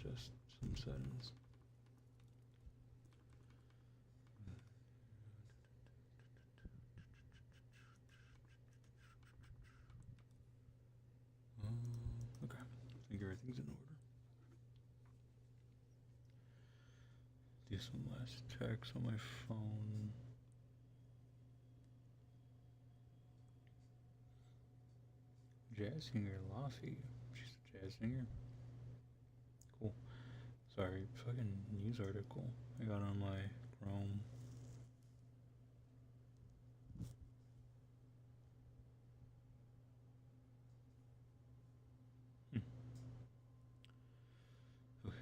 adjust some settings. Okay, I think everything's in order. Do some last checks on my phone. Jazz singer Laffy. She's a jazz singer. Cool. Sorry, fucking news article I got on my Chrome. Okay.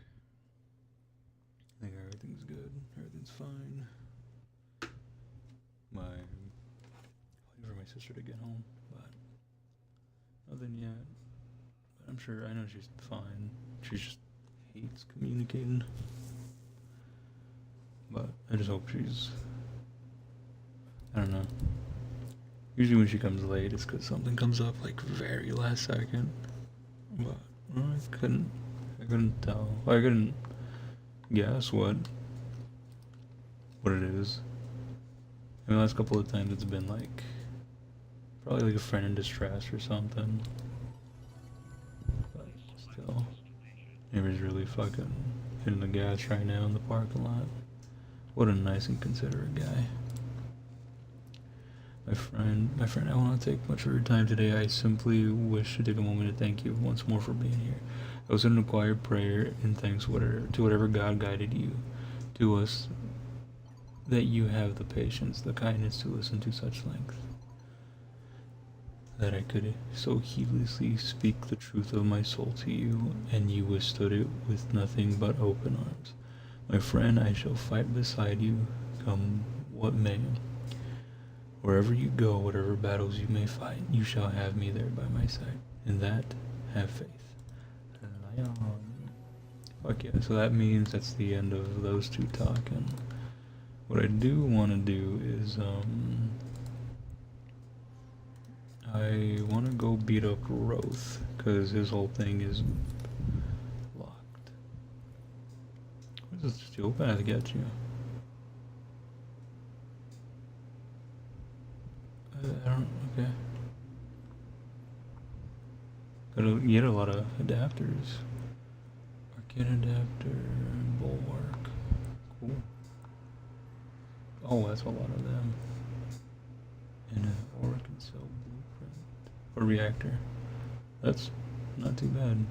I think everything's good. Everything's fine. Waiting for my sister to get home, but nothing yet. But I'm sure, I know she's fine. She just hates communicating. But I just hope she's, I don't know. Usually when she comes late, it's because something comes up like very last second. But I couldn't tell. I couldn't guess what it is. I mean, the last couple of times it's been like probably like a friend in distress or something. But still, neighbor's really fucking hitting the gas right now in the parking lot. What a nice and considerate guy. My friend, I will not take much of your time today. I simply wish to take a moment to thank you once more for being here. I was in a quiet prayer and thanks to whatever God guided you to us, that you have the patience, the kindness to listen to such length, that I could so heedlessly speak the truth of my soul to you, and you withstood it with nothing but open arms. My friend, I shall fight beside you, come what may. Wherever you go, whatever battles you may fight, you shall have me there by my side. In that, have faith. Fuck yeah, so that means that's the end of those two talking. What I do want to do is, I want to go beat up Roth, because his whole thing is locked. What is this steel path get you? I don't, okay. Gotta get a lot of adapters. Arcane adapter, bulwark. Cool. Oh, that's a lot of them. And an Auric and cell blueprint. Or reactor. That's not too bad.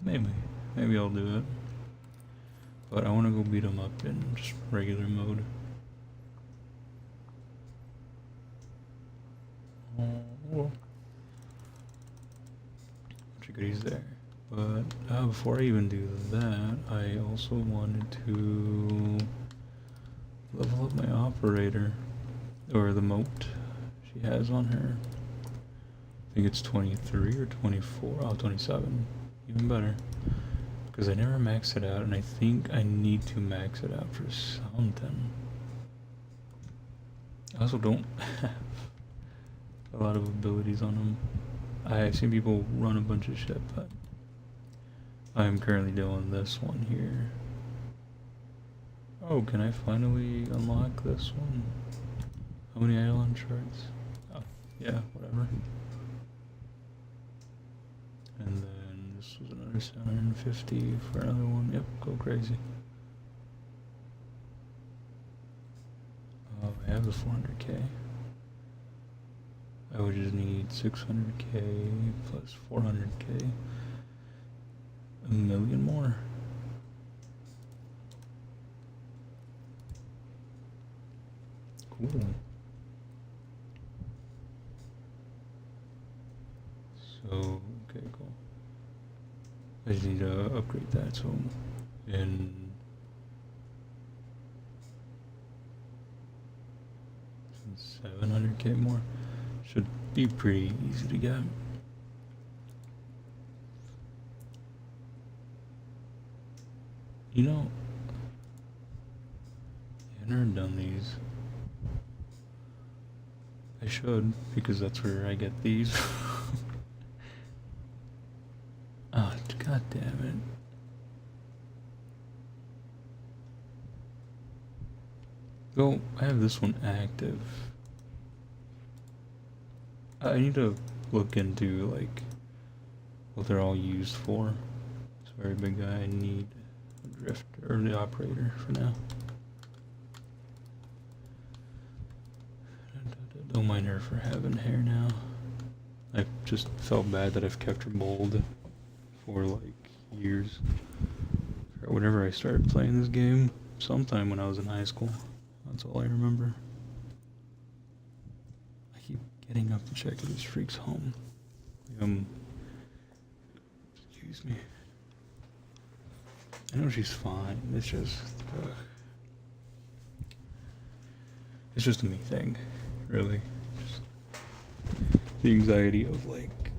Maybe I'll do it. But I want to go beat them up in just regular mode. Well, bunch of goodies there. But before I even do that, I also wanted to level up my operator, or the moat she has on her. I think it's 23 or 24. Oh, 27. Even better. Because I never maxed it out, and I think I need to max it out for something. I also don't have a lot of abilities on them. I've seen people run a bunch of shit, but I am currently doing this one here. Oh, can I finally unlock this one? How many Eidolon shards? Oh, yeah, whatever. And then this was another 750 for another one. Yep, go crazy. Oh, I have the 400k. I would just need 600k plus 400k. A million more. Cool. So, okay, cool. I just need to upgrade that, so in 700k more. Should be pretty easy to get. You know, I've never done these. I should, because that's where I get these. Oh, god damn Well, I have this one active. I need to look into, like, what they're all used for. Sorry, big guy, I need a drifter, or the operator for now. Don't mind her for having hair now. I just felt bad that I've kept her bald for, like, years. Whenever I started playing this game, sometime when I was in high school. That's all I remember. I keep getting up to check if this freak's home. Excuse me. I know she's fine. It's just a me thing, really. Just the anxiety of, like,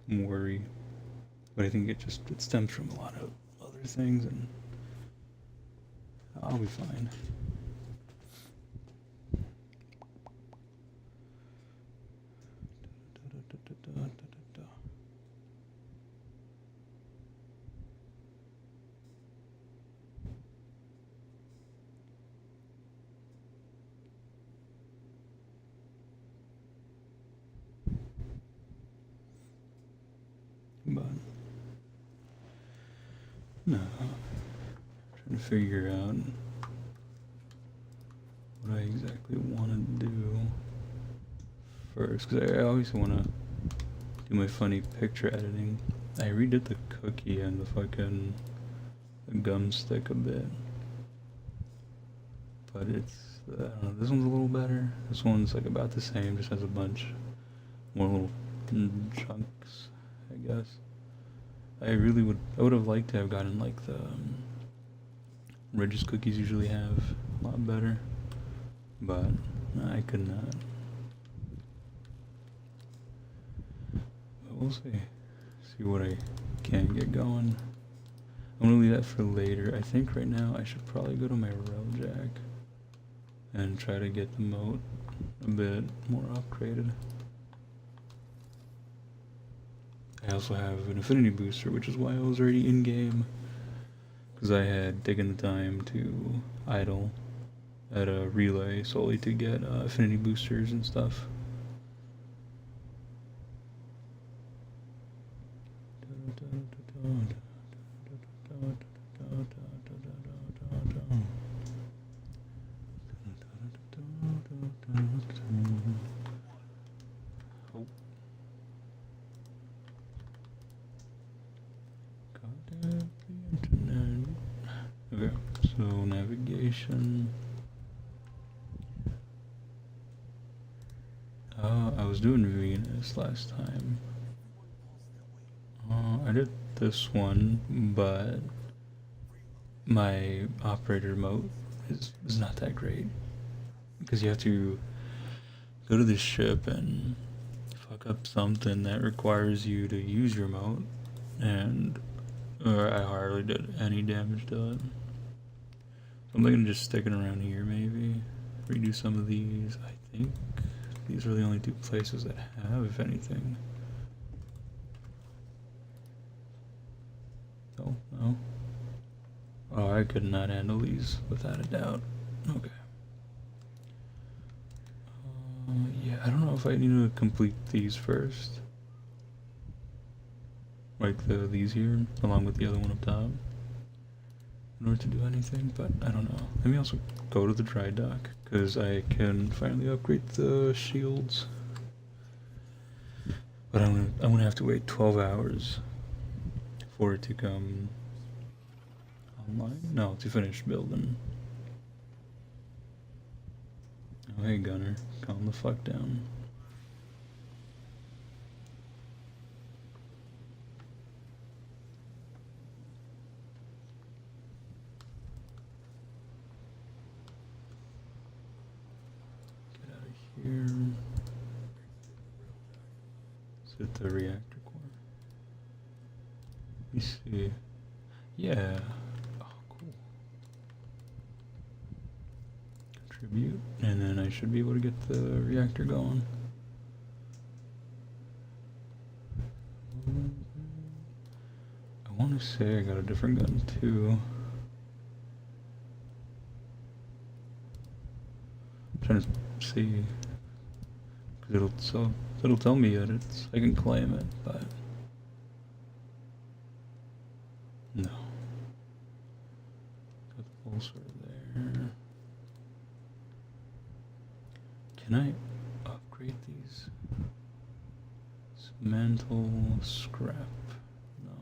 worry. But I think it stems from a lot of other things, and I'll be fine. But no, trying to figure out what I exactly want to do first, because I always want to do my funny picture editing. I redid the cookie and the fucking gum stick a bit, but it's I don't know, this one's a little better. This one's like about the same, just has a bunch more little chunks, I guess. I would have liked to have gotten, like, the Ridge's cookies usually have a lot better, but I could not. But we'll see what I can get going. I'm gonna leave that for later. I think right now I should probably go to my railjack and try to get the moat a bit more upgraded. I also have an affinity booster, which is why I was already in game, because I had taken the time to idle at a relay solely to get affinity boosters and stuff. Okay, so navigation. I was doing Venus last time. I did this one, but my operator mode is not that great, because you have to go to this ship and fuck up something that requires you to use your mode, and I hardly did any damage to it. So I'm thinking of just sticking around here, maybe redo some of these. I think these are the only two places that have, if anything. Oh, no. Oh, I could not handle these without a doubt. Okay. Yeah, I don't know if I need to complete these first. Like these here, along with the other one up top, in order to do anything, but I don't know. Let me also go to the dry dock, because I can finally upgrade the shields. But I'm gonna have to wait 12 hours for it to come online. No, to finish building. Oh, hey Gunner, calm the fuck down. Get out of here. Is it the reactor core? Let me see. Yeah. Oh, cool. Contribute, and then I should be able to get the reactor going. I want to say I got a different gun too. trying to see, because it'll tell me that I can claim it, but no. Got the pulsar there. Can I upgrade these? Mantle scrap. No.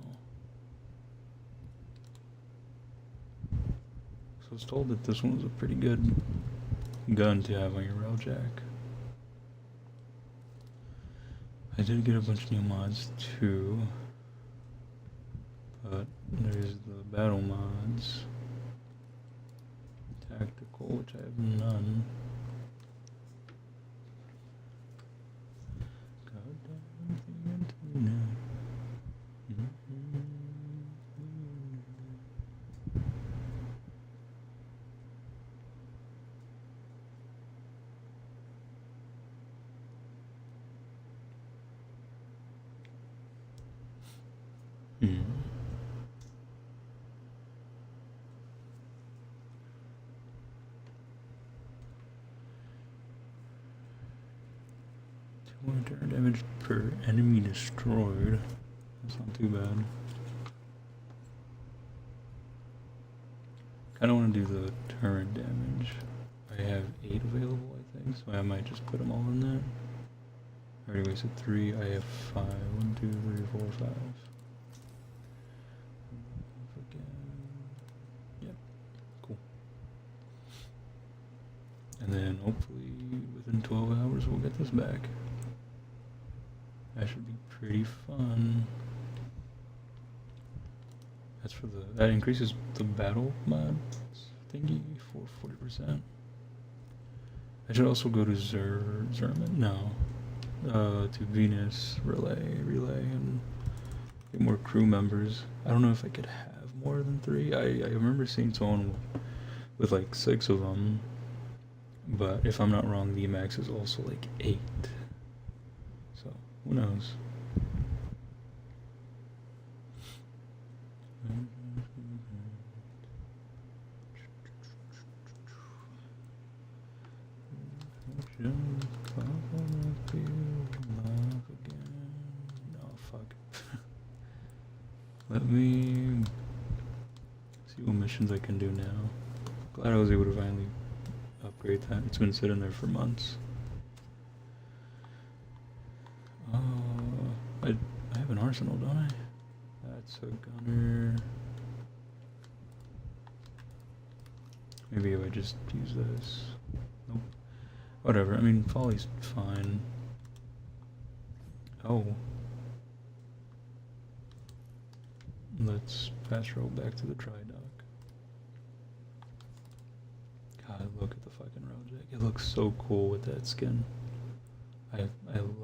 So I was told that this one was a pretty good gun to have on your railjack. I did get a bunch of new mods too, but there's the battle mods, tactical, which I have none. Damage per enemy destroyed. That's not too bad. Kinda wanna do the turret damage. I have 8 available, I think, so I might just put them all in there. I already wasted 3, I have 5. 1, 2, 3, 4, 5. Yep, cool. And then hopefully within 12 hours we'll get this back. That should be pretty fun. That's for that increases the battle mod thingy for 40%. I should also go to Zerman, no, to Venus relay, and get more crew members. I don't know if I could have more than 3. I remember seeing someone with like 6 of them, but if I'm not wrong, the max is also like 8. So who knows? No, fuck. Let me see what missions I can do now. Glad I was able to finally upgrade that. It's been sitting there for months. I have an arsenal, don't I? That's a gunner. Maybe if I just use this. Nope. Whatever, I mean, Folly's fine. Oh. Let's fast roll back to the Tridoc. God, look at the fucking railjack. It looks so cool with that skin. I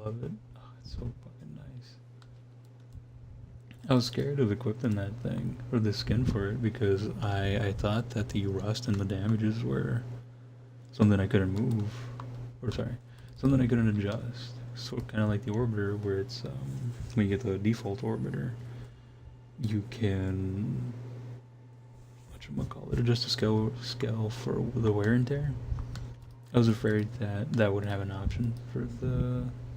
love it. Oh, it's so fucking nice. I was scared of equipping that thing, or the skin for it, because I thought that the rust and the damages were something I couldn't move. Or sorry, something I couldn't adjust. So kind of like the orbiter, where it's when you get the default orbiter, you can adjust the scale for the wear and tear. I was afraid that wouldn't have an option for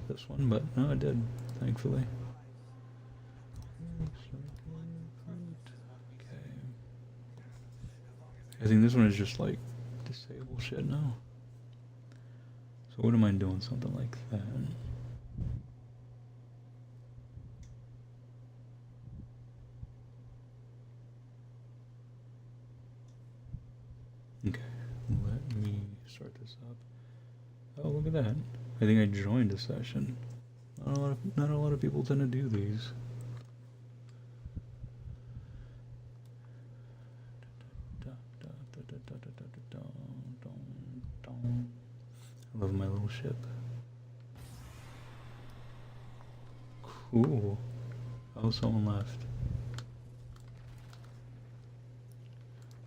this one, but no, it did, thankfully. Okay. I think this one is just like disable shit now. So what am I doing? Something like that. Okay, let me start this up. Oh, look at that. I think I joined a session. Not a lot of people tend to do these. I love my little ship. Cool. Oh, someone left.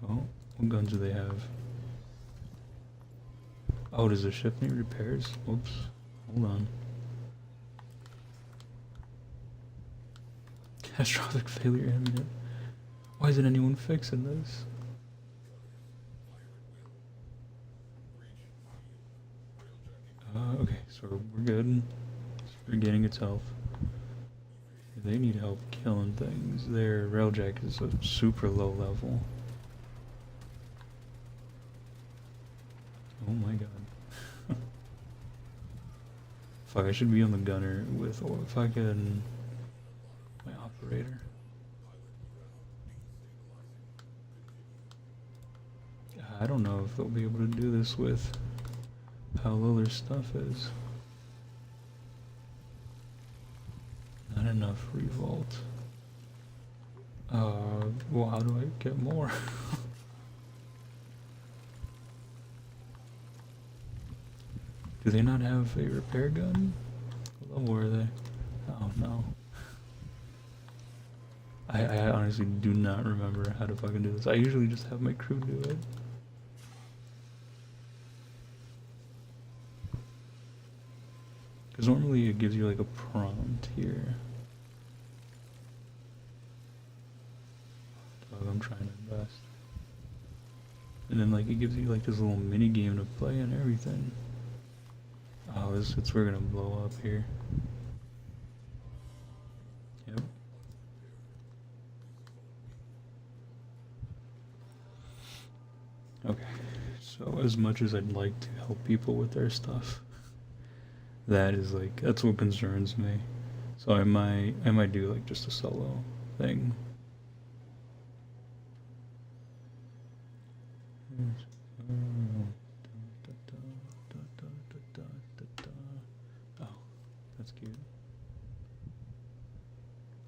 Oh, what guns do they have? Oh, does the ship need repairs? Whoops. Hold on. Catastrophic failure imminent. Why isn't anyone fixing this? Okay, so we're good. It's regaining its health. They need help killing things. Their railjack is a super low level. Oh my god. Fuck, I should be on the gunner with, or if I can, my operator. I don't know if they'll be able to do this with how low their stuff is. Not enough revolt. Well, how do I get more? Do they not have a repair gun? What level are they? Oh no. I honestly do not remember how to fucking do this. I usually just have my crew do it. Because normally it gives you like a prompt here. Dog, I'm trying to invest. And then like it gives you like this little mini game to play and everything. Oh, we're gonna blow up here. Yep. Okay, so as much as I'd like to help people with their stuff, that's what concerns me. So I might do like just a solo thing. Oh, that's cute.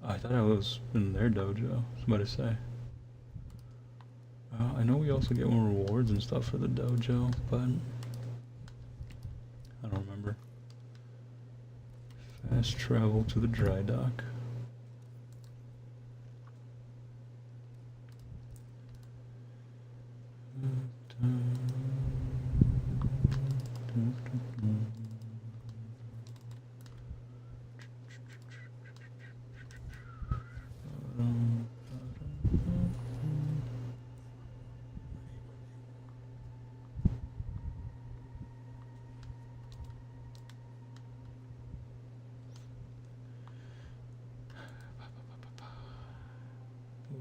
Oh, I thought I was in their dojo. I was about to say. I know we also get more rewards and stuff for the dojo, but I don't remember. Fast travel to the dry dock.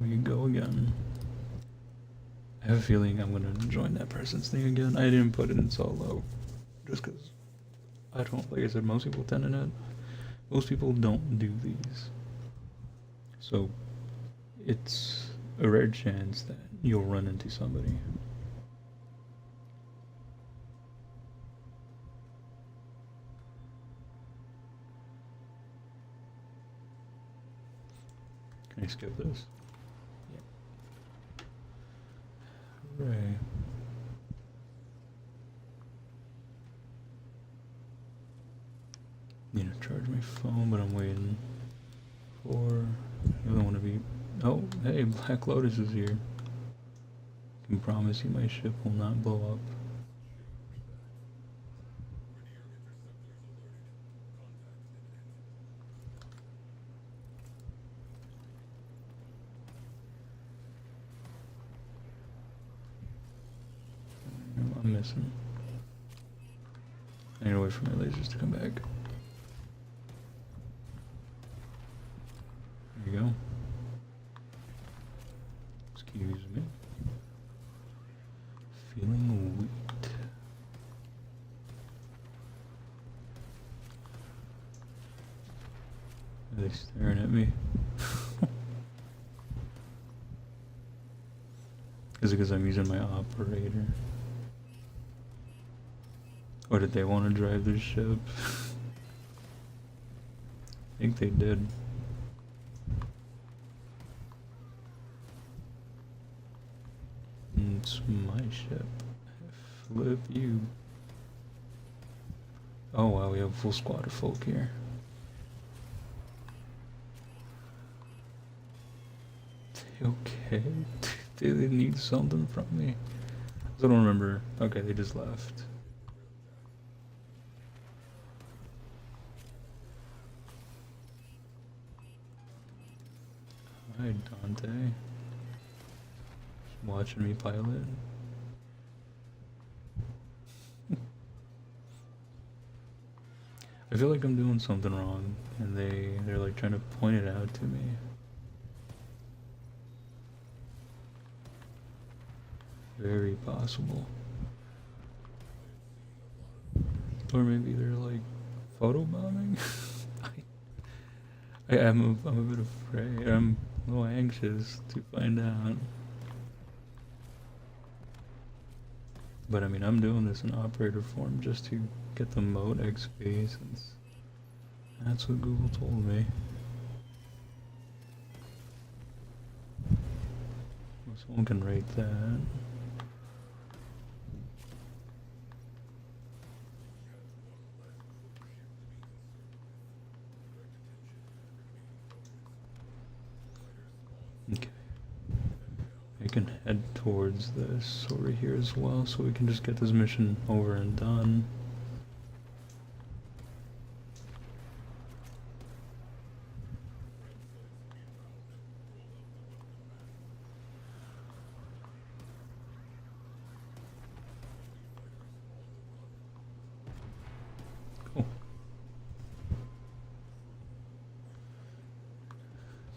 We go again. I have a feeling I'm gonna join that person's thing again. I didn't put it in solo, just because I don't, like I said, most people tend to not. Most people don't do these. So it's a rare chance that you'll run into somebody. Can I skip this? Yeah. Hooray. Need to charge my phone, but I'm waiting for the other one to be. Oh, hey, Black Lotus is here. I can promise you my ship will not blow up. I'm missing. I need to wait for my lasers to come back. There you go. Excuse me. Feeling weak. Are they staring at me? Is it because I'm using my operator? Or did they want to drive their ship? I think they did. It's my ship. Flip you. Oh wow, we have a full squad of folk here. Okay. Do they need something from me? I don't remember. Okay, they just left. Hi, Dante. Just watching me pilot. I feel like I'm doing something wrong, and they're like trying to point it out to me. Very possible. Or maybe they're like photobombing. I'm a bit afraid. I'm a little anxious to find out. But I mean, I'm doing this in operator form just to get the mode XP, since that's what Google told me. Well, someone can rate that. Okay. I can head towards this over here as well, so we can just get this mission over and done. Cool.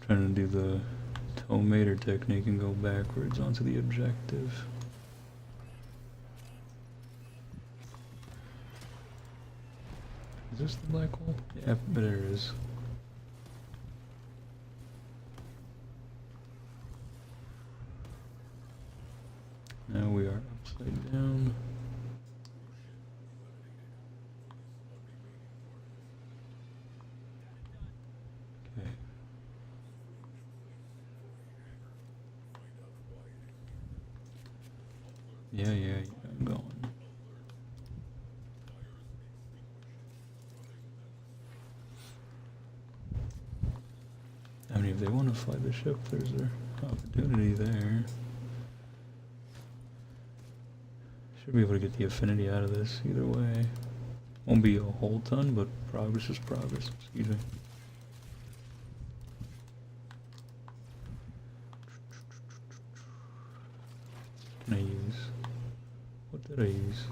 Trying to do the Tomater technique and go backwards onto the objective. Is this the black hole? Yep, there it is. Now we are upside down. Okay. Yeah, I'm going. I mean, if they want to fly the ship, there's an opportunity there. Should be able to get the affinity out of this either way. Won't be a whole ton, but progress is progress. Excuse me. What can I use? What did I use?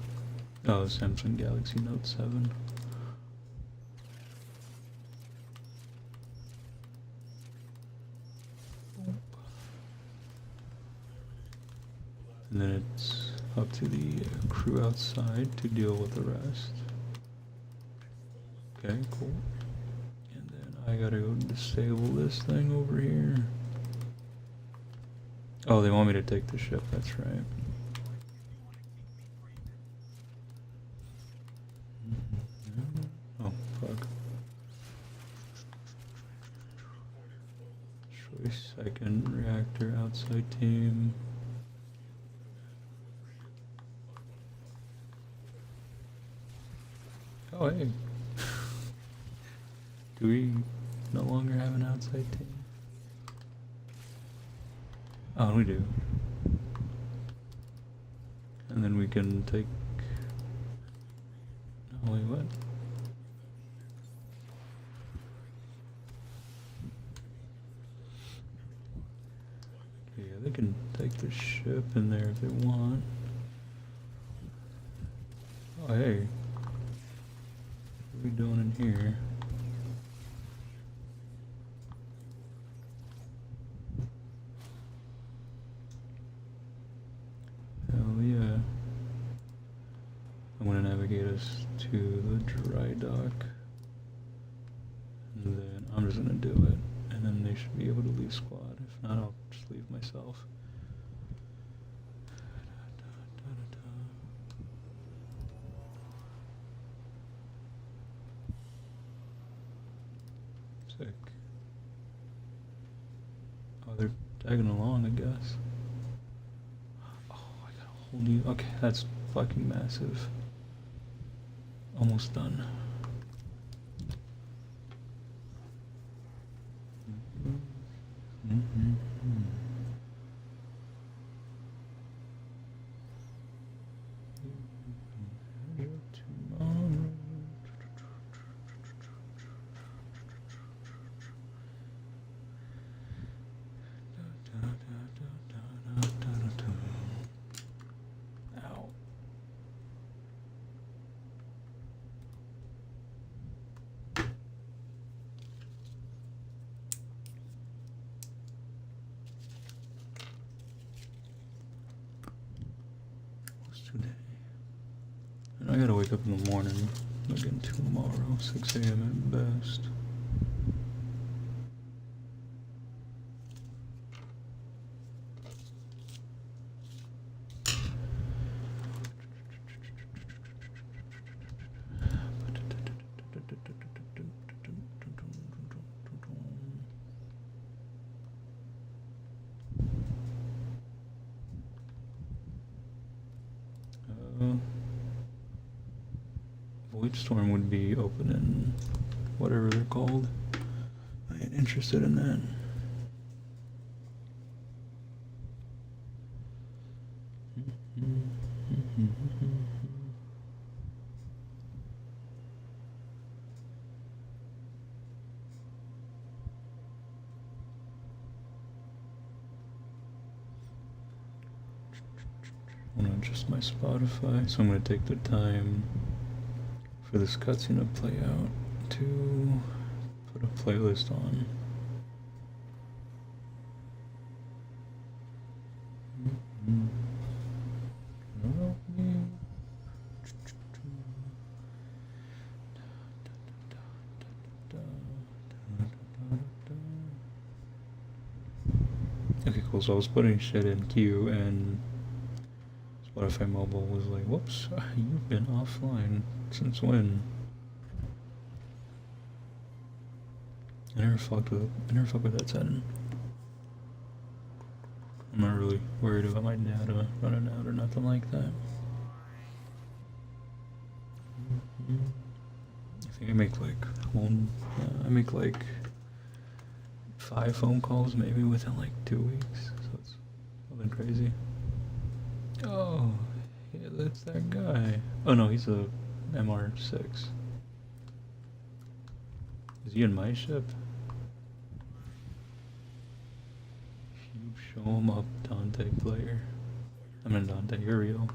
Oh, Samsung Galaxy Note 7. And then it's up to the crew outside to deal with the rest. Okay, cool. And then I gotta go disable this thing over here. Oh, they want me to take the ship, that's right. Oh, fuck. Choice second reactor outside team. Oh, hey. Do we no longer have an outside team? Oh, we do. And then we can take... Oh, wait, what? Okay, yeah, they can take the ship in there if they want. Oh, hey. What are we doing in here? Hell yeah. I'm gonna navigate us to the dry dock. And then I'm just gonna do it. And then they should be able to leave squad. If not, I'll just leave myself. Sick. Oh, they're tagging along, I guess. Oh, I got a whole new... Okay, that's fucking massive. Almost done. today. And I gotta wake up in the morning again tomorrow, 6 a.m. at best. Void Storm would be open in whatever they're called. I ain't interested in that. I want to adjust my Spotify, so I'm going to take the time for this cutscene to play out to put a playlist on. Okay, cool. So I was putting shit in queue and Spotify Mobile was like, whoops, you've been offline. Since when? I never fucked with that setting. I'm not really worried about my data running out or nothing like that. I think I make like 5 phone calls maybe within like 2 weeks, so it's nothing crazy. Oh, yeah, that's that guy. Oh no, he's a MR6. Is he in my ship? You show him up, Dante player. I mean Dante, you're real.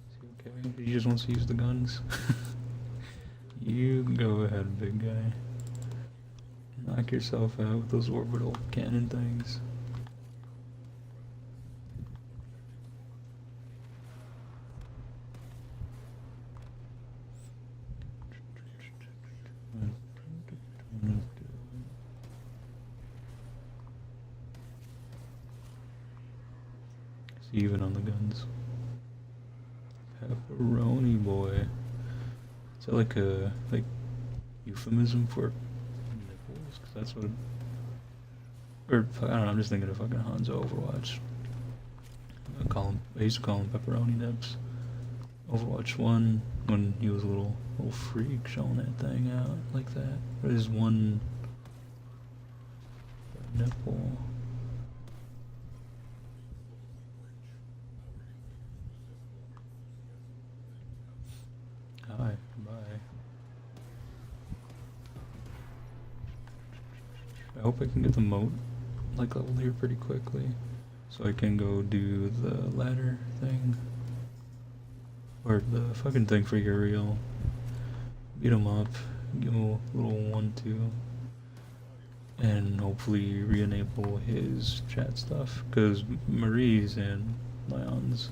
Is he okay? He just wants to use the guns. You go ahead, big guy. Knock yourself out with those orbital cannon things. Even on the guns. Pepperoni boy. Is that like a euphemism for nipples? Cause that's what. Or I don't know. I'm just thinking of fucking Hanzo Overwatch. I used to call him pepperoni nips. Overwatch 1 when he was a little freak showing that thing out like that. There's one nipple. Hi, bye. I hope I can get the moat leveled here pretty quickly, so I can go do the ladder thing, or the fucking thing for Uriel. Beat him up, give him a little 1-2, and hopefully re-enable his chat stuff, because Marie's and Leon's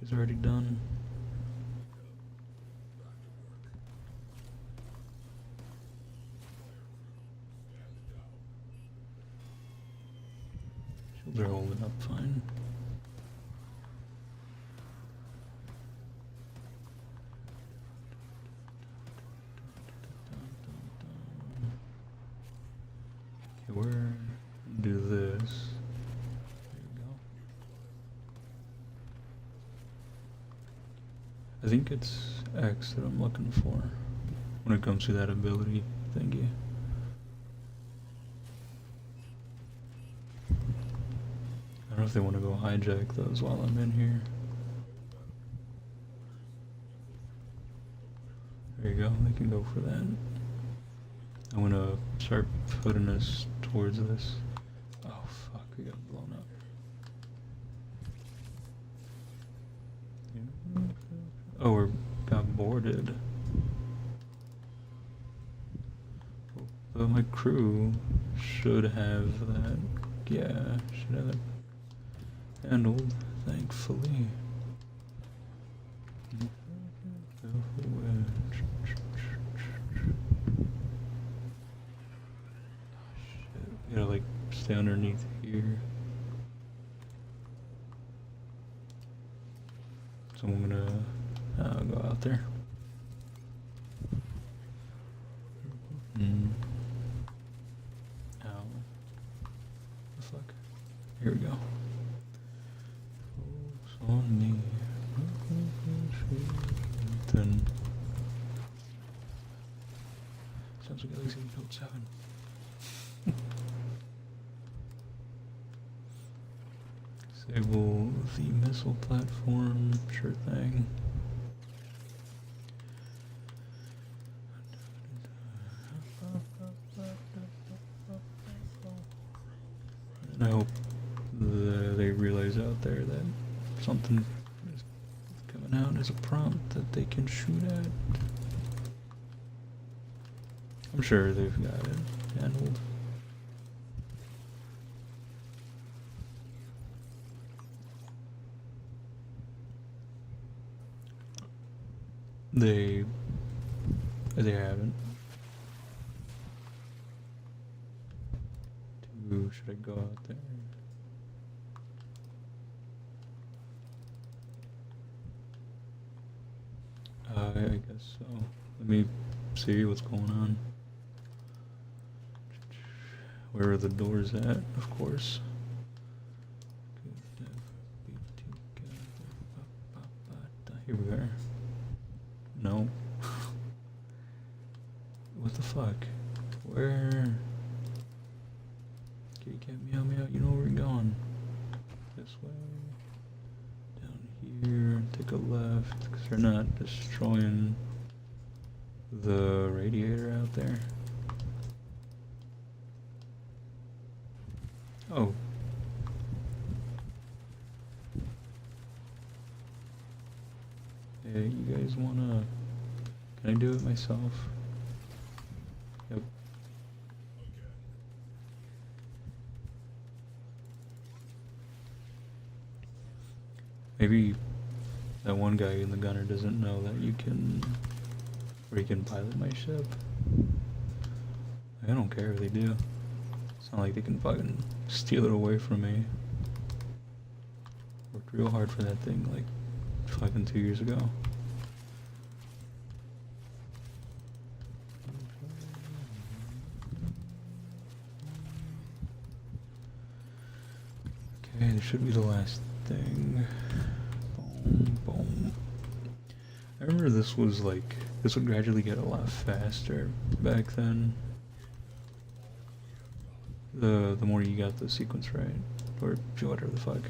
is already done. They're holding up fine. Okay, we're do this. There you go. I think it's X that I'm looking for when it comes to that ability thingy. I don't know if they want to go hijack those while I'm in here. There you go, they can go for that. I'm gonna start putting us towards this. Oh fuck, we got blown up. Oh, we got boarded. But my crew should have that. Yeah, should have that handled, thankfully. gotta like stay underneath here. So I'm gonna go out there. Ow. The fuck? Here we go. Focus on me. Then sounds like Galaxy Note 7. Disable the missile platform, sure thing. And I hope they realize out there that something is coming out as a prompt that they can shoot at. I'm sure they've got it handled. They haven't. Should I go out there? I guess so. Let me see what's going on. Where are the doors at? Of course. Here we are. No. What the fuck? Where? Kitty cat meow meow, you know where we're going. This way. Down here, take a left, because they're not destroying the radiator out there. Oh. Hey, you guys wanna... Can I do it myself? Yep. Maybe that one guy in the gunner doesn't know that you can... Or you can pilot my ship. I don't care if they do. It's not like they can fucking steal it away from me. Worked real hard for that thing like fucking 2 years ago. Okay, this should be the last thing. Boom, boom. I remember this was like, this would gradually get a lot faster back then. The more you got the sequence right, or whatever the fuck.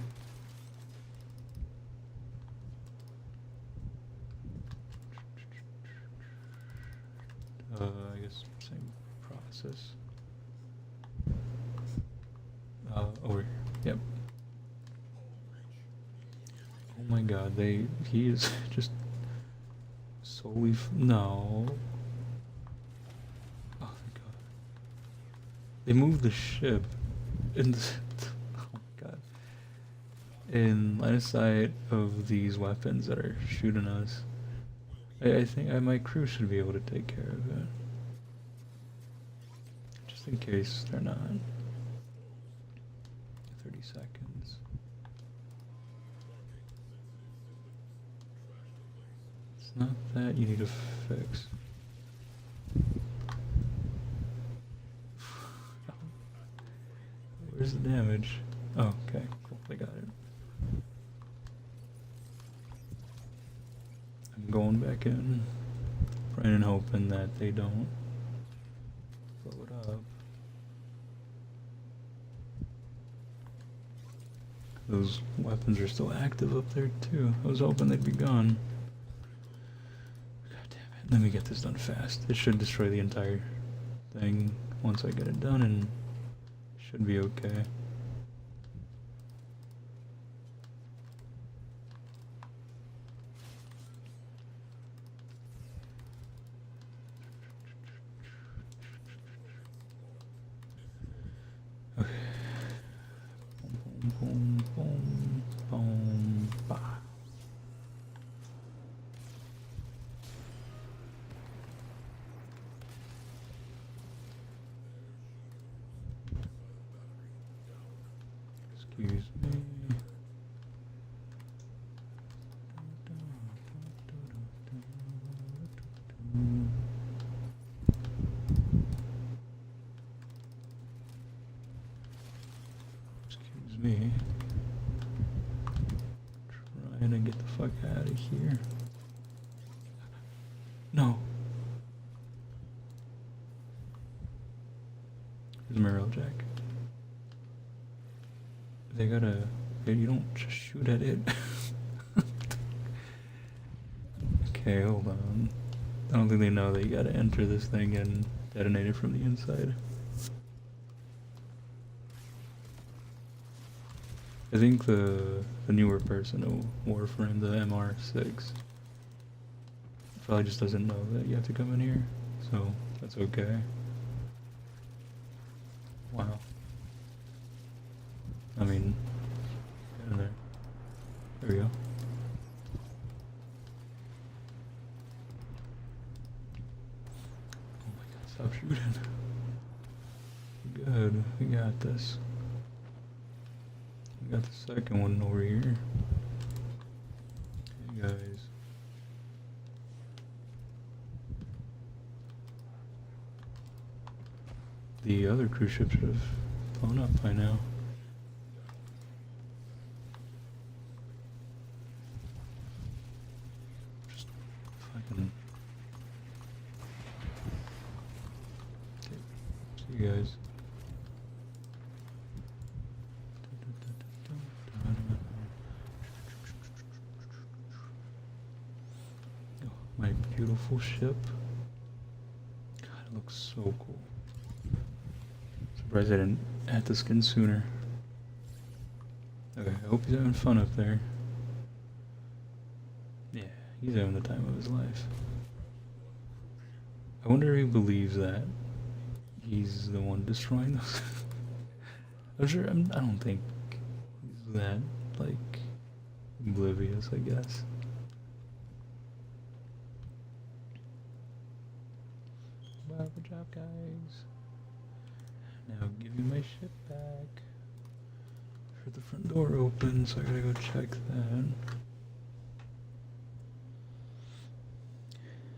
I guess same process. Over here. Yep. Oh my god, he is just solely no. Oh my god. They moved the ship in the, oh my god. In line of sight of these weapons that are shooting us. I think my crew should be able to take care of it. Just in case they're not. 30 seconds. It's not that you need to fix. Where's the damage? Oh, okay, cool, they got it. I'm going back in, praying and hoping that they don't blow it up. Those weapons are still active up there too. I was hoping they'd be gone. God damn it. Let me get this done fast. It should destroy the entire thing once I get it done, and it should be okay. Okay. Boom, boom, boom, boom, bah. Excuse me. Excuse me. Trying to get the fuck out of here. No. Here's my rail jack. They gotta. You don't just shoot at it. Okay, hold on. I don't think they know that you gotta enter this thing and detonate it from the inside. I think the newer person of Warframe, the MR6, probably just doesn't know that you have to come in here, so that's okay. Wow. I mean, get in there. There we go. Oh my god, stop shooting. Good, we got this. We got the second one over here. Hey guys. The other cruise ship should have blown up by now. Just fucking... Okay. See you guys. Oh, my beautiful ship. God, it looks so cool. Surprised I didn't add the skin sooner. Okay, I hope he's having fun up there. Yeah, he's having the time of his life. I wonder if he believes that he's the one destroying those. I'm sure. I don't think he's that like oblivious, I guess. Well, good job, guys. Now give me my ship back. Heard the front door open, so I gotta go check that.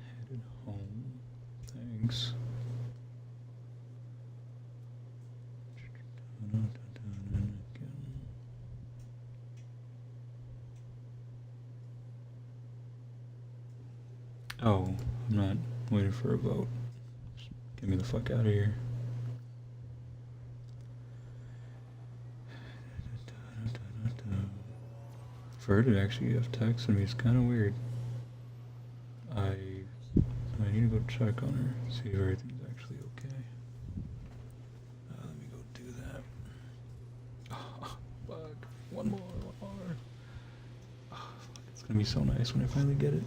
Headed home. Thanks. Oh, I'm not waiting for a vote. Just get me the fuck out of here. For her to actually have texted me is kind of weird. I need to go check on her, see if everything's actually okay. Let me go do that. Oh, fuck. One more. Oh, fuck. It's gonna be so nice when I finally get it.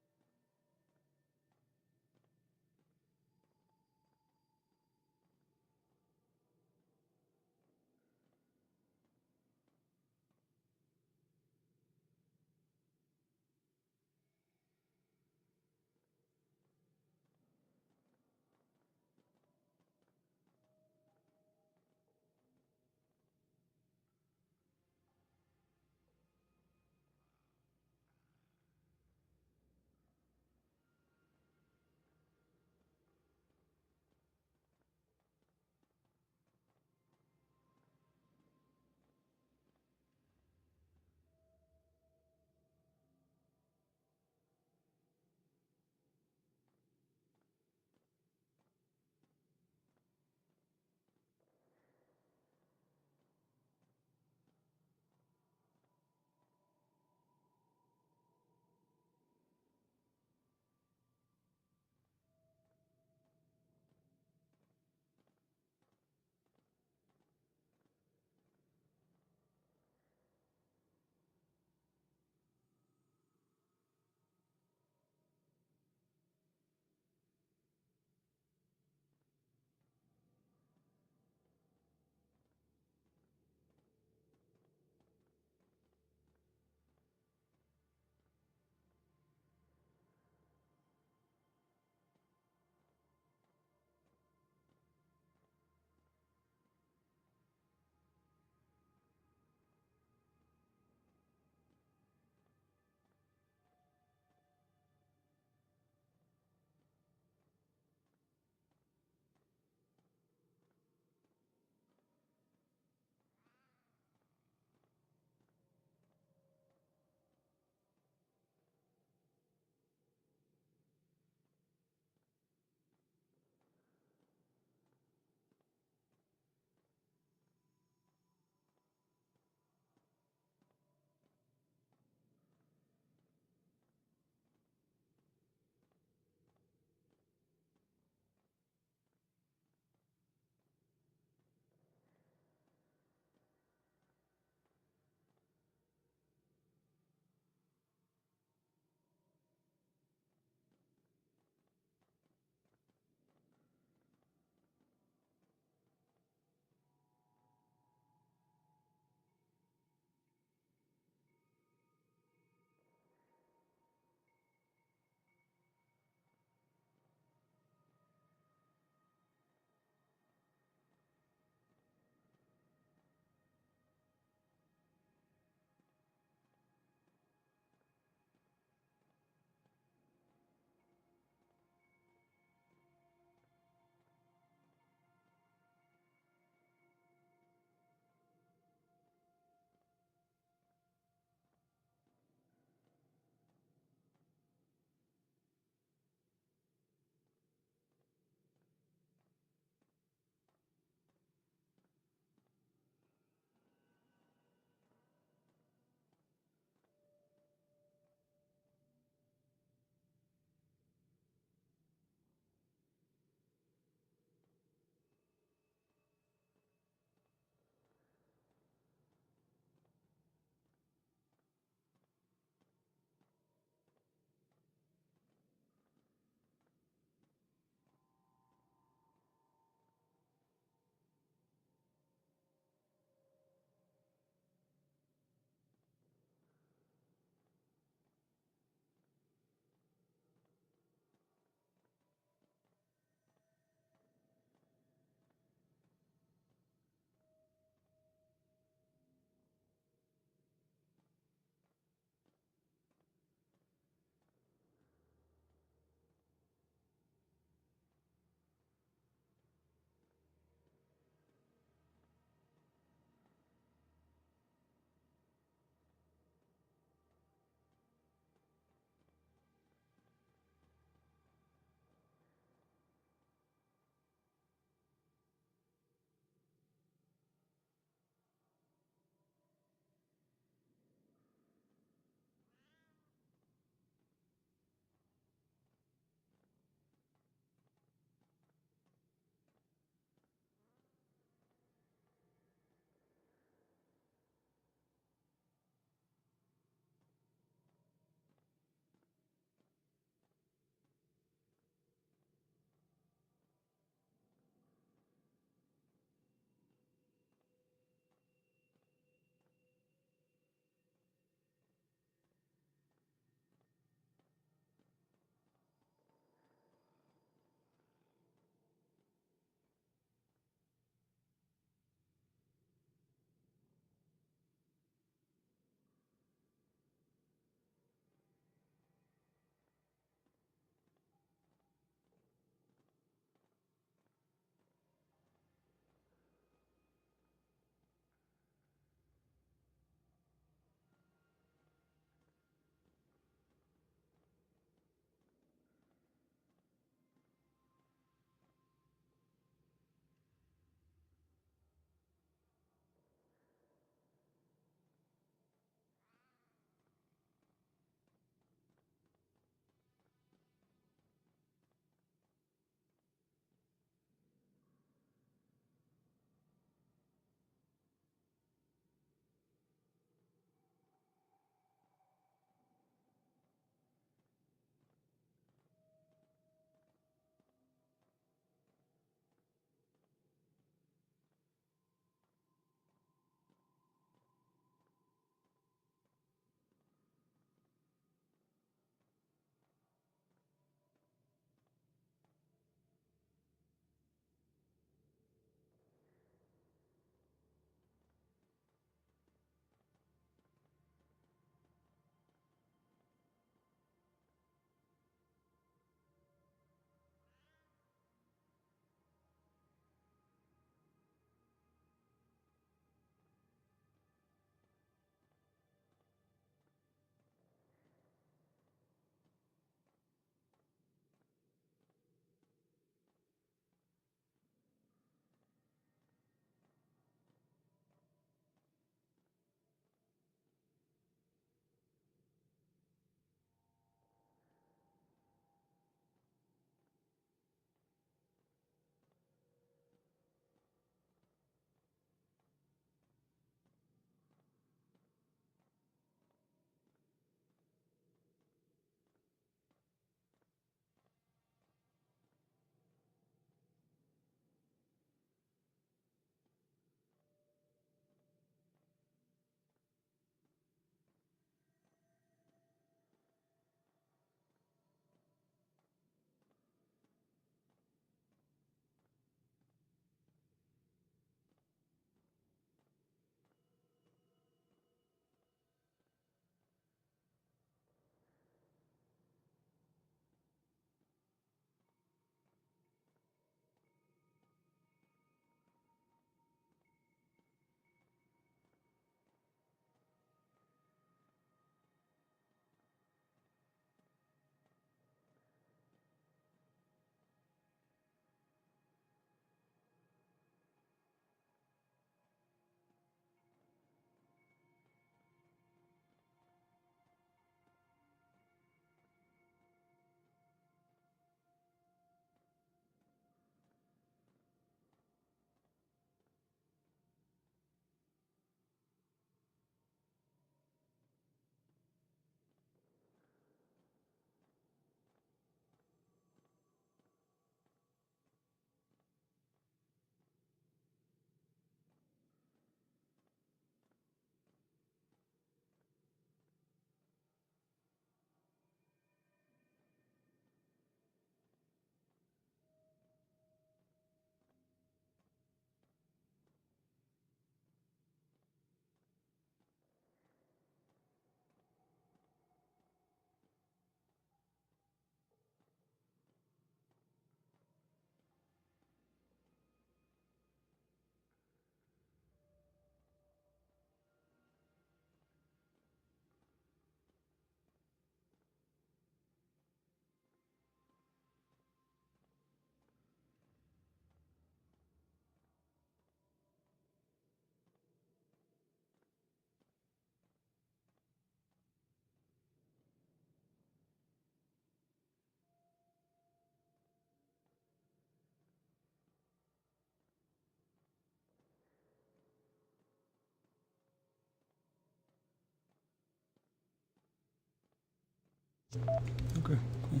Okay, cool.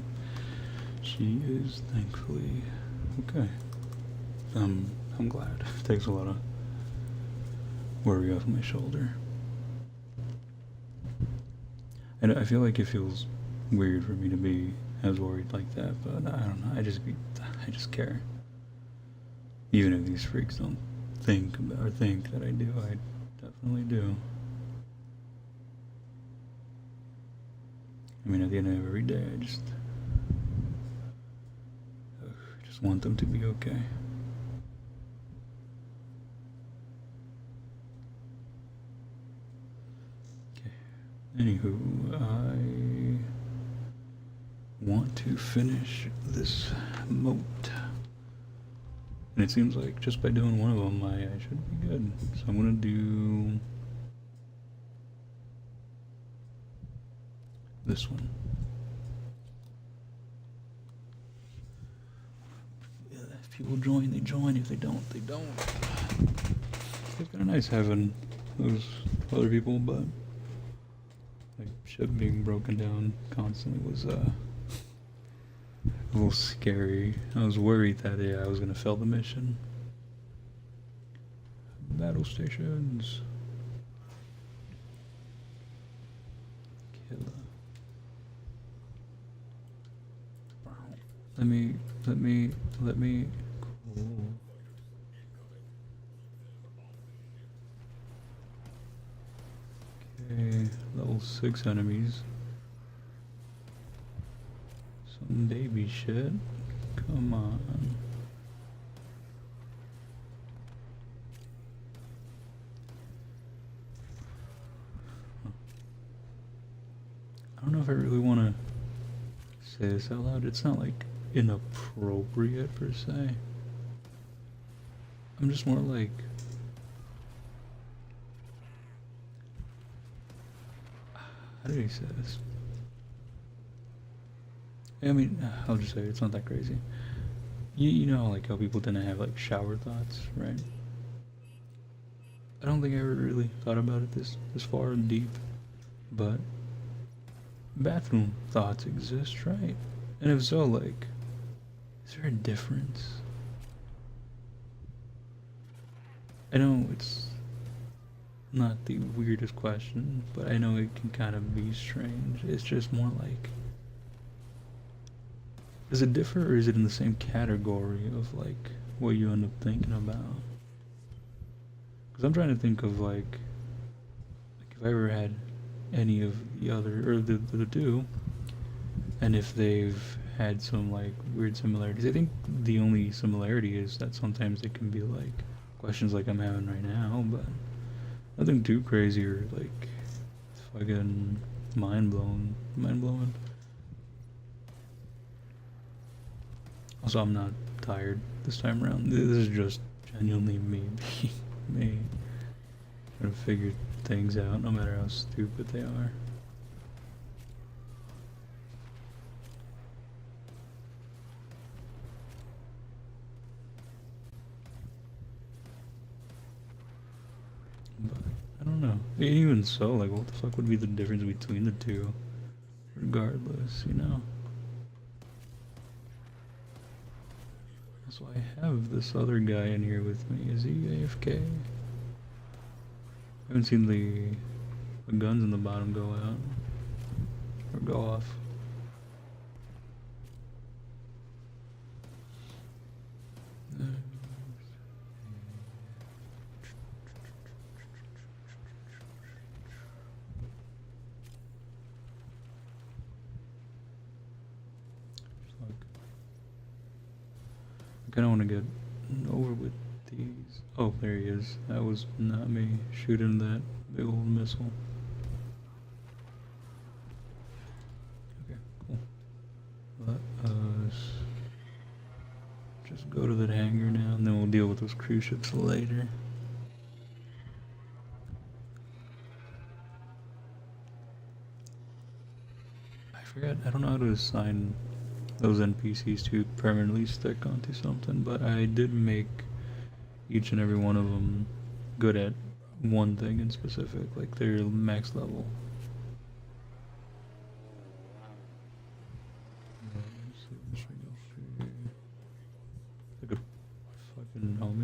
She is thankfully okay. I'm glad. It takes a lot of worry off my shoulder. And I feel like it feels weird for me to be as worried like that, but I don't know. I just care. Even if these freaks don't think about or think that I do, I definitely do. I mean, at the end of every day, I just want them to be okay. Anywho, I want to finish this moat. And it seems like just by doing one of them, I should be good. So I'm gonna do this one. Yeah, if people join, they join. If they don't, they don't. It's kind of nice having those other people, but like ship being broken down constantly was a little scary. I was worried that I was gonna fail the mission. Battle stations. Killer. Let me. Cool. Okay, level 6 enemies. Some baby shit. Come on. I don't know if I really want to say this out loud. It's not like inappropriate per se. I'm just more like, how did he say this? I mean, I'll just say it's not that crazy. You know, like how people tend to have like shower thoughts, right? I don't think I ever really thought about it this far and deep, but bathroom thoughts exist, right? And if so, like, is there a difference? I know it's not the weirdest question, but I know it can kind of be strange. It's just more like, does it differ or is it in the same category of like what you end up thinking about? Because I'm trying to think of like if I ever had any of the other, or the two, and if they've had some like weird similarities. I think the only similarity is that sometimes it can be like questions like I'm having right now, but nothing too crazy or like fucking mind blowing. Also, I'm not tired this time around. This is just genuinely me being me. Trying to figure things out, no matter how stupid they are. But I don't know. Even so, like, what the fuck would be the difference between the two? Regardless, you know? So I have this other guy in here with me. Is he AFK? I haven't seen the guns in the bottom go out. Or go off. I kind of want to get over with these. Oh, there he is. That was not me shooting that big old missile. Okay, cool. Let us just go to that hangar now, and then we'll deal with those cruise ships later. I forgot, I don't know how to assign those NPCs to permanently stick onto something, but I did make each and every one of them good at one thing in specific, like their max level.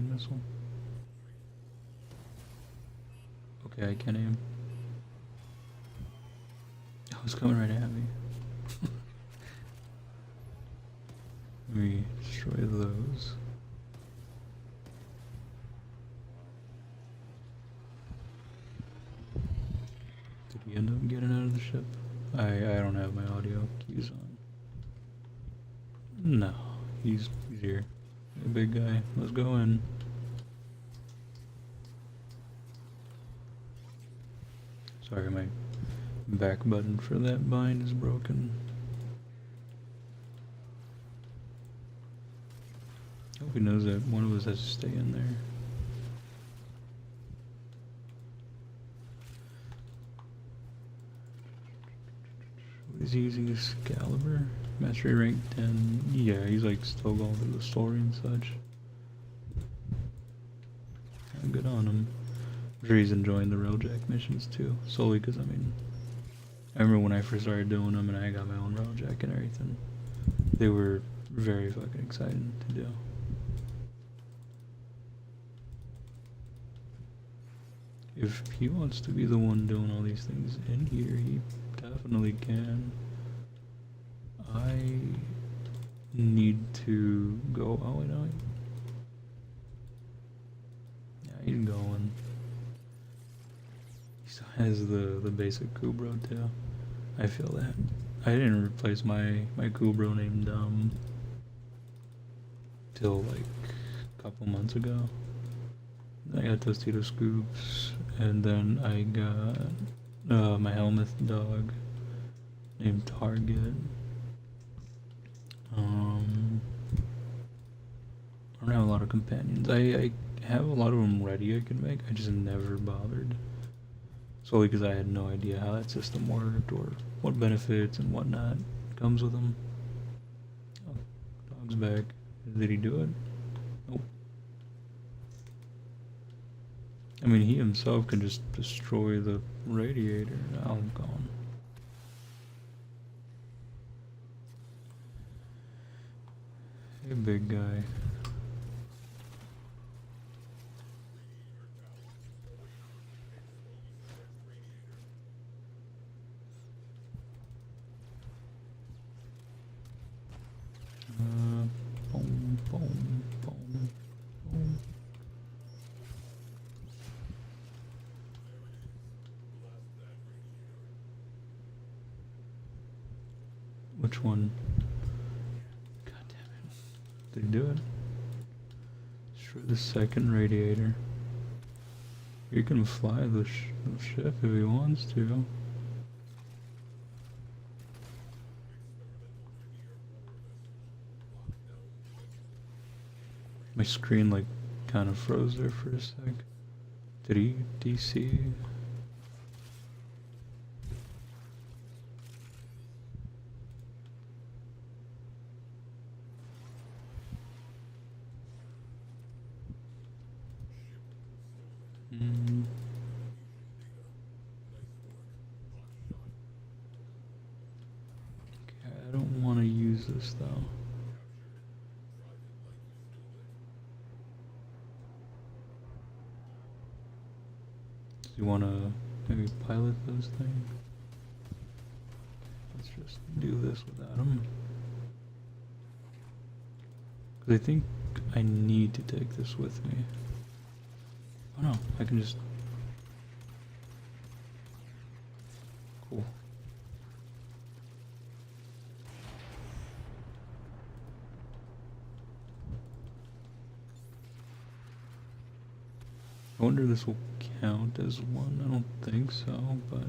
guided missile. Okay, I can aim. Oh, it's coming right at me. Let me destroy those. Did he end up getting out of the ship? I don't have my audio keys on. No, he's here. Hey, big guy, let's go in. Sorry, my back button for that bind is broken. Hope he knows that one of us has to stay in there. What is he using? Excalibur? Mastery rank 10. Yeah, he's like still going through the story and such. Good on him. I'm sure he's enjoying the Railjack missions too. Solely because, I mean, I remember when I first started doing them and I got my own Railjack and everything. They were very fucking exciting to do. If he wants to be the one doing all these things in here, he definitely can. I need to go. Oh, wait, no. Yeah, he's going. He still has the basic Kubro too. I feel that. I didn't replace my Kubro named till like a couple months ago. I got Tostito Scoops, and then I got my Helmuth dog named Target. I don't have a lot of companions. I have a lot of them ready I can make, I just never bothered. Solely because I had no idea how that system worked or what benefits and whatnot comes with them. Oh, dog's back. Did he do it? Nope. I mean, he himself can just destroy the radiator. Now I'm gone. Hey, big guy. Boom, boom, boom, boom. Which one? God damn it. Did he do it? Destroy the second radiator. He can fly the ship if he wants to. My screen like kind of froze there for a sec. Did he DC? Okay, I don't want to use this though. Do you want to maybe pilot those things? Let's just do this without them. Because I think I need to take this with me. Oh no, I can just... Cool. I wonder if this will count as one. I don't think so, but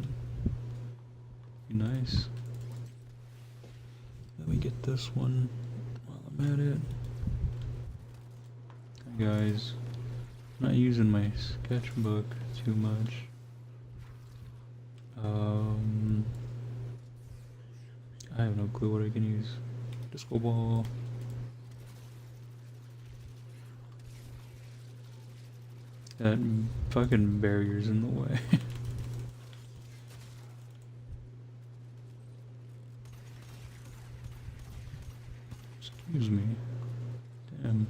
be nice. Let me get this one while I'm at it. Hey guys, I'm not using my sketchbook too much. I have no clue what I can use. Disco ball. That fucking barrier's in the way. Excuse me. Damn.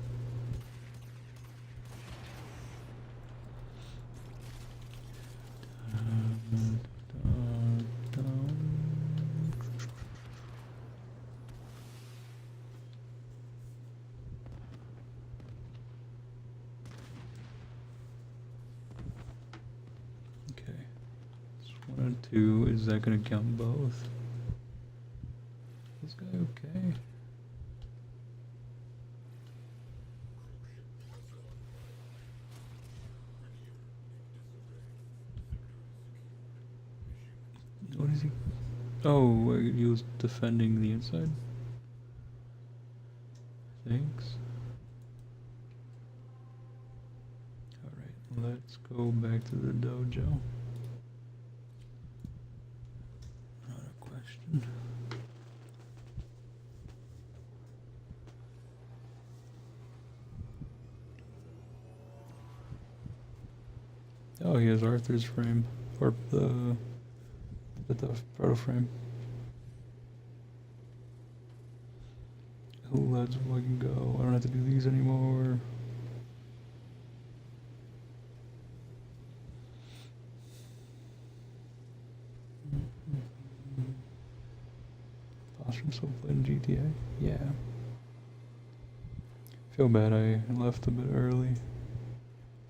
1 and 2. Is that gonna count both? This guy okay? What is he? Oh, he was defending the inside. Thanks. Alright, let's go back to the dojo. Not a question. Oh, he has Arthur's frame. Or the proto frame. Let's fucking go. I don't have to do these anymore. Postrum still playing GTA? Yeah. Feel bad I left a bit early.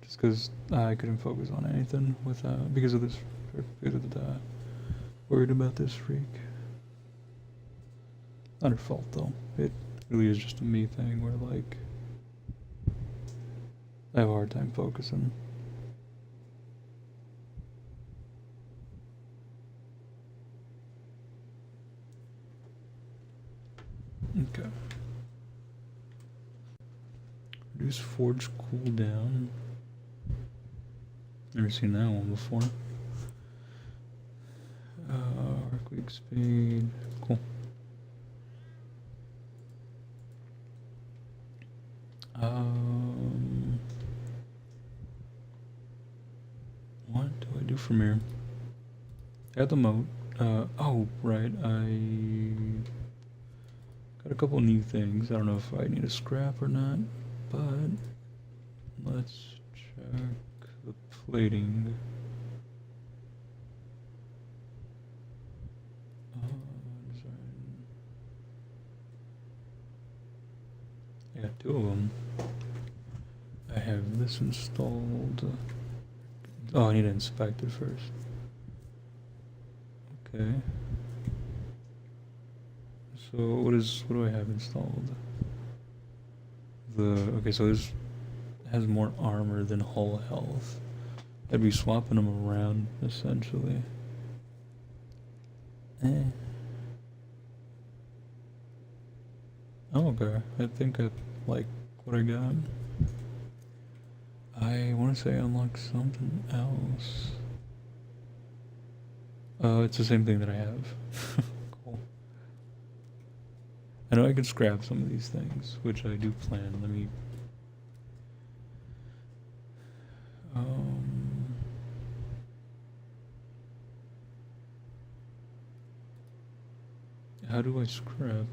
Just because I couldn't focus on anything without, because of this, because of the, worried about this freak. Not her fault though. It really is just a me thing where like, I have a hard time focusing. Okay. Reduce forge cooldown. Never seen that one before. Quick speed. Cool. What do I do from here? At the moat. Oh, right. I got a couple new things. I don't know if I need a scrap or not, but let's check the plating. Design. I got 2 of them. I have this installed. Oh, I need to inspect it first. Okay. So what do I have installed? Okay, so this has more armor than hull health. I'd be swapping them around essentially. Oh, okay. I think I like what I got. I want to say unlock something else. It's the same thing that I have. Cool. I know I can scrap some of these things, which I do plan. Let me... How do I scrap?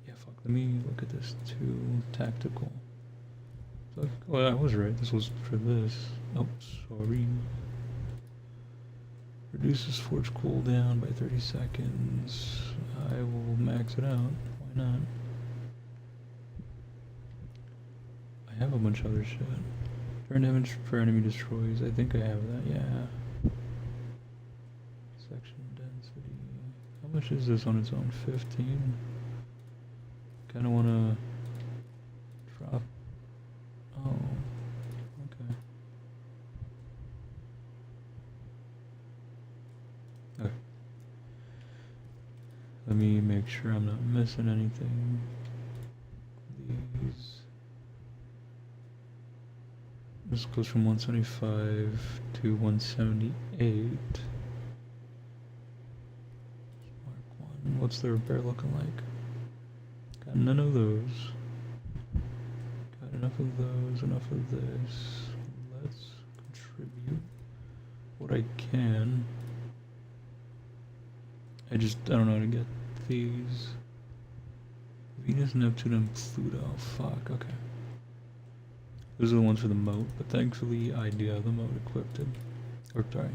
Yeah, fuck. Let me look at this too. Tactical. Well, I was right. This was for this. Oh, sorry. Reduces forge cooldown by 30 seconds. I will max it out. Why not? I have a bunch of other shit. Turn damage per enemy destroys. I think I have that, yeah. Section density. How much is this on its own? 15? Kinda wanna drop. Oh, okay. Okay. Let me make sure I'm not missing anything. These. This goes from 175 to 178. Mark 1. What's the repair looking like? Got none of those. Got enough of those, enough of this. Let's contribute what I can. I don't know how to get these. Venus, Neptune, and Pluto. Fuck, okay. Those are the ones for the moat, but thankfully I do have the moat equipped. Or sorry,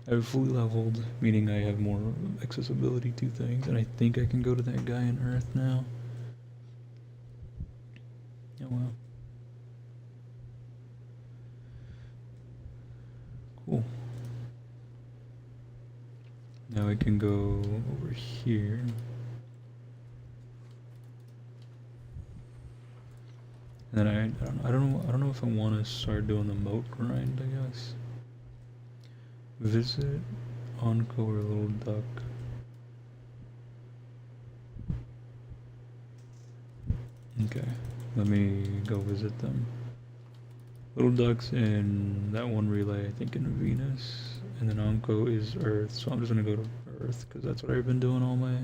I have fully leveled, meaning I have more accessibility to things, and I think I can go to that guy on Earth now. Oh well. Now I can go over here. And then I don't know if I want to start doing the moat grind, I guess. Visit Onco or Little Duck. Okay, let me go visit them. Little Duck's in that one relay, I think in Venus, and then Onco is Earth, so I'm just gonna go to Earth, because that's what I've been doing all my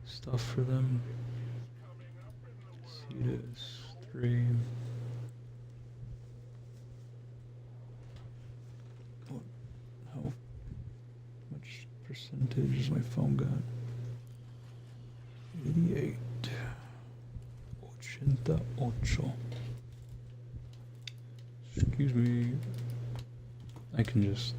stuff for them. Cetus 3. How much percentage has my phone got? 88. 88. Excuse me. I can just...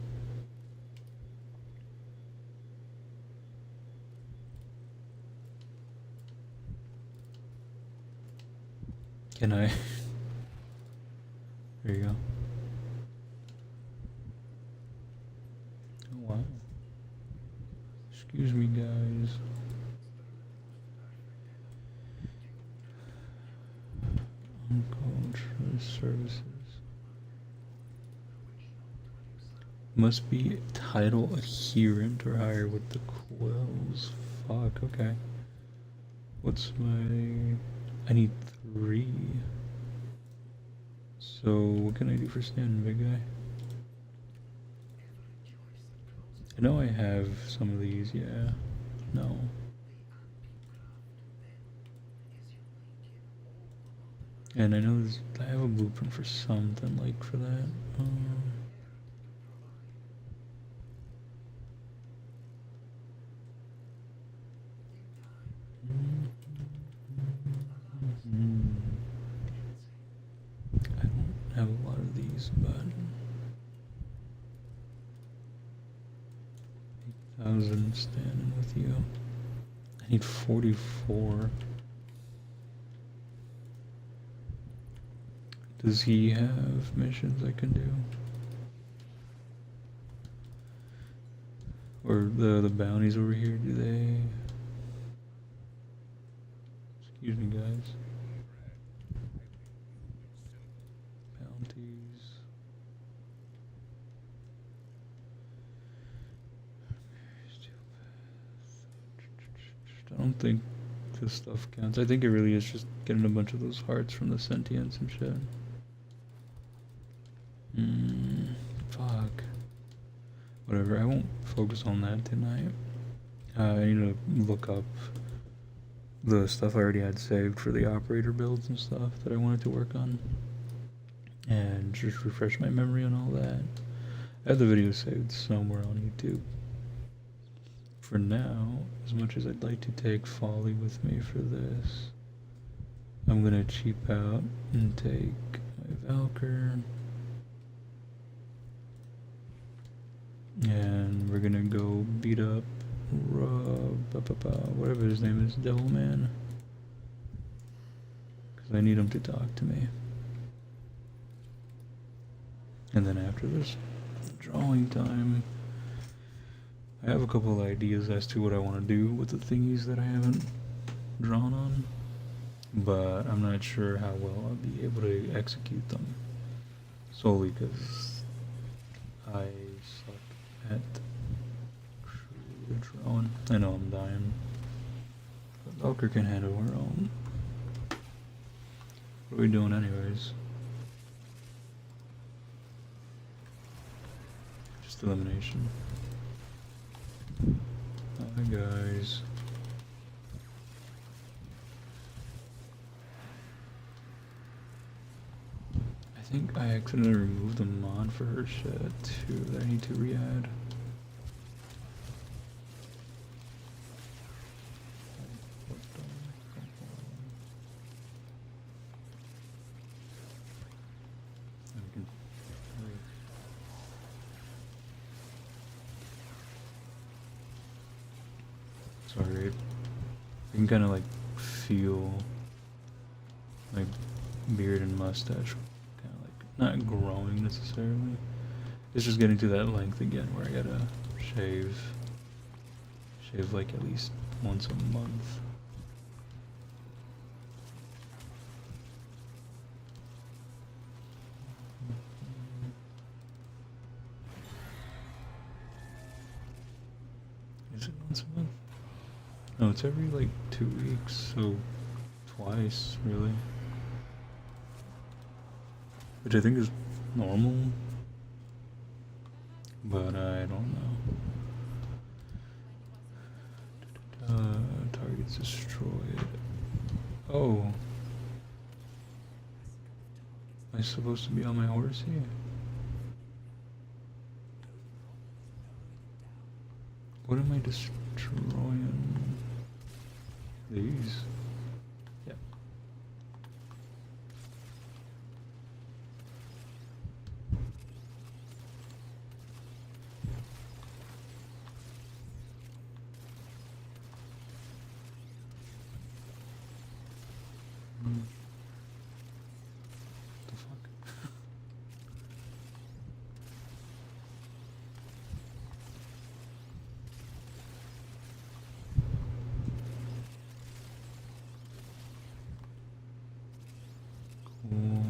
Can I? There you go. Oh, wow. Excuse me, guys. Cultural services. Must be title adherent or higher with the quills. Fuck, okay. What's my... I need 3. So, what can I do for standing, big guy? I know I have some of these, yeah. No. And I know I have a blueprint for something like for that. I don't have a lot of these, but 8,000 standing with you. I need 44. Does he have missions I can do? Or the bounties over here, do they? Excuse me, guys. Bounties. I don't think this stuff counts. I think it really is just getting a bunch of those hearts from the sentients and shit. Fuck. Whatever, I won't focus on that tonight. I need to look up the stuff I already had saved for the operator builds and stuff that I wanted to work on. And just refresh my memory on all that. I have the video saved somewhere on YouTube. For now, as much as I'd like to take Folly with me for this, I'm gonna cheap out and take my Valkyr. And we're gonna go beat up whatever his name is, Devilman. Because I need him to talk to me. And then after this drawing time, I have a couple of ideas as to what I want to do with the thingies that I haven't drawn on. But I'm not sure how well I'll be able to execute them. Solely because I suck at drawing. I know I'm dying. But Valkyr can handle her own. What are we doing anyways? Just elimination. Hi guys. I think I accidentally removed the mod for her shit too that I need to re-add. Sorry, I can kind of like feel my beard and mustache kind of like not growing necessarily. It's just getting to that length again where I gotta shave. active like at least once a month. Is it once a month? No, it's every like 2 weeks, so twice really. Which I think is normal, but I don't know. Targets destroyed. Oh. Am I supposed to be on my horse here? What am I destroying? These? Yep. The fuck? Cool.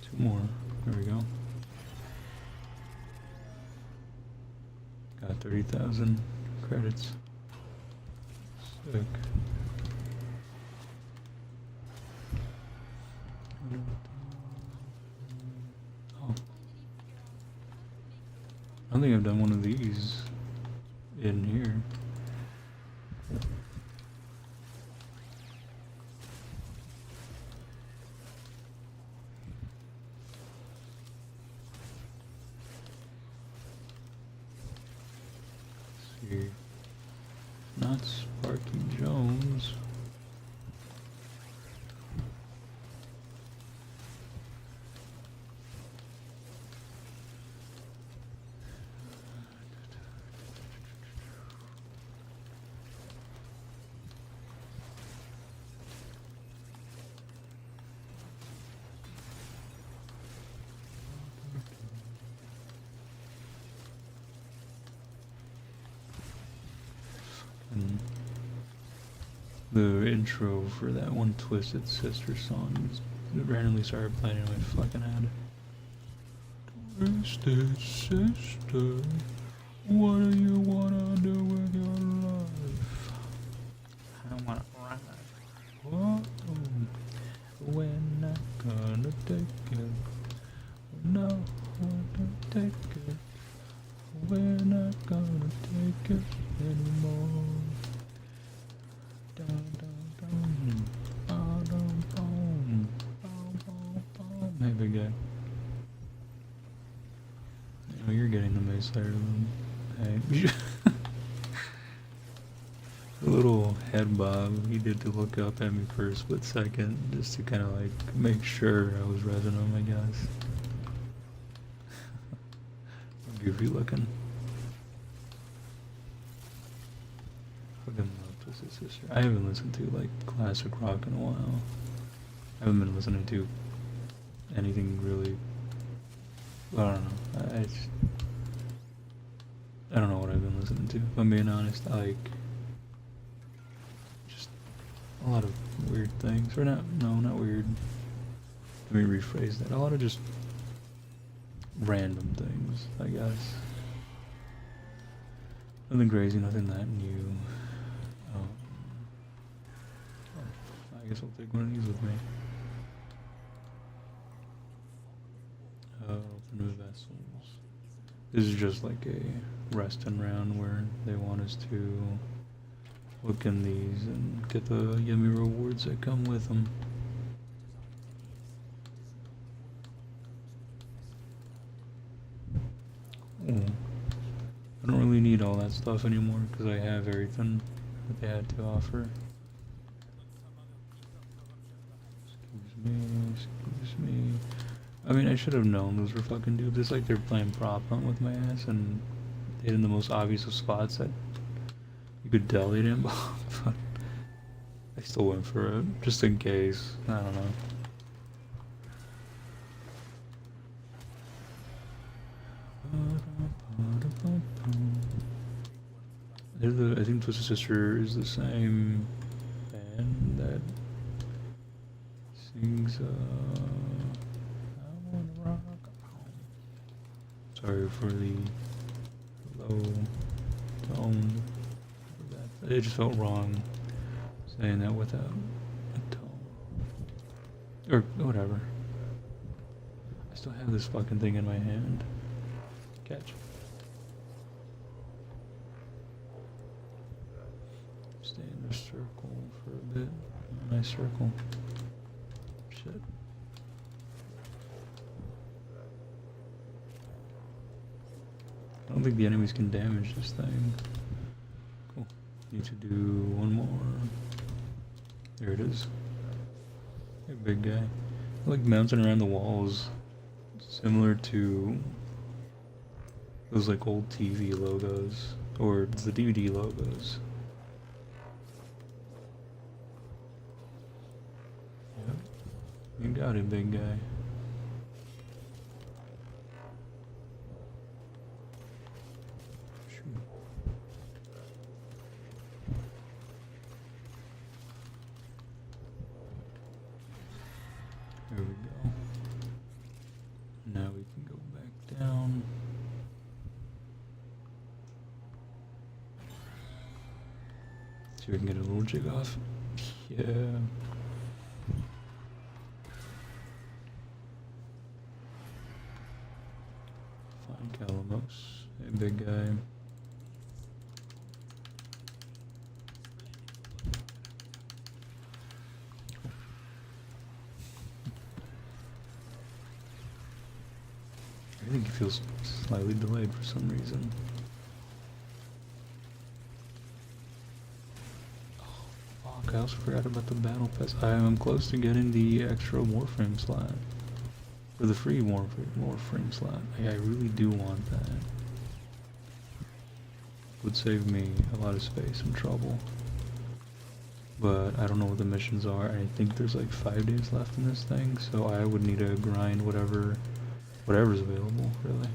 2 more. There we go. Got 30,000 credits. Sick. Oh. I don't think I've done one of these in here. Let's see. Not Sparky Jones. And the intro for that one Twisted Sister song randomly started playing in my fucking head. Twisted Sister, what do you wanna do with your life? I wanna ride. Whoa, we're not gonna take it. No, we're not take it. We're not gonna take it anymore. Dun, dun, dun. Ba, dum, bum. Bow, bow, bow. Hey, big guy. Oh, you're getting the mace there. Hey. The little head bob he did to look up at me for a split second, just to kind of like make sure I was resin him, I guess. Goofy looking. Fucking love Twisted Sister. I haven't listened to like classic rock in a while. I haven't been listening to anything really. I don't know. I don't know what I've been listening to. If I'm being honest, I like just a lot of weird things. Or not weird. Let me rephrase that. A lot of just random things, I guess. Nothing crazy, nothing that new. I guess I'll take one of these with me. Open vessels. This is just like a resting round where they want us to look in these and get the yummy rewards that come with them. Cool. I don't really need all that stuff anymore because I have everything that they had to offer. Excuse me. I mean, I should have known those were fucking dudes. It's like they're playing prop hunt with my ass and hitting the most obvious of spots that you could delete him. But I still went for it, just in case. I don't know. I think Twisted Sister is the same band that sings, I wanna rock. Sorry for the low tone. It just felt wrong saying that without a tone. Or whatever. I still have this fucking thing in my hand. Catch. Stay in the circle for a bit. Nice circle. Shit. I don't think the enemies can damage this thing. Cool. Need to do one more. There it is. Hey, big guy. I like bouncing around the walls. Similar to those like old TV logos. Or the DVD logos. Yep. You got it, big guy. There we go. Now we can go back down. See if we can get a little jig off. Yeah. Fine, Calamos. Hey, big guy. I think it feels slightly delayed for some reason. Oh, fuck, I also forgot about the battle pass. I am close to getting the extra Warframe slot. Or the free Warframe slot. I really do want that. Would save me a lot of space and trouble. But I don't know what the missions are. I think there's like 5 days left in this thing, so I would need to grind whatever's available, really.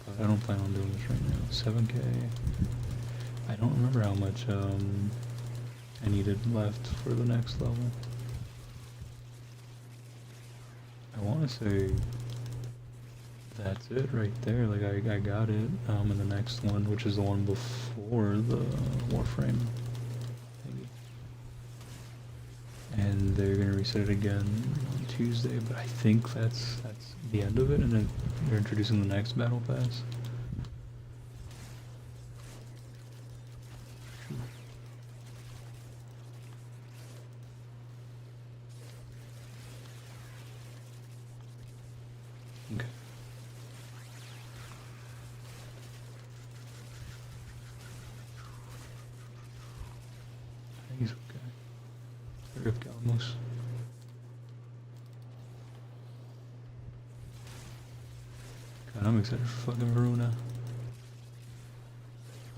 But I don't plan on doing this right now. 7k. I don't remember how much I needed left for the next level. I want to say that's it right there. Like I got it in the next one, which is the one before the Warframe thingy. And they're gonna reset it again on Tuesday, but I think that's the end of it, and then they're introducing the next battle pass. Okay. I think he's okay. Rip Galmos. God, I'm excited for fucking Verona.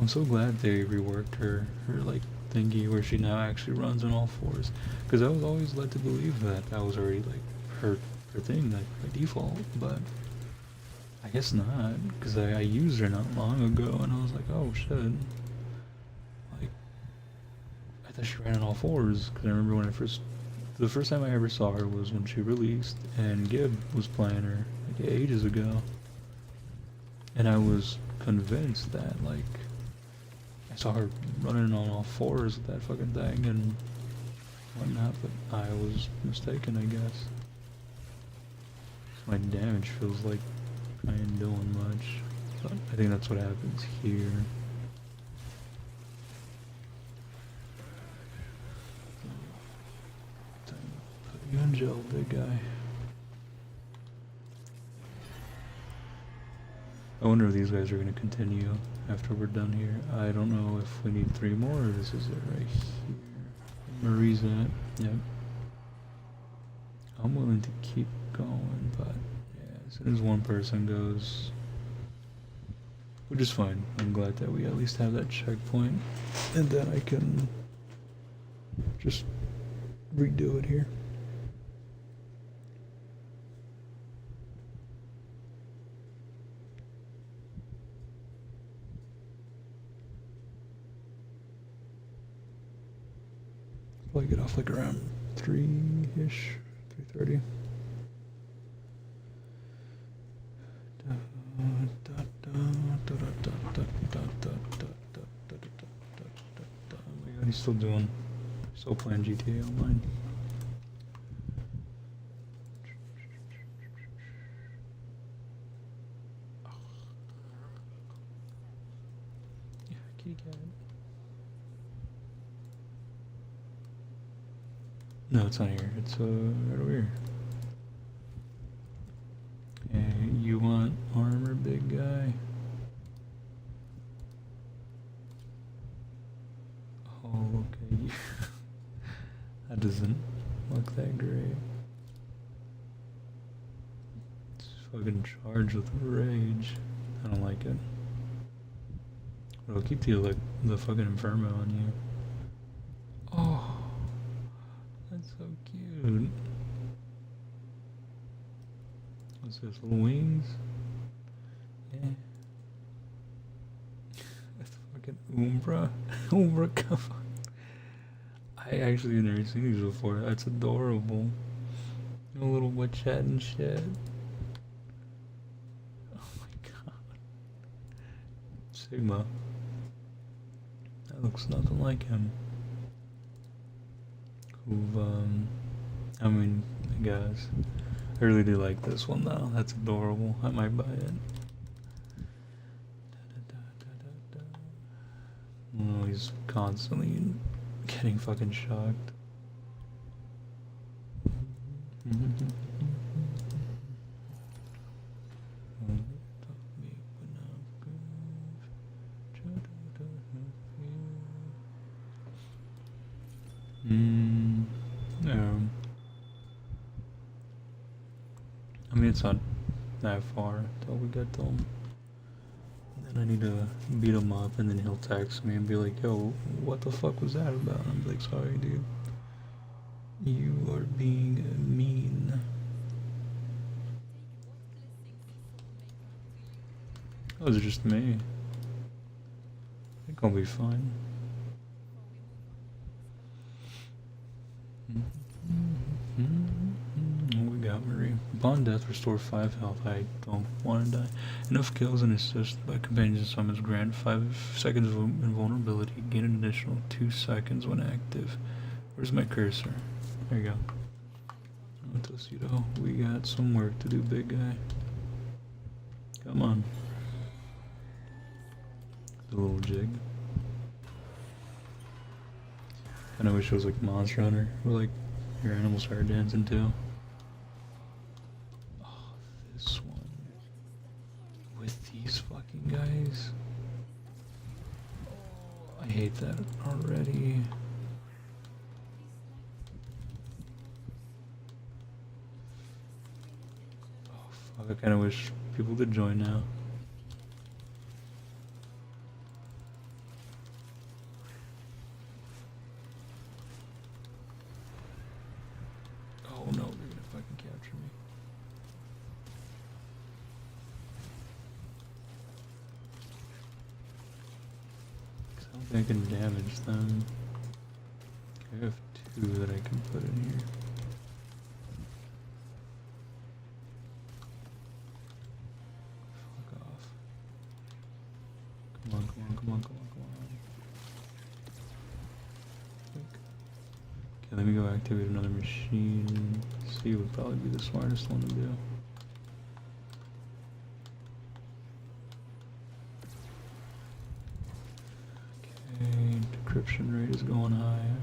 I'm so glad they reworked her like thingy where she now actually runs on all fours. Because I was always led to believe that was already like her thing, like by default, but I guess not, because I used her not long ago and I was like, oh shit. Like, I thought she ran on all fours, because I remember when the first time I ever saw her was when she released and Gib was playing her like ages ago. And I was convinced that like I saw her running on all fours with that fucking thing and whatnot, but I was mistaken, I guess. My damage feels like I ain't doing much, but I think that's what happens here. Time to put you in jail, big guy. I wonder if these guys are going to continue after we're done here. I don't know if we need 3 more or this is it right here. Marie's at, yep. I'm willing to keep going, but yeah, as soon as one person goes, which is fine. I'm glad that we at least have that checkpoint, and then I can just redo it here. Probably get off like around 3-ish, 3:30. Oh my god, he's still playing GTA Online. Yeah, kitty cat. No, it's not here. It's right over here. Hey, you want armor, big guy? Oh, okay. That doesn't look that great. It's fucking charged with rage. I don't like it. But I'll keep the fucking Inferno on you. Oh, that's so cute. What's this, little wings? Yeah. That's fucking Umbra. Umbra, come on. I actually have never seen these before. That's adorable. A little witch hat and shit. Oh my god. Sigma. That looks nothing like him. I mean, I guess. I really do like this one though. That's adorable. I might buy it. Oh, he's constantly getting fucking shocked. I mean, it's not that far till we get to him. And then I need to beat him up, and then he'll text me and be like, yo, what the fuck was that about? I'm like, sorry, dude. You are being mean. Oh, is it just me? I think I'll be fine. What we got, Marie? Upon death, restore 5 health. I don't want to die. Enough kills and assists by companions and summons grant 5 seconds of invulnerability. Gain an additional 2 seconds when active. Where's my cursor? There you go. Tostito, we got some work to do, big guy. Come on. The little jig. Kinda wish it was like Monster Hunter, where like your animals start dancing too. Oh, this one. With these fucking guys. Oh, I hate that already. Oh fuck, I kinda wish people could join now. Oh no, they're gonna fucking capture me. I don't think I can damage them. I have 2 that I can put in here. Fuck off. Come on, come on, come on, come on, come on. Okay, let me go activate another machine. C would probably be the smartest one to do. Okay, decryption rate is going higher.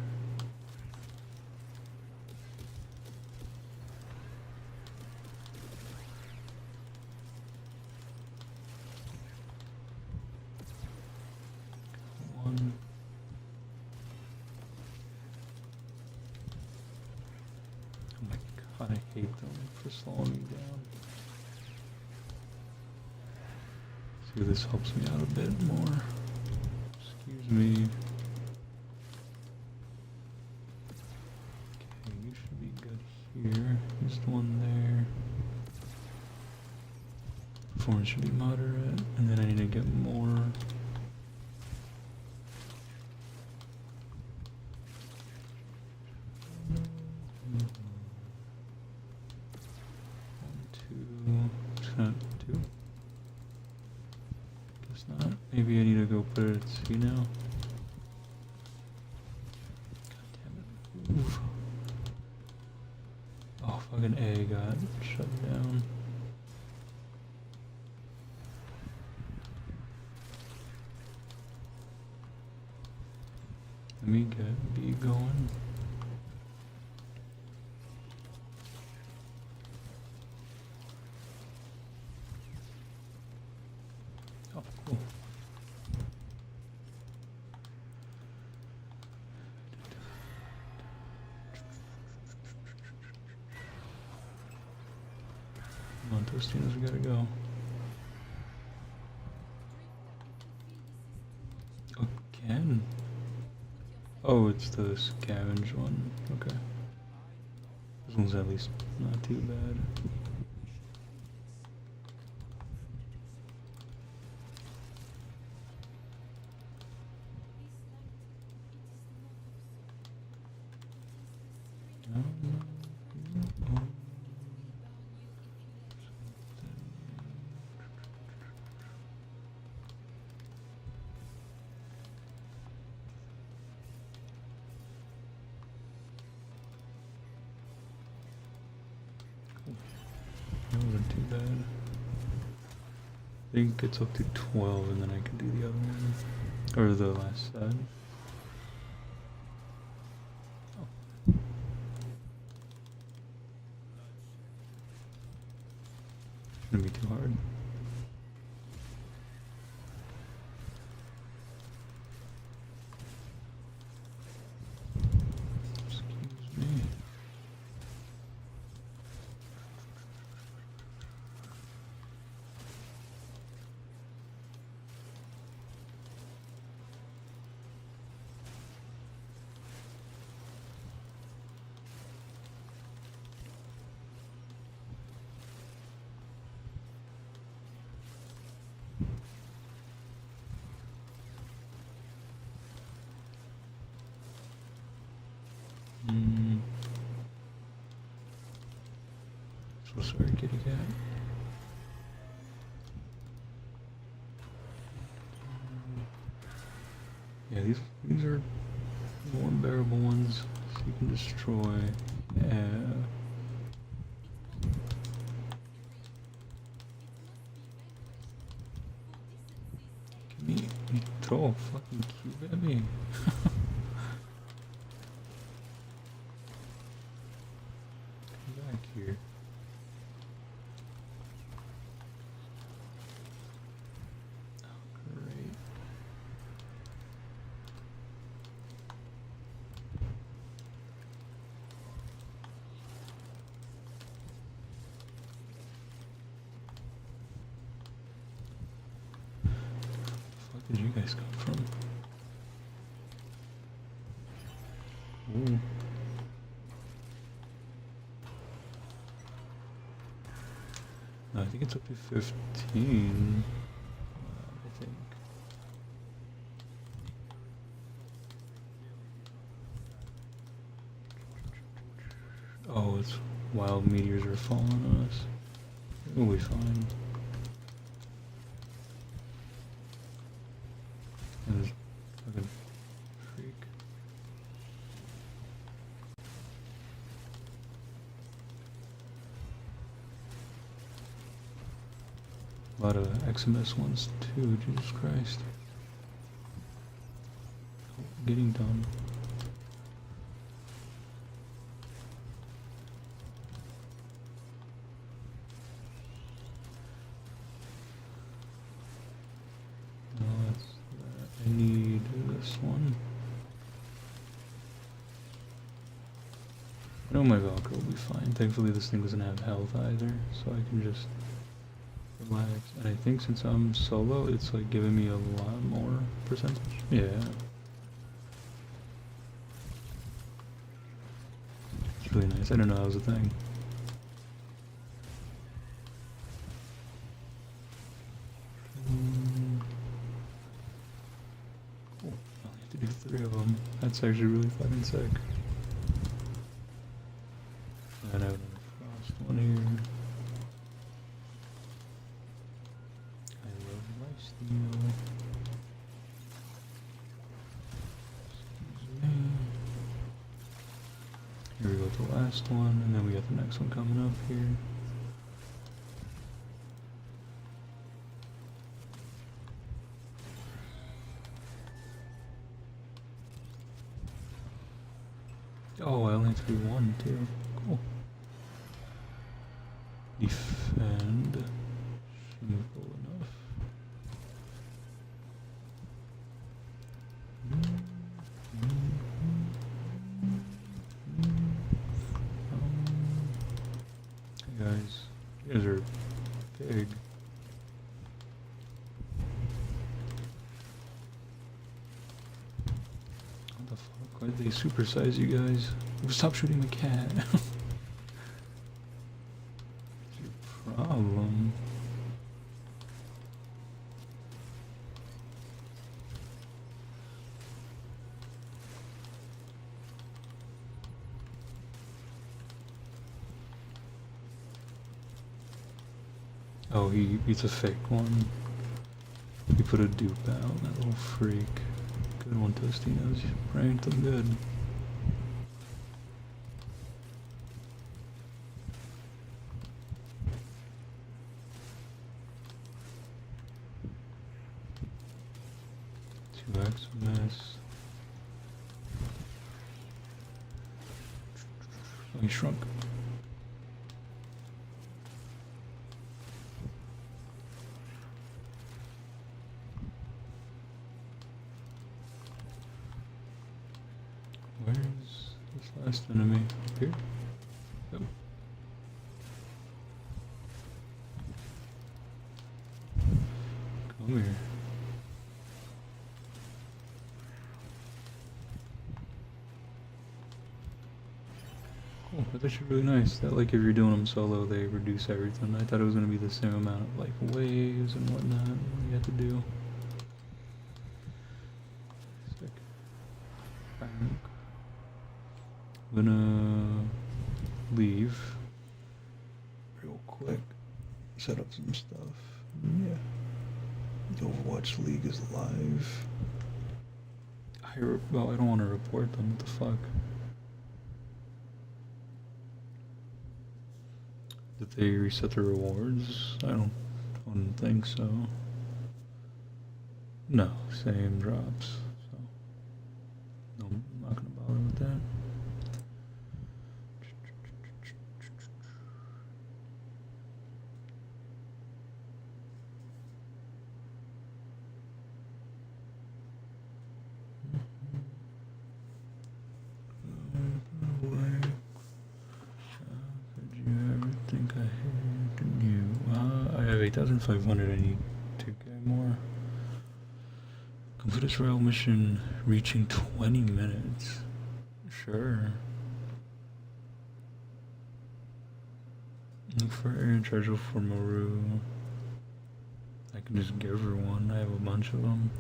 One. Oh my god, I hate them for slowing me down. See if this helps me out a bit more. Excuse me. Okay, you should be good here. Here's the one there. Performance should be moderate, and then I need to get more. Maybe I need to go put it at sea now. God damn it. Oof. Oh, fucking A got shut down. Let me get B going. Oh, cool. Come on, Tostinos, we gotta go. Again? Oh, it's the scavenge one. Okay. This one's at least not too bad. That wasn't too bad. I think it's up to 12 and then I can do the other one. Or the last side. Oh. Shouldn't be too hard. Excuse me. So sorry, kitty cat. Yeah, these are more bearable ones, so you can destroy. Can you throw a fucking cube at me? Come back here. Where did you guys come from? Ooh. No, I think it's up to 15. I think. Oh, it's wild meteors are falling on us. We'll be fine. There's fucking freak. A lot of XMS ones too, Jesus Christ. Oh, getting done. I need this one. I know my Valkyrie will be fine. Thankfully this thing doesn't have health either, so I can just relax. And I think since I'm solo, it's like giving me a lot more percentage. Yeah. It's really nice. I didn't know that was a thing. Cool. I only have to do 3 of them. That's actually really fucking sick. And I have another frost one here. I love lifestyle. Here we go with the last one, and then we got the next one coming up here. Oh, I only have to do one too. Cool. Defend. Simple enough. Hey guys, you guys are big. What the fuck? Why did they supersize you guys? Stop shooting the cat. What's your problem? Oh, he's a fake one. He put a dupe out, that little freak. Good one, Tostinos. You pranked him good. Two XMS. Oh, he shrunk. Where's this last enemy? Up here? Oh. Come here. Cool, that's actually really nice. That, like, if you're doing them solo, they reduce everything. I thought it was going to be the same amount of, like, waves and whatnot you have to do. Sick. Bang. I'm gonna leave real quick, set up some stuff. Yeah. The Overwatch League is live. Well, I don't want to report them. What the fuck? Did they reset the rewards? I don't think so. No, same drops. So, no, I'm not gonna bother with that. Think I had new. I have 8,500. I need to get more. Complete this royal mission, reaching 20 minutes. Sure. Look for area treasure for Maru. I can just give her one. I have a bunch of them.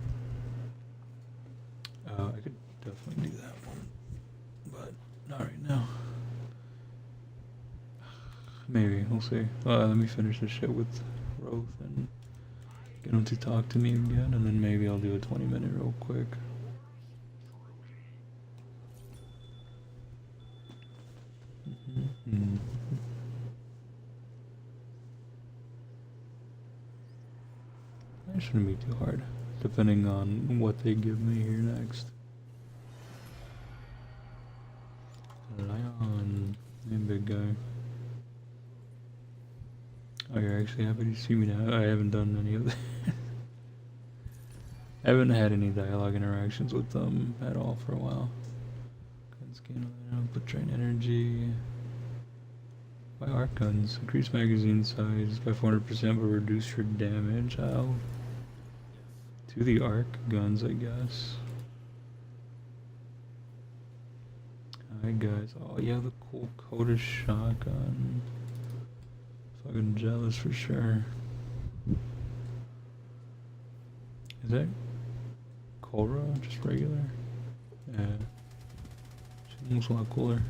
I could definitely do that one, but not right now. Maybe, we'll see. Let me finish this shit with Roth and get him to talk to me again, and then maybe I'll do a 20-minute real quick. That shouldn't be too hard, depending on what they give me here next. Lion, hey big guy. Oh, you're actually happy to see me now? I haven't done any of that. I haven't had any dialogue interactions with them at all for a while. Gun scan, output train energy. Why arc guns? Increase magazine size by 400% but reduce your damage. I'll do the arc guns, I guess. Hi guys. Oh yeah, the cool Coda shotgun. Fucking jealous for sure. Is that Cobra? Just regular? Yeah. She looks a lot cooler.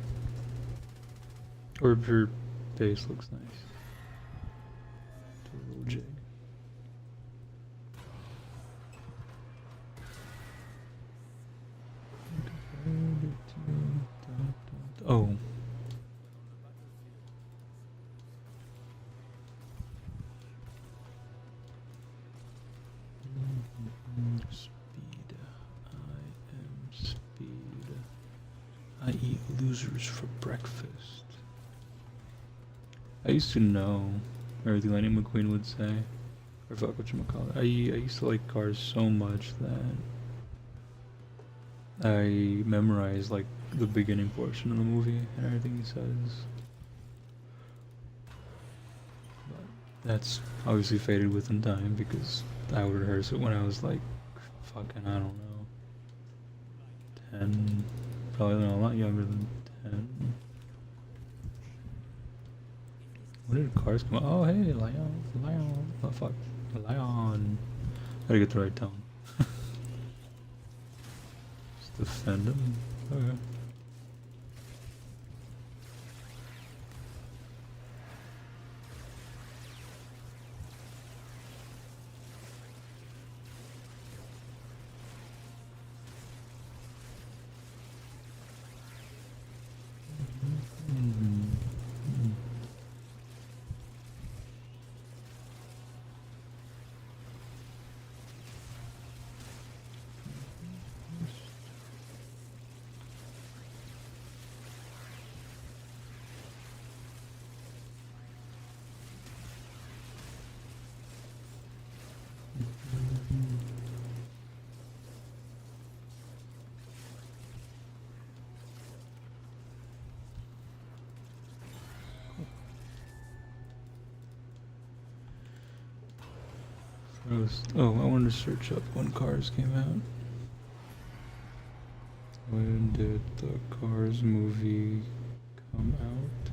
Or her base looks nice. Turbo jig. Oh, I eat losers for breakfast. I used to know everything Lightning McQueen would say. Or fuck whatchamacallit. I used to like Cars so much that I memorized like the beginning portion of the movie and everything he says. But that's obviously faded within time because I would rehearse it when I was like fucking, I don't know, 10, probably no, a lot younger than 10. When did Cars come out? Oh hey, Lion, oh fuck, Lion. Gotta get the right tone. Just defend him. Okay. I wanted to search up when Cars came out. When did the Cars movie come out?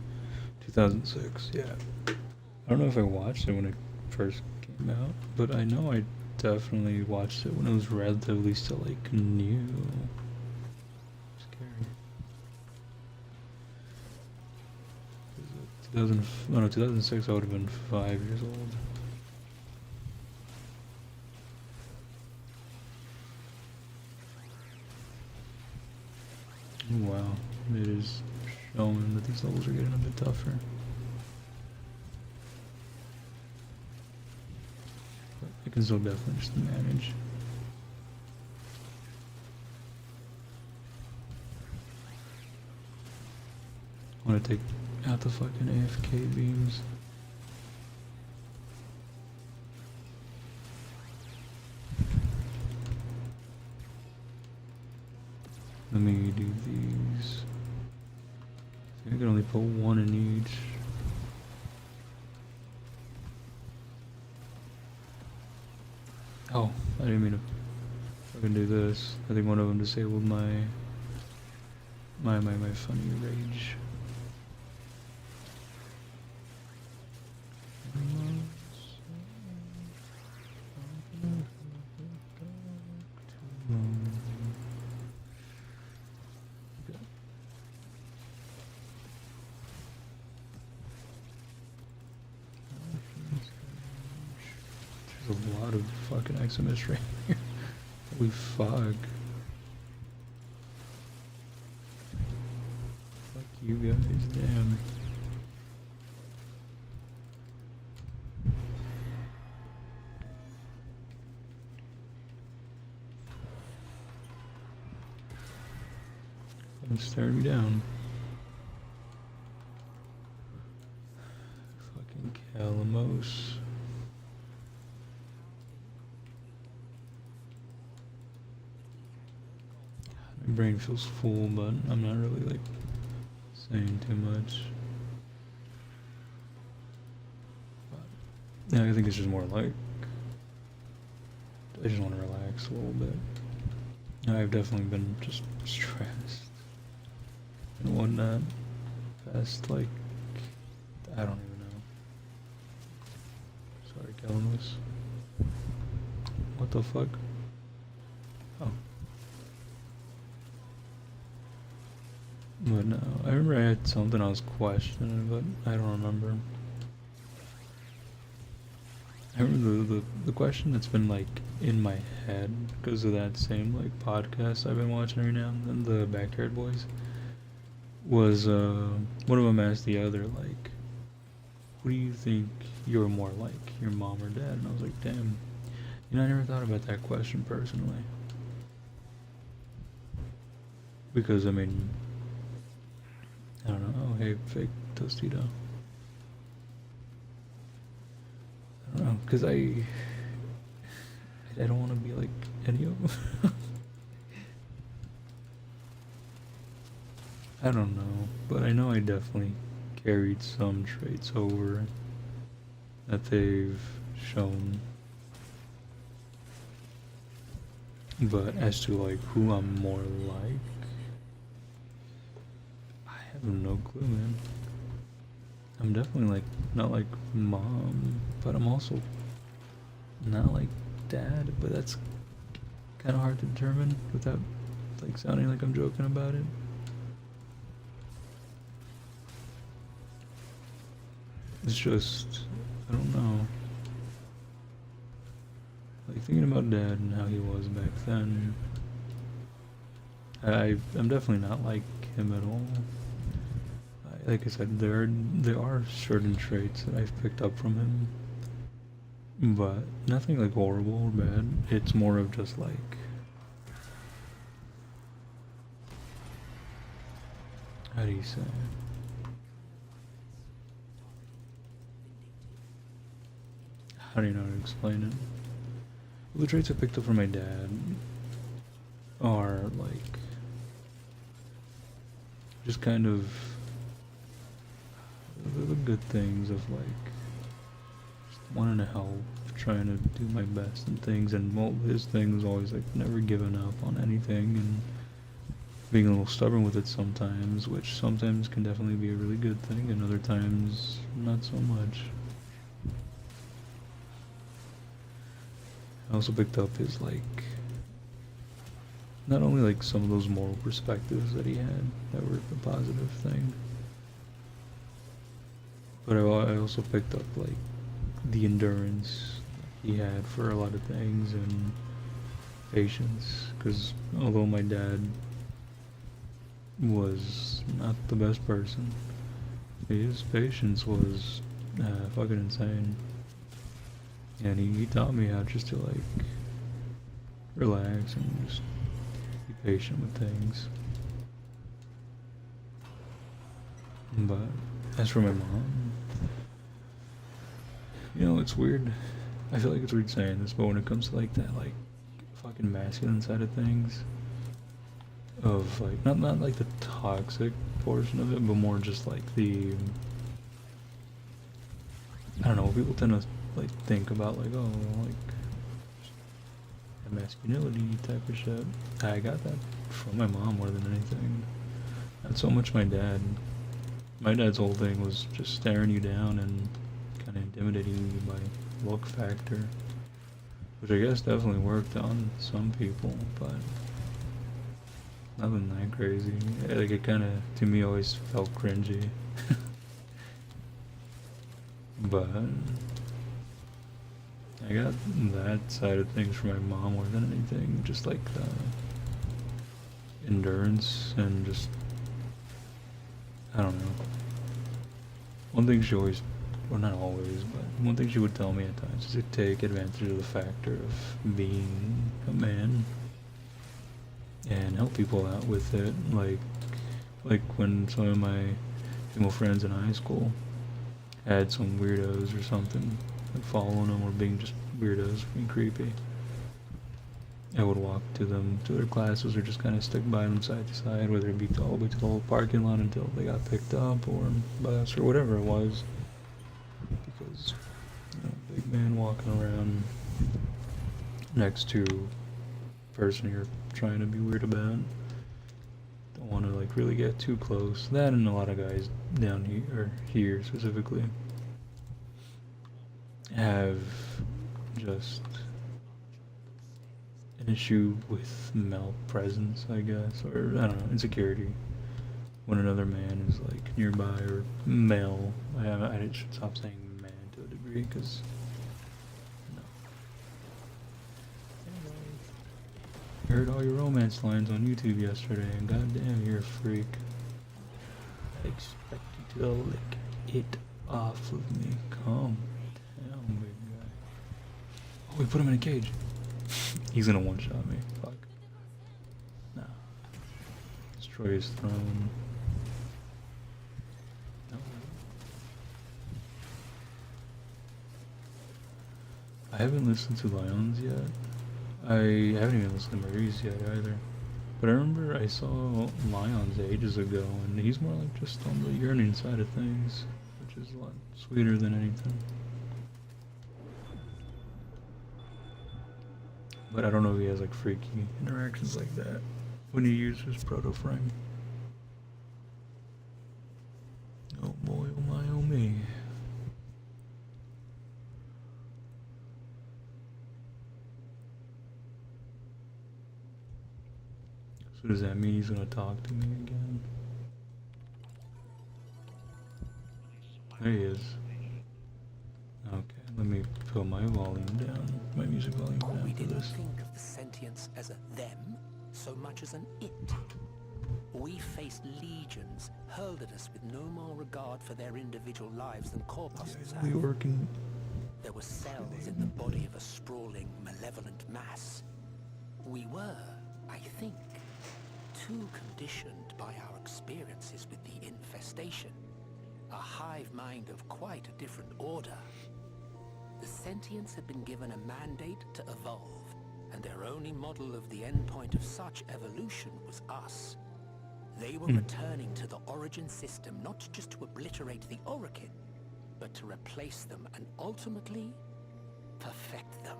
2006, yeah. I don't know if I watched it when it first came out, but I know I definitely watched it when it was relatively still like new. Scary. 2006 I would have been 5 years old. Wow, it is showing that these levels are getting a bit tougher. But I can still definitely just manage. I want to take out the fucking AFK beams. Let me do these. I think I can only put one in each. Oh, I didn't mean to fucking do this. I think one of them disabled my funny rage. There's a lot of fucking XMS right here. Holy fuck. Fuck you guys, damn. Fucking staring me down. Fucking Calamos. My brain feels full, but I'm not really like saying too much. But, yeah, I think it's just more like I just want to relax a little bit. I've definitely been just stressed and whatnot past like I don't even know. Sorry, Calamos. What the fuck? Oh. But no, I remember I had something I was questioning, but I don't remember. I remember the question that's been like in my head because of that same like podcast I've been watching every now and then, the Backyard Boys, was one of them asked the other like, "Who do you think you're more like, your mom or dad?" And I was like, "Damn, you know, I never thought about that question personally." Because I mean, I don't know. Oh, hey, fake Tostito. I don't know, because I don't want to be like any of them. I don't know, but I know I definitely carried some traits over that they've shown. But as to like who I'm more like, I have no clue, man. I'm definitely like not like mom, but I'm also not like dad, but that's kind of hard to determine without like sounding like I'm joking about it. It's just, I don't know. Like thinking about dad and how he was back then, I'm definitely not like him at all. Like I said, there are certain traits that I've picked up from him, but nothing like horrible or bad. It's more of just like, how do you say it? How do you know how to explain it? Well, the traits I picked up from my dad are like just kind of the good things of like just wanting to help, trying to do my best and things, and well, his thing was always like never giving up on anything and being a little stubborn with it sometimes, which sometimes can definitely be a really good thing and other times not so much. I also picked up his like not only like some of those moral perspectives that he had that were a positive thing, but I also picked up like the endurance he had for a lot of things and patience, because although my dad was not the best person, his patience was fucking insane. And he taught me how just to like relax and just be patient with things. But as for my mom, you know, it's weird. I feel like it's weird saying this, but when it comes to like that like fucking masculine side of things, of like not like the toxic portion of it, but more just like the, I don't know, people tend to like think about like, oh, like masculinity type of shit. I got that from my mom more than anything. Not so much my dad. My dad's whole thing was just staring you down and kind of intimidating you by look factor, which I guess definitely worked on some people, but nothing that crazy. Like it kind of, to me, always felt cringy. But I got that side of things from my mom more than anything, just like the endurance and just, I don't know. One thing she always, well not always, but one thing she would tell me at times is to take advantage of the factor of being a man and help people out with it. Like when some of my female friends in high school had some weirdos or something, like following them or being just weirdos, being creepy, I would walk to them, to their classes, or just kind of stick by them side to side, whether it be all the way to the whole parking lot until they got picked up, or bus, or whatever it was. Because, you know, big man walking around next to a person you're trying to be weird about, don't want to like really get too close. That and a lot of guys down here, or here specifically, have just an issue with malpresence, I guess, or I don't know, insecurity when another man is like nearby, or male. I should stop saying man to a degree, because no. I heard all your romance lines on YouTube yesterday, and goddamn, you're a freak. I expect you to lick it off of me. Calm down, big guy. Oh, we put him in a cage. He's gonna one-shot me. Fuck. Nah. Destroy his throne. I haven't listened to Lions yet. I haven't even listened to Maurice yet either. But I remember I saw Lions ages ago, and he's more like just on the yearning side of things, which is a lot sweeter than anything. But I don't know if he has like freaky interactions like that when he uses proto frame. Oh boy, oh my, oh me. So does that mean he's gonna talk to me again? There he is. Okay, let me put my volume down, my music volume down We for didn't this. think of the sentience as a them so much as an it. We faced legions hurled at us with no more regard for their individual lives than corpuscles have. There were cells in the body of a sprawling, malevolent mass. We were, I think, too conditioned by our experiences with the infestation. A hive mind of quite a different order. The sentients had been given a mandate to evolve, and their only model of the endpoint of such evolution was us. They were returning to the origin system not just to obliterate the Orokin, but to replace them and ultimately perfect them.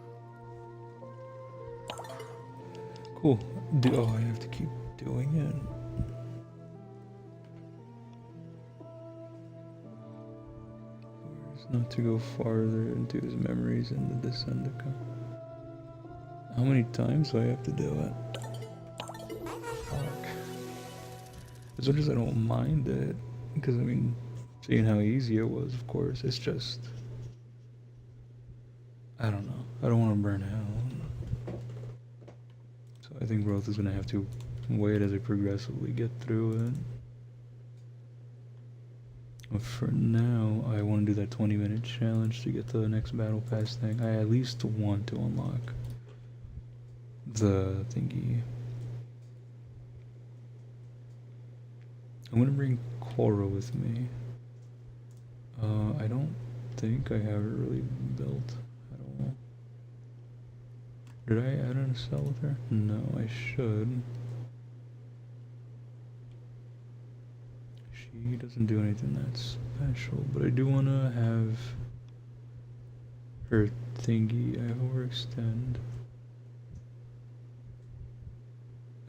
Cool. Oh, I have to keep doing it. Where's not to go farther into his memories in the Descendica? How many times do I have to do it? Fuck. As much as I don't mind it, because I mean, seeing how easy it was, of course, it's just, I don't know. I don't want to burn out. So I think growth is going to have to wait as I progressively get through it. But for now, I want to do that 20-minute challenge to get to the next battle pass thing. I at least want to unlock the thingy. I'm gonna bring Korra with me. I don't think I have it really built at all. Did I add in a cell with her? No, I should. She doesn't do anything that special, but I do want to have her thingy. I have overextend.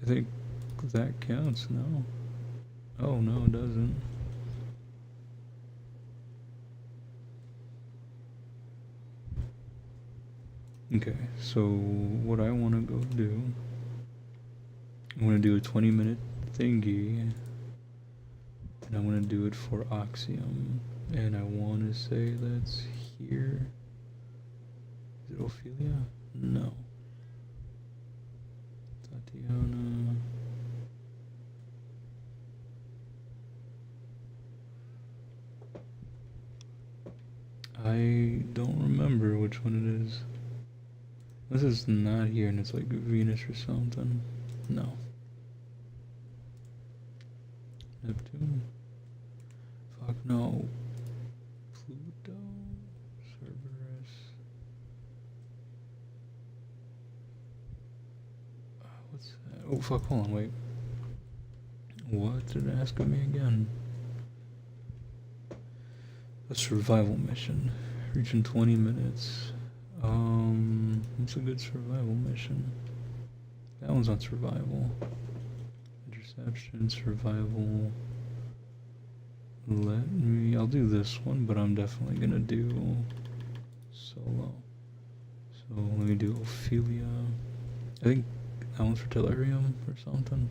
I think that counts, no? Oh, no, it doesn't. Okay, so what I want to go do, I'm going to do a 20-minute thingy, and I'm going to do it for Oxium, and I want to say that's here. Is it Ophelia? No. Tatiana. I don't remember which one it is. This is not here and it's like Venus or something. No. Neptune? Fuck no. Pluto? Cerberus? What's that? Oh fuck, hold on, wait. What did it ask of me again? A survival mission. Reach in 20 minutes. What's a good survival mission? That one's not survival. Interception, survival. I'll do this one, but I'm definitely gonna do solo. So let me do Ophelia. I think that one's for Tellurium or something.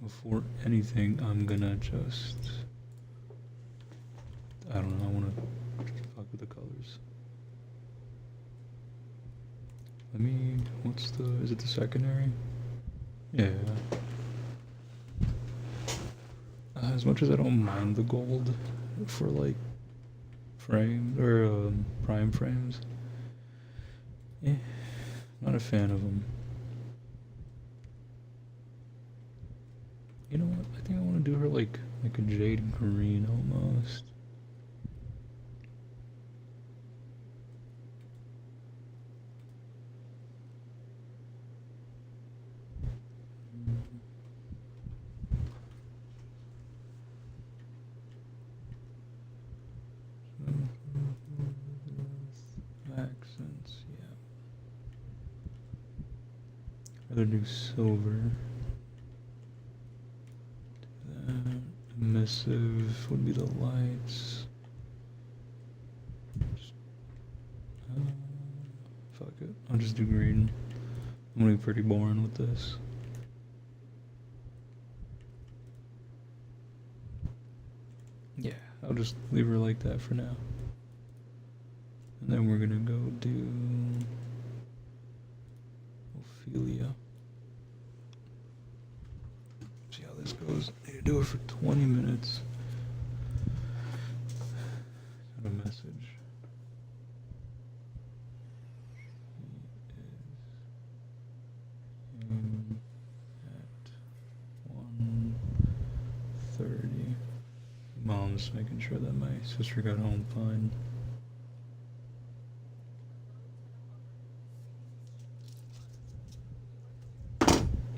Before anything, I'm gonna just, I don't know, I wanna fuck with the colors. Let me, is it the secondary? Yeah. As much as I don't mind the gold for like frames or prime frames, not a fan of them. You know what? I think I want to do her like a jade green almost. gotta do silver. That. Emissive would be the lights. Fuck it. I'll just do green. I'm gonna be pretty boring with this. Yeah, I'll just leave her like that for now. And then we're gonna go do Ophelia. See how this goes. I need to do it for 20 minutes. Got a message. He is at 1:30. Mom's making sure that my sister got home fine.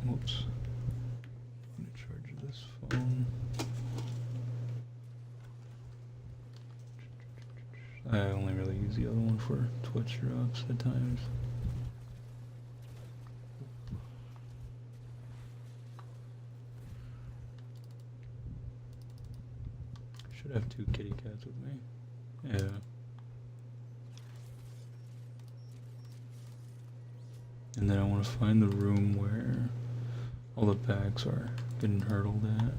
Whoops. I'm gonna charge this phone. I only really use the other one for Twitch drops at times. Should have 2 kitty cats with me. Yeah. And then I want to find the room where all the bags are getting hurtled at.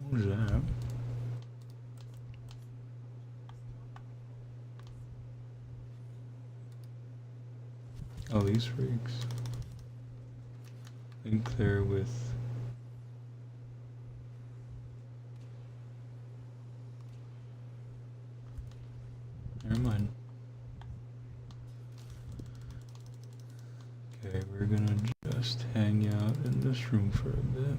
What is that? Oh, these freaks. I think they're with... Never mind. Okay, we're gonna just hang out in this room for a bit.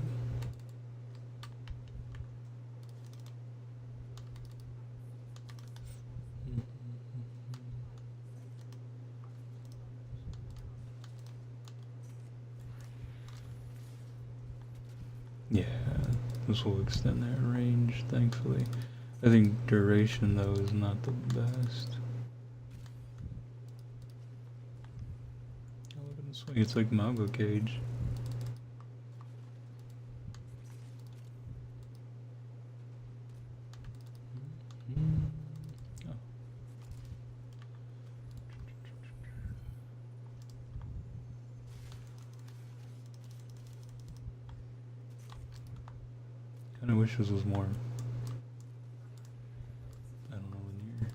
Yeah, this will extend that range, thankfully. I think duration, though, is not the best. Oh, look at this way. It's like Malgo Cage. Oh. Kinda wish this was more, I don't know, linear.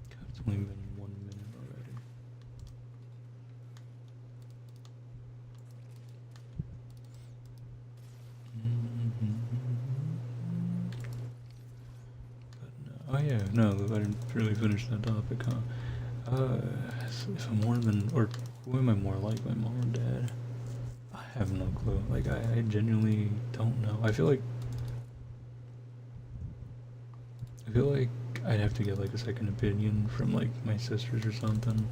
God, it's only been 1 minute already. Oh yeah, no, I didn't really finish that topic, huh? If I'm more than, or who am I more like, my mom or dad? I have no clue. Like, I genuinely don't know. I feel like I'd have to get like a second opinion from like my sisters or something.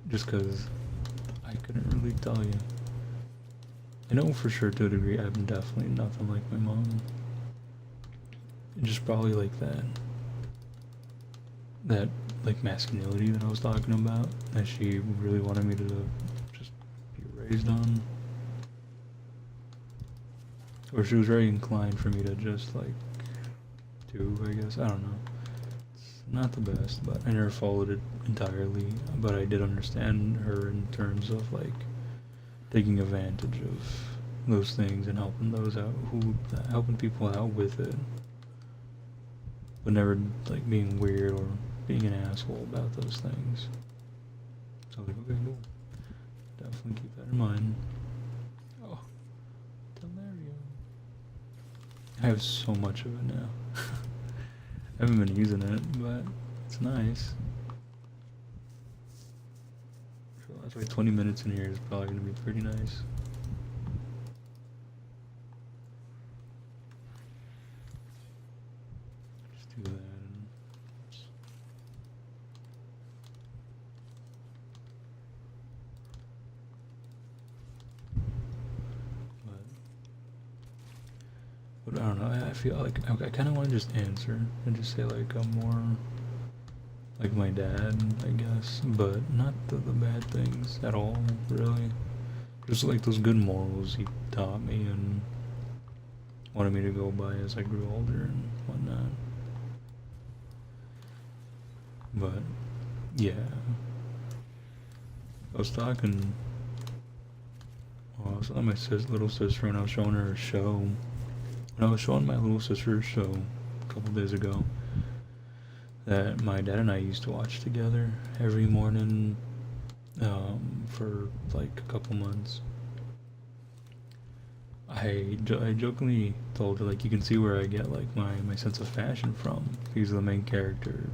Just cause I couldn't really tell you. I know for sure to a degree I'm definitely nothing like my mom. Just probably like that like masculinity that I was talking about, that she really wanted me to just be raised on. Or she was very inclined for me to just like do, I guess. I don't know. It's not the best, but I never followed it entirely. But I did understand her in terms of like taking advantage of those things and helping those out, helping people out with it. But never like being weird or being an asshole about those things. So I was like, okay, cool. Definitely keep that in mind. Oh, Delario. I have so much of it now. I haven't been using it, but it's nice. For the That's why 20 minutes in here is probably gonna be pretty nice. Just do that. And but I don't know. I feel like I kind of want to just answer and just say like I'm more like my dad, I guess, but not the bad things at all, really. Just like those good morals he taught me and wanted me to go by as I grew older and whatnot. But yeah, I was talking. Well, I was with my little sister and I was showing her a show. When I was showing my little sister a show a couple days ago that my dad and I used to watch together every morning for like a couple months. I jokingly told her, like, you can see where I get like my sense of fashion from, because the main character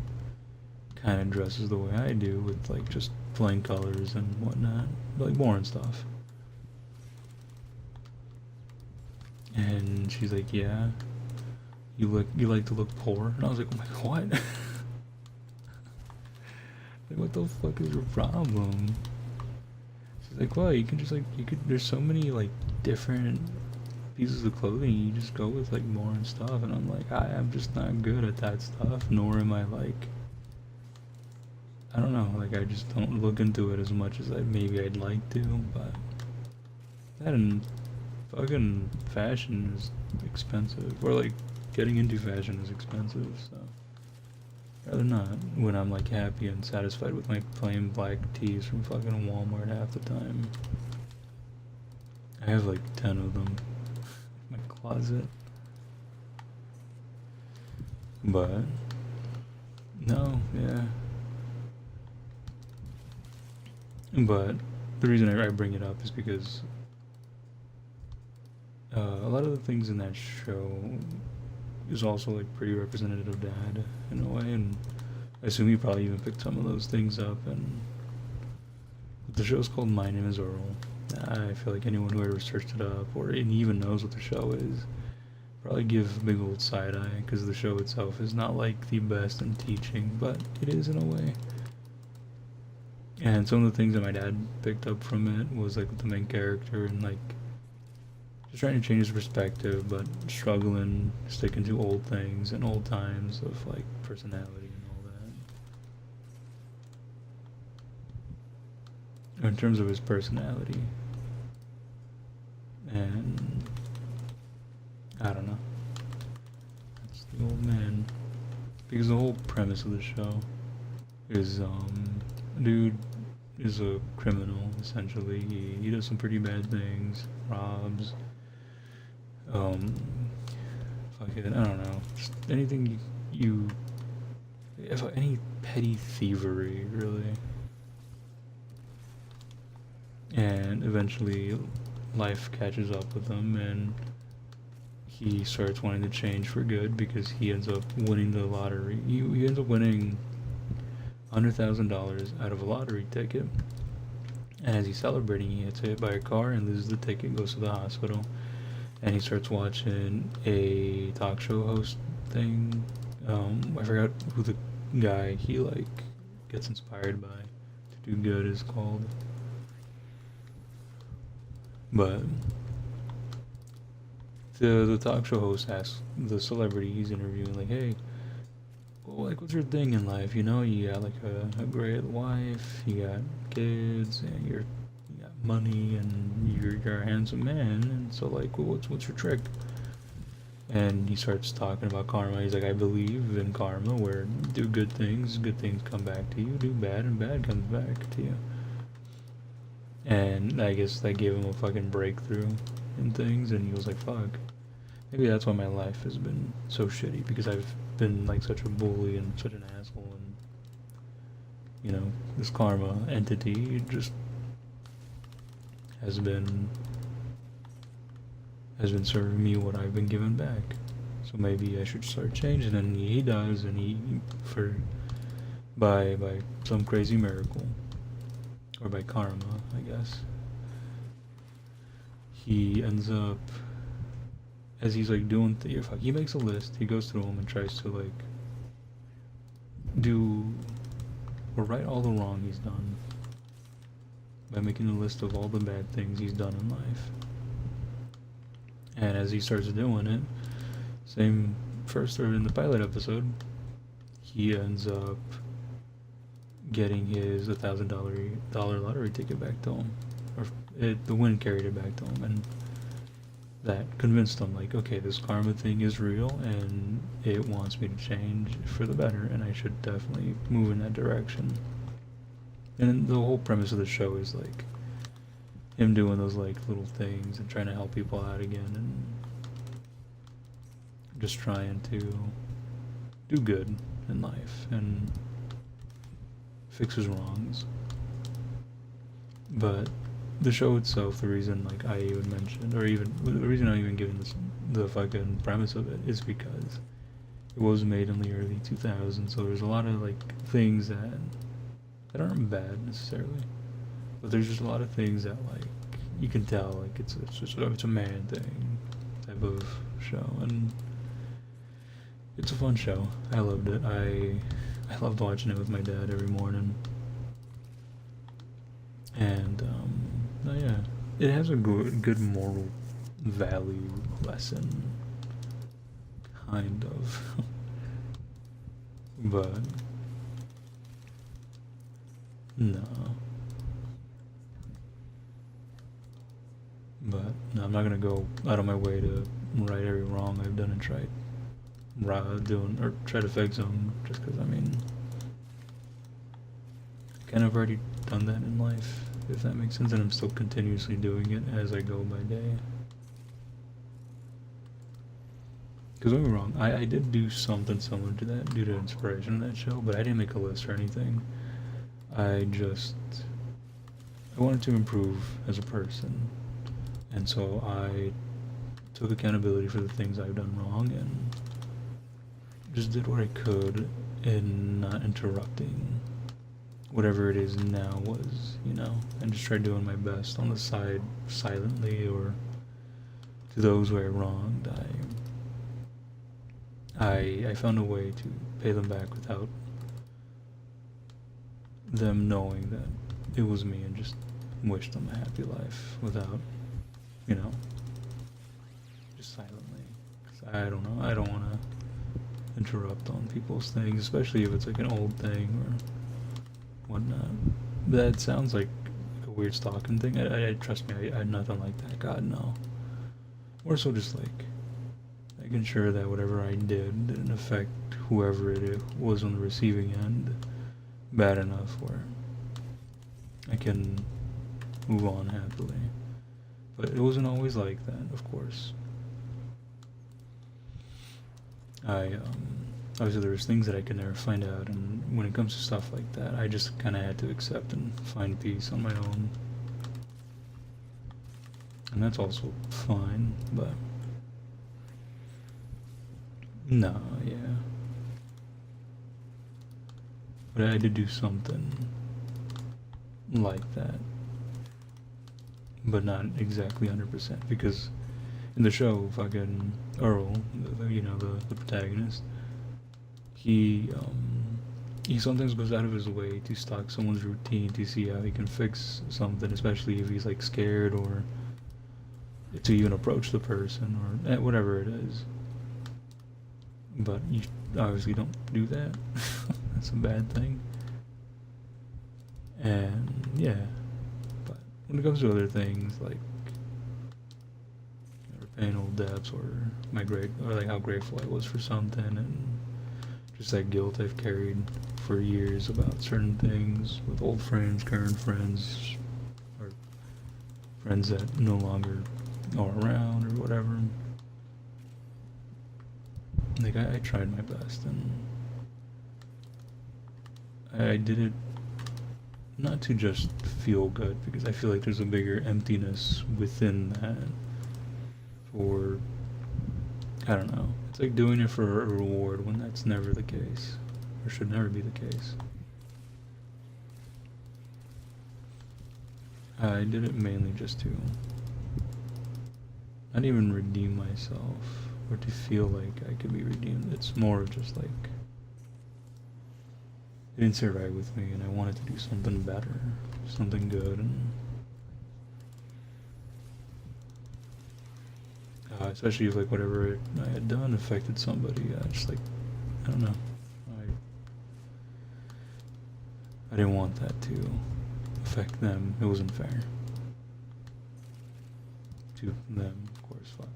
kind of dresses the way I do, with like just plain colors and whatnot, like boring stuff. And she's like, yeah, you like to look poor. And I was like, oh my, what? Like, what the fuck is your problem? She's like, well, you can just like, there's so many like different pieces of clothing, you just go with like boring stuff. And I'm like, I'm just not good at that stuff, nor am I like, I don't know, like I just don't look into it as much as maybe I'd like to. But that and fucking fashion is expensive, or like getting into fashion is expensive, so rather not when I'm like happy and satisfied with my plain black tees from fucking Walmart half the time. I have like 10 of them in my closet. But no, yeah. But the reason I bring it up is because a lot of the things in that show is also like pretty representative of Dad in a way, and I assume you probably even picked some of those things up. And the show's called My Name is Earl. I feel like anyone who ever searched it up or even knows what the show is probably give a big old side eye, because the show itself is not like the best in teaching, but it is in a way. And some of the things that my dad picked up from it was like with the main character and like just trying to change his perspective, but struggling, sticking to old things and old times of like personality and all that. Or in terms of his personality. And I don't know. That's the old man. Because the whole premise of the show is dude is a criminal, essentially. He does some pretty bad things, robs, fucking, I don't know, just anything any petty thievery, really. And eventually life catches up with him and he starts wanting to change for good, because he ends up winning the lottery. He ends up winning $100,000 out of a lottery ticket. And as he's celebrating, he gets hit by a car and loses the ticket, goes to the hospital. And he starts watching a talk show host thing. I forgot who the guy he like gets inspired by to do good is called. But the talk show host asks the celebrity he's interviewing, like, hey, well, like, what's your thing in life? You know, you got like a great wife, you got kids, and you got money, and you're a handsome man, and so like, well, what's your trick? And he starts talking about karma. He's like, I believe in karma, where do good things come back to you, do bad and bad comes back to you. And I guess that gave him a fucking breakthrough in things, and he was like, fuck, maybe that's why my life has been so shitty, because I've been like such a bully and such an asshole, and you know, this karma entity just has been serving me what I've been given back. So maybe I should start changing. And he does, and by some crazy miracle, or by karma, I guess, he ends up, as he's like doing he makes a list, he goes through them and tries to like do or right all the wrong he's done by making a list of all the bad things he's done in life. And as he starts doing it, same first or in the pilot episode, he ends up getting his $1,000 lottery ticket back to him, or the wind carried it back to him, and that convinced him, like, okay, this karma thing is real and it wants me to change for the better, and I should definitely move in that direction. And the whole premise of the show is like him doing those like little things and trying to help people out again, and just trying to do good in life and fix his wrongs. But the show itself, the reason like I even mentioned, or even the reason I'm even giving this the fucking premise of it, is because it was made in the early 2000s, so there's a lot of like things that aren't bad necessarily, but there's just a lot of things that like you can tell like it's a man thing type of show, and it's a fun show. I loved it. I loved watching it with my dad every morning. And no, yeah, it has a good moral value lesson, kind of. But no. But no, I'm not gonna go out of my way to right every wrong I've done and try to fix them, just because, I mean, I kind of already done that in life, if that makes sense, and I'm still continuously doing it as I go by day. Because don't get me wrong, I did do something similar to that due to inspiration in that show, but I didn't make a list or anything. I wanted to improve as a person, and so I took accountability for the things I've done wrong and just did what I could in not interrupting whatever it is now was, and just tried doing my best on the side silently, or to those who I wronged, I found a way to pay them back without them knowing that it was me, and just wish them a happy life without, just silently. 'Cause I don't know, I don't want to interrupt on people's things, especially if it's like an old thing or whatnot. That sounds like a weird stalking thing. I trust me, I had nothing like that. God, no. More so just like making sure that whatever I did didn't affect whoever it was on the receiving end bad enough where I can move on happily. But it wasn't always like that, of course. Obviously there was things that I could never find out, and when it comes to stuff like that, I just kind of had to accept and find peace on my own. And that's also fine, but no, yeah. But I did do something like that, but not exactly 100%, because in the show, fucking Earl, the protagonist, he sometimes goes out of his way to stalk someone's routine to see how he can fix something, especially if he's like scared, or to even approach the person, or whatever it is. But you obviously don't do that. That's a bad thing. And yeah, but when it comes to other things like repaying old debts, or like how grateful I was for something, and just that guilt I've carried for years about certain things with old friends, current friends, or friends that no longer are around, or whatever. Like, I tried my best, and I did it not to just feel good, because I feel like there's a bigger emptiness within that, for, I don't know, it's like doing it for a reward when that's never the case, or should never be the case. I did it mainly just to not even redeem myself or to feel like I could be redeemed. It's more of just like it didn't sit right with me, and I wanted to do something better, something good, and especially if like whatever I had done affected somebody. Just like I don't know, I didn't want that to affect them. It wasn't fair to them, of course. Fuck.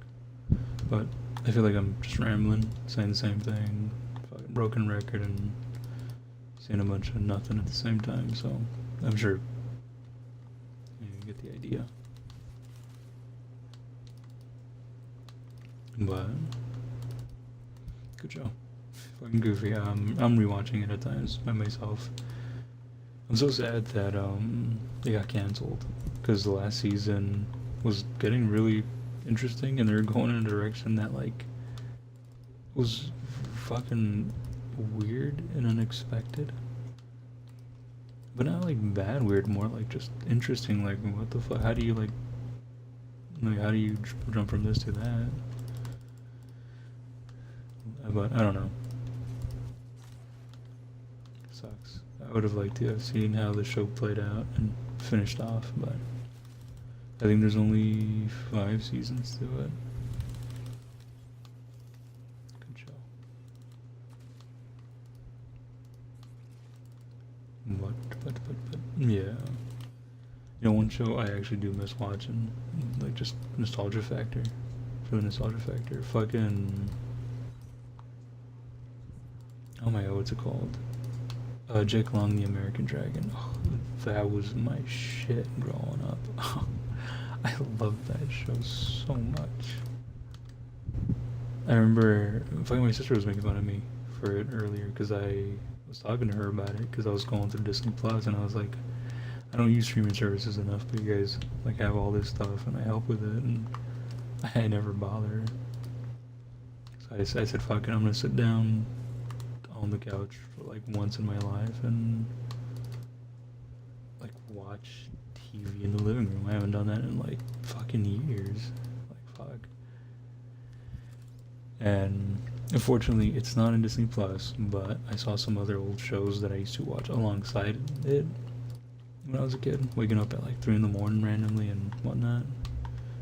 But I feel like I'm just rambling, saying the same thing, fucking broken record, and saying a bunch of nothing at the same time. So I'm sure you get the idea. But good show. Fucking goofy. I'm rewatching it at times by myself. I'm so sad that it got canceled because the last season was getting really interesting, and they're going in a direction that like was fucking weird and unexpected. But not like bad weird, more like just interesting. Like what the fuck? How do you like how do you jump from this to that? But I don't know. Sucks. I would have liked to have seen how the show played out and finished off, but I think there's only 5 seasons to it. Good show. But yeah. You know, one show I actually do miss watching, like just nostalgia factor. For the nostalgia factor. Fucking oh my god, what's it called? Jake Long, the American Dragon. Oh, that was my shit growing up. I loved that show so much. I remember, fucking my sister was making fun of me for it earlier because I was talking to her about it because I was going through Disney Plus, and I was like, I don't use streaming services enough, but you guys like have all this stuff and I help with it, and I never bother. So I said, fuck it, I'm gonna sit down on the couch for like once in my life and like watch TV in the living room. I haven't done that in like fucking years. Like fuck. And unfortunately it's not in Disney Plus, but I saw some other old shows that I used to watch alongside it when I was a kid, waking up at like 3 in the morning randomly and whatnot,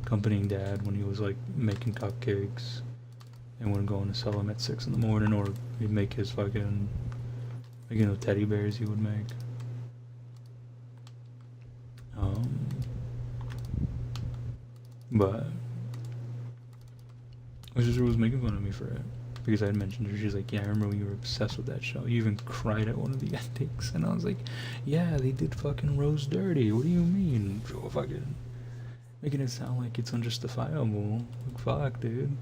accompanying dad when he was like making cupcakes and would go in to sell them at 6 in the morning, or he'd make his fucking, like, you know, teddy bears he would make. But my sister was making fun of me for it because I had mentioned her. She's like, yeah, I remember when you were obsessed with that show. You even cried at one of the endings. And I was like, yeah, they did fucking Rose dirty. What do you mean? Fucking making it sound like it's unjustifiable. Like, fuck, dude.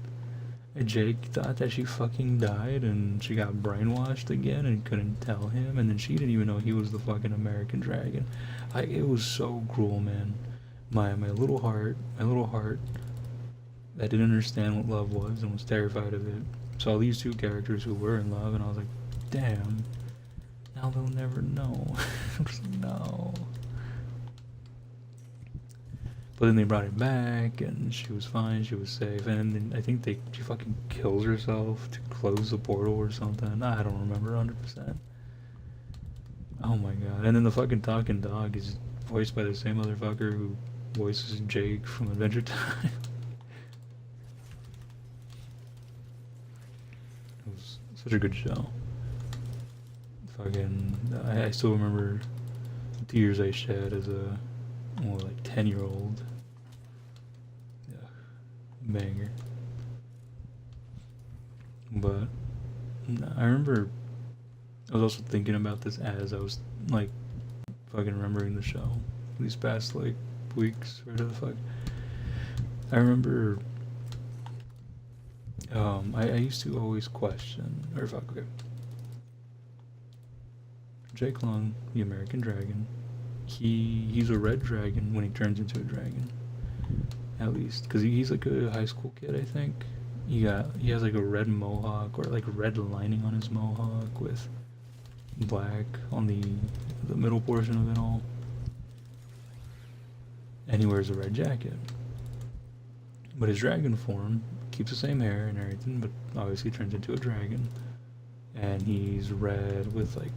Jake thought that she fucking died and she got brainwashed again and couldn't tell him, and then she didn't even know he was the fucking American Dragon. It was so cruel, man. My little heart that didn't understand what love was and was terrified of it, saw these 2 characters who were in love, and I was like, damn, now they'll never know. No. But then they brought it back, and she was fine, she was safe, and then I think she fucking kills herself to close the portal or something. I don't remember 100%. Oh my god. And then the fucking talking dog is voiced by the same motherfucker who voices Jake from Adventure Time. It was such a good show. Fucking, I still remember the tears I shed as a like 10-year-old. Yeah, banger. But I remember I was also thinking about this as I was like fucking remembering the show these past like weeks. Where the fuck? I remember I used to always question, or fuck, okay. Jake Long, the American Dragon, he's a red dragon when he turns into a dragon, at least, because he's like a high school kid, I think. He has like a red mohawk, or like red lining on his mohawk with black on the middle portion of it all. and he wears a red jacket. But his dragon form keeps the same hair and everything, but obviously turns into a dragon. And he's red with like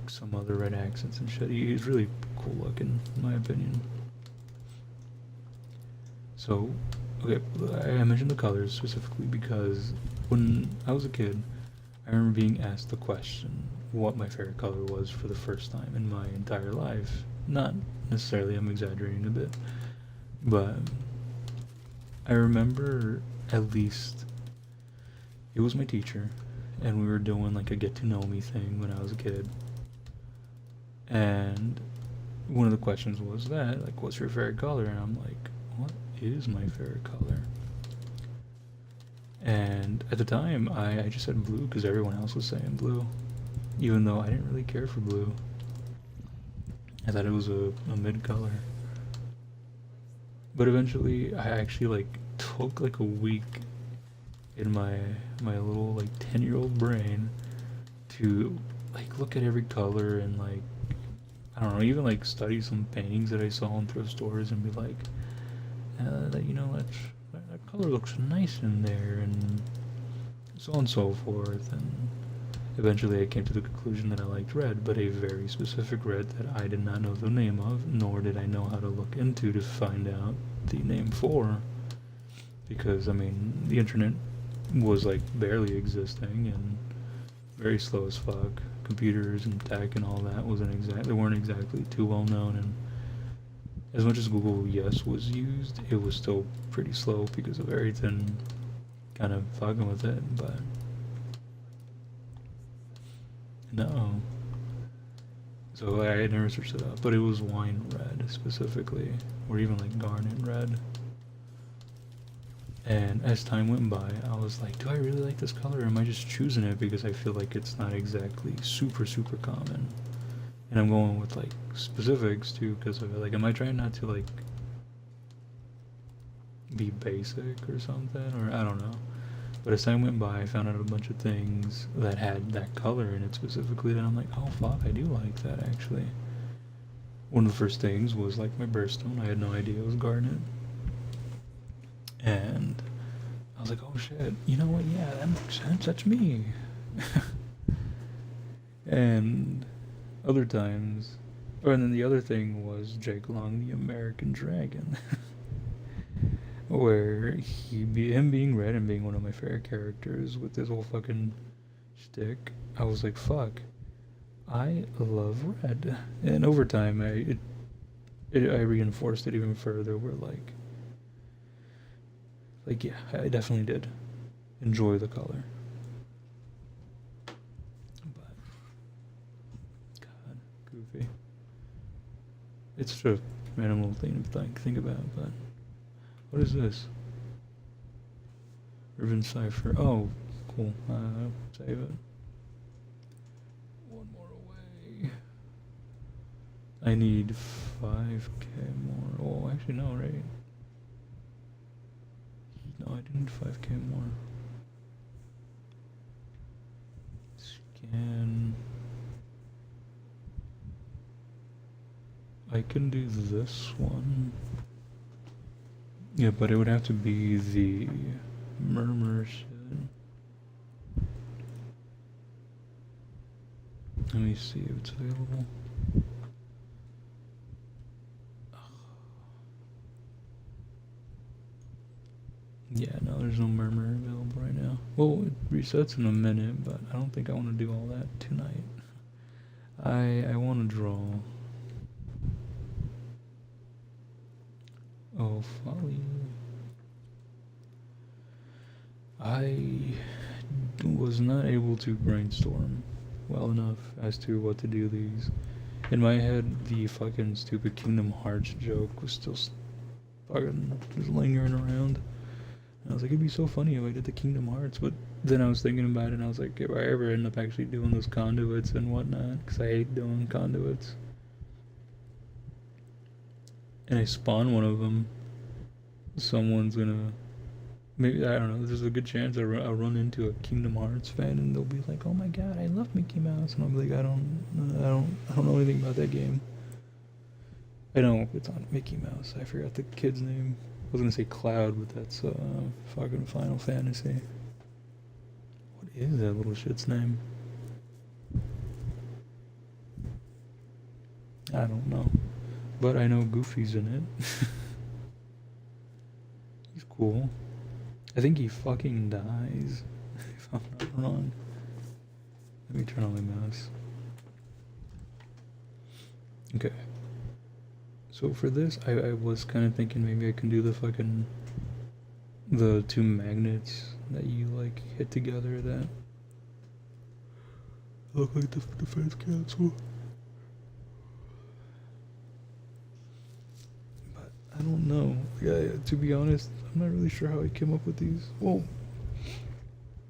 some other red accents and shit. He's really cool looking, in my opinion. So, okay, I mentioned the colors specifically because when I was a kid, I remember being asked the question what my favorite color was for the first time in my entire life. Not necessarily, I'm exaggerating a bit, but I remember at least it was my teacher, and we were doing like a get to know me thing when I was a kid. And one of the questions was that, like, what's your favorite color? And I'm like, what is my favorite color? And at the time, I just said blue because everyone else was saying blue, even though I didn't really care for blue. I thought it was a mid color. But eventually, I actually like took like a week in my little like 10-year-old brain to like look at every color and like, I don't know, even like study some paintings that I saw in thrift stores and be like, that, you know, that color looks nice in there, and so on and so forth. And eventually I came to the conclusion that I liked red, but a very specific red that I did not know the name of, nor did I know how to look into to find out the name for, because I mean the internet was like barely existing and very slow as fuck. Computers and tech and all that they weren't exactly too well known, and as much as Google yes was used, it was still pretty slow because of everything kind of fucking with it. But no, so I had never searched it up, but it was wine red specifically, or even like garnet red. And as time went by, I was like, do I really like this color, or am I just choosing it because I feel like it's not exactly super common? And I'm going with like specifics too because of it. Like, am I trying not to like be basic or something, or I don't know. But as time went by, I found out a bunch of things that had that color in it specifically, and I'm like, oh fuck, I do like that actually. One of the first things was like my birthstone. I had no idea it was garnet. And I was like, oh shit, you know what, yeah, that makes sense, that's me. And other times, and then the other thing was Jake Long, the American Dragon. Where him being red and being one of my favorite characters with this whole fucking shtick, I was like, fuck, I love red. And over time, I reinforced it even further, where like yeah, I definitely did enjoy the color. But God, goofy. It's such a random little thing to think about, but what is this? Ribbon cipher. Oh, cool. Save it. One more away. I need 5k more. Oh, actually no, right? No, I didn't 5k more. Scan. I can do this one. Yeah, but it would have to be the murmur shit. Let me see if it's available. Yeah, no, there's no murmur available right now. Well, it resets in a minute, but I don't think I want to do all that tonight. I want to draw. Oh, folly. I was not able to brainstorm well enough as to what to do these. In my head, the fucking stupid Kingdom Hearts joke was still fucking just lingering around. And I was like, it'd be so funny if I did the Kingdom Hearts, but then I was thinking about it and I was like, if I ever end up actually doing those conduits and whatnot, because I hate doing conduits, and I spawn one of them, someone's gonna, maybe, I don't know, there's a good chance I'll run into a Kingdom Hearts fan and they'll be like, oh my god, I love Mickey Mouse, and I'll be like, I don't know anything about that game. I know it's on Mickey Mouse. I forgot the kid's name. I was gonna say Cloud, but that's fucking Final Fantasy. What is that little shit's name? I don't know. But I know Goofy's in it. He's cool. I think he fucking dies, if I'm not wrong. Let me turn on my mouse. Okay. So for this, I was kind of thinking maybe I can do the two magnets that you like hit together that look like the defense capsule. But I don't know. Yeah, to be honest, I'm not really sure how I came up with these. Well,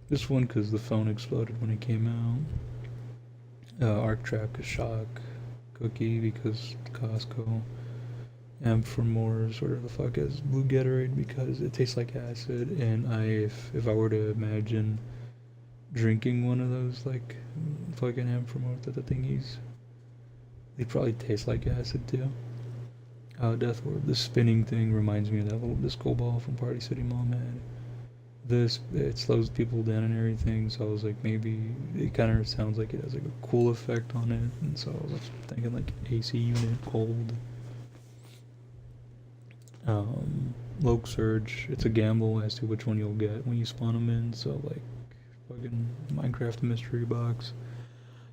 this one because the phone exploded when it came out. Arc Trap, Shock, Cookie because Costco. And for more sort of the fuck as Blue Gatorade because it tastes like acid, and if I were to imagine drinking one of those like fucking Amphetamine that the thingies, they probably taste like acid too. Death Orb, the spinning thing reminds me of that little disco ball from Party City Mom had. It slows people down and everything, so I was like maybe it kind of sounds like it has like a cool effect on it, and so I was thinking like AC unit cold. Loke Surge, it's a gamble as to which one you'll get when you spawn them in, so like fucking Minecraft mystery box.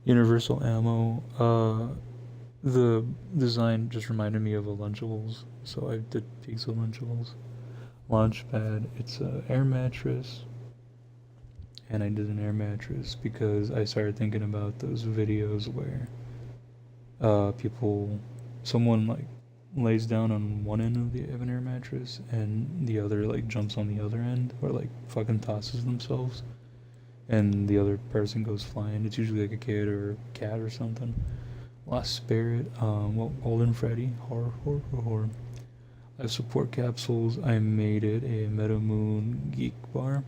Universal ammo, the design just reminded me of a Lunchables, so I did pizza Lunchables. Launchpad, it's a air mattress, and I did an air mattress because I started thinking about those videos where someone like lays down on one end of an air mattress and the other like jumps on the other end or like fucking tosses themselves and the other person goes flying. It's usually like a kid or a cat or something. Lost Spirit, Golden Freddy, horror. Life support capsules, I made it a Meta Moon Geek Bar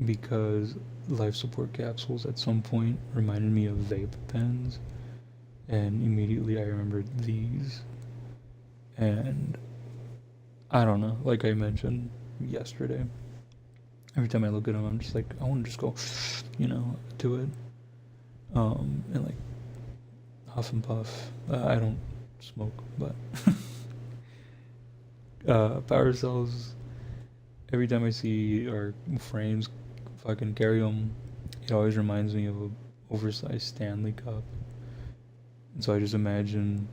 because life support capsules at some point reminded me of vape pens, and immediately I remembered these. And I don't know, like I mentioned yesterday, every time I look at them, I'm just like, I want to just go, to it, and like huff and puff. I don't smoke, but power cells. Every time I see our frames fucking carry them, it always reminds me of a oversized Stanley Cup, and so I just imagine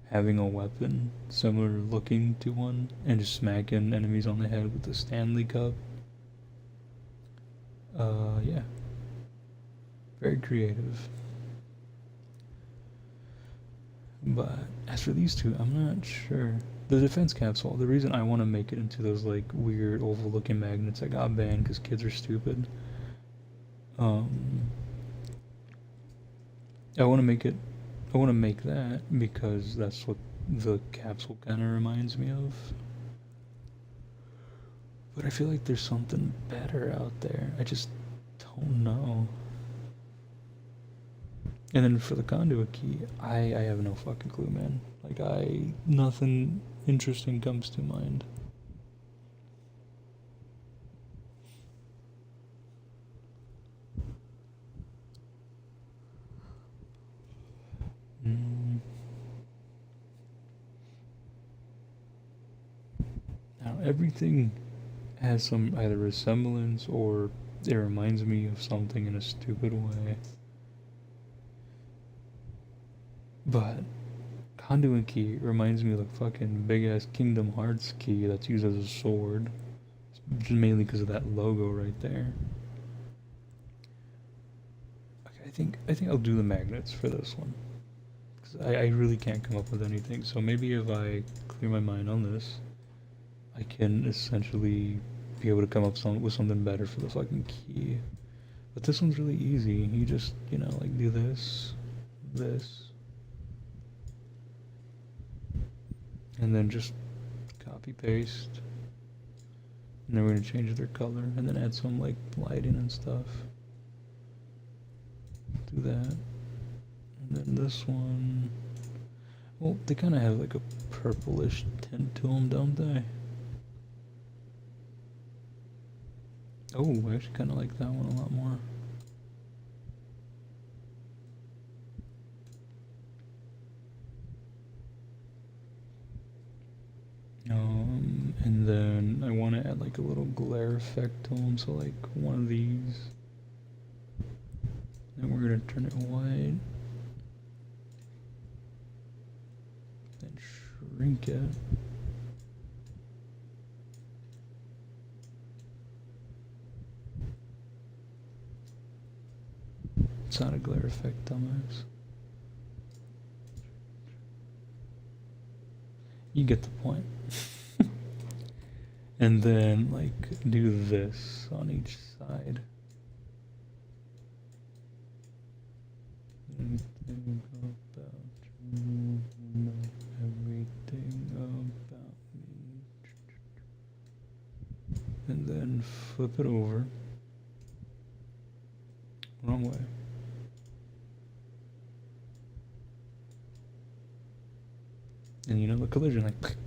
having a weapon similar looking to one and just smacking enemies on the head with the Stanley Cup. Yeah. Very creative. But as for these two, I'm not sure. The defense capsule, the reason I want to make it into those like weird oval looking magnets that got banned because kids are stupid. I want to make that because that's what the capsule kind of reminds me of. But I feel like there's something better out there. I just don't know. And then for the conduit key, I have no fucking clue, man. Like nothing interesting comes to mind. Now everything has some either resemblance or it reminds me of something in a stupid way. But conduit key reminds me of the fucking big ass Kingdom Hearts key that's used as a sword. Just mainly because of that logo right there. Okay, I think I'll do the magnets for this one. Because I really can't come up with anything. So maybe if I clear my mind on this, I can essentially be able to come up with something better for the fucking key. But this one's really easy. You just, like do this, and then just copy paste. And then we're going to change their color and then add some like lighting and stuff. Do that. And then this one. Well, they kind of have like a purplish tint to them, don't they? Oh, I actually kind of like that one a lot more. And then I want to add like a little glare effect to them, so like one of these. Then we're gonna turn it white. Then shrink it. It's not a glare effect, dumbass. You get the point. And then, like, do this on each side. Everything about you, know everything about me. And then flip it over. Wrong way. And you know the collision, like,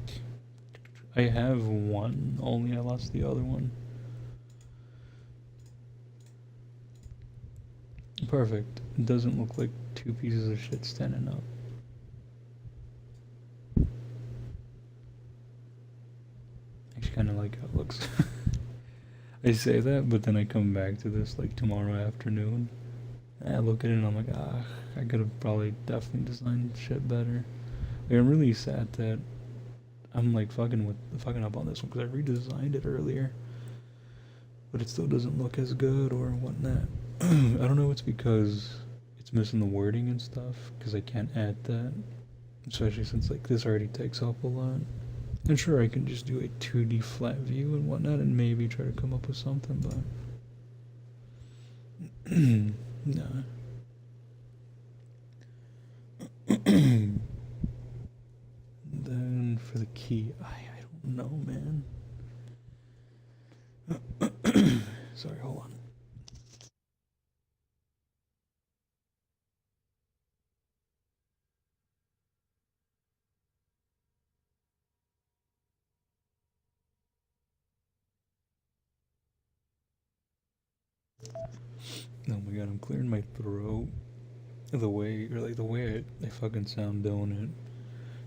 I have one, only I lost the other one. Perfect. It doesn't look like two pieces of shit standing up. I actually kind of like how it looks. I say that, but then I come back to this like tomorrow afternoon. And I look at it and I'm like, I could have probably definitely designed shit better. Like, I'm really sad that I'm like fucking up on this one because I redesigned it earlier, but it still doesn't look as good or whatnot. I don't know. It's because it's missing the wording and stuff. Because I can't add that, especially since like this already takes up a lot. And sure, I can just do a 2D flat view and whatnot, and maybe try to come up with something, but nah. Then for the key, I don't know, man. Sorry, hold on. Oh my god, I'm clearing my throat. The way I fucking sound doing it.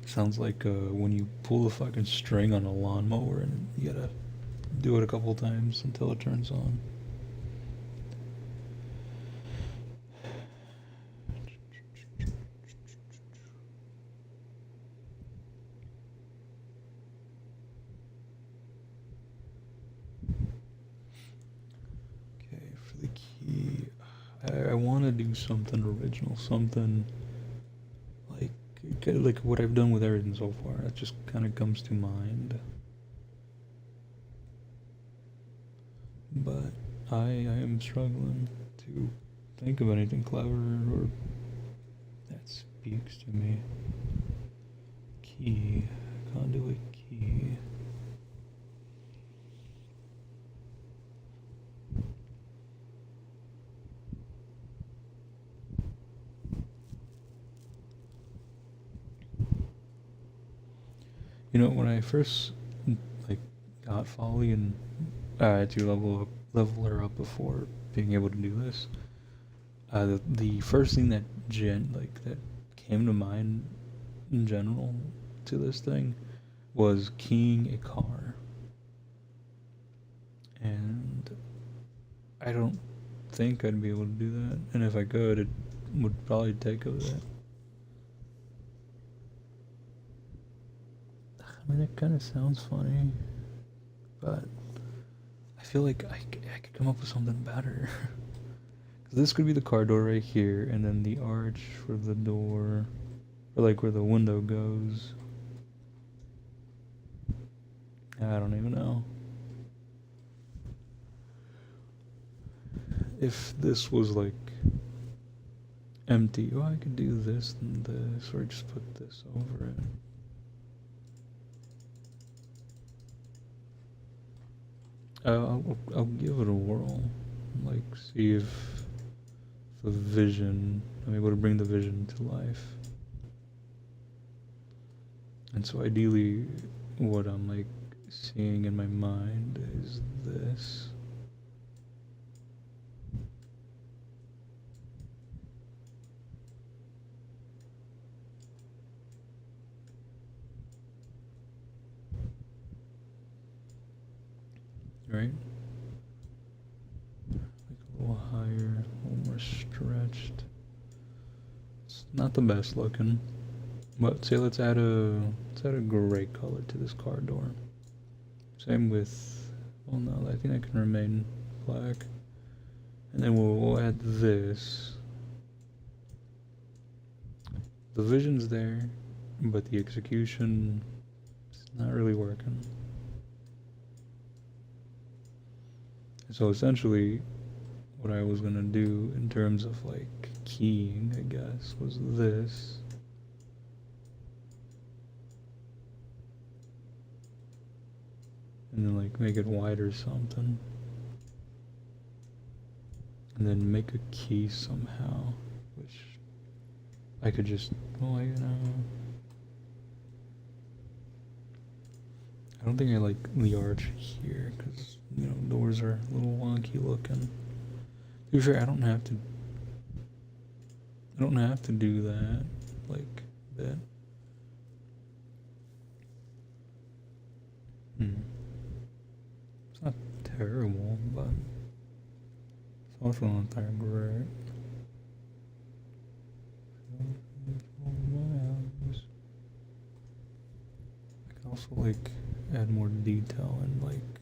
Sounds like when you pull the fucking string on a lawnmower and you gotta do it a couple times until it turns on. Okay, for the key, I want to do something original, something like what I've done with everything so far. That just kind of comes to mind. But I am struggling to think of anything clever or that speaks to me. Key, conduit key. You know, when I first like got Folly and I had to level her up before being able to do this. The first thing that that came to mind in general to this thing was keying a car, and I don't think I'd be able to do that. And if I could, it would probably take a bit. I mean, it kind of sounds funny, but I feel like I could come up with something better. Cause this could be the car door right here, and then the arch for the door, or like where the window goes. I don't even know. If this was like empty, oh, I could do this and this, or just put this over it. I'll give it a whirl, like see if the vision, I'm able to bring the vision to life. And so ideally, what I'm like seeing in my mind is this. Right? Like a little higher, a little more stretched. It's not the best looking. But say let's add a gray color to this car door. Same with, well no, I think that can remain black. And then we'll add this. The vision's there, but the execution is not really working. So essentially, what I was gonna do in terms of like keying, I guess, was this. And then like make it wide or something. And then make a key somehow, which I could just, well, you know. I don't think I like the arch here, because, you know, doors are a little wonky looking. To be fair, I don't have to do that, like that. It's not terrible, but it's also not that great. I can also like add more detail and like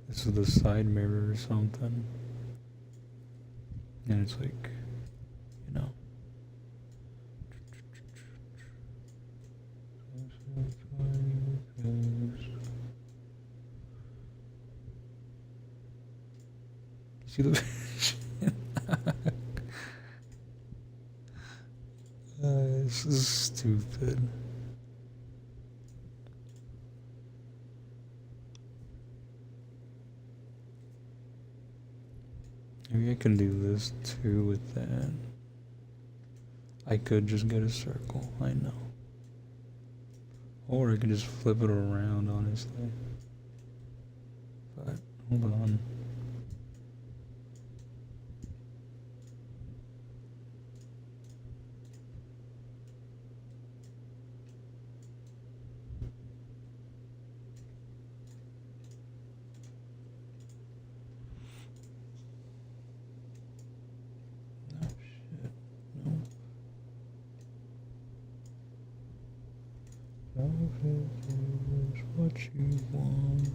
this is the side mirror or something, and it's like, you know. See the this is stupid. Maybe I can do this too with that. I could just get a circle, I know. Or I could just flip it around, honestly. But, hold on. What you want,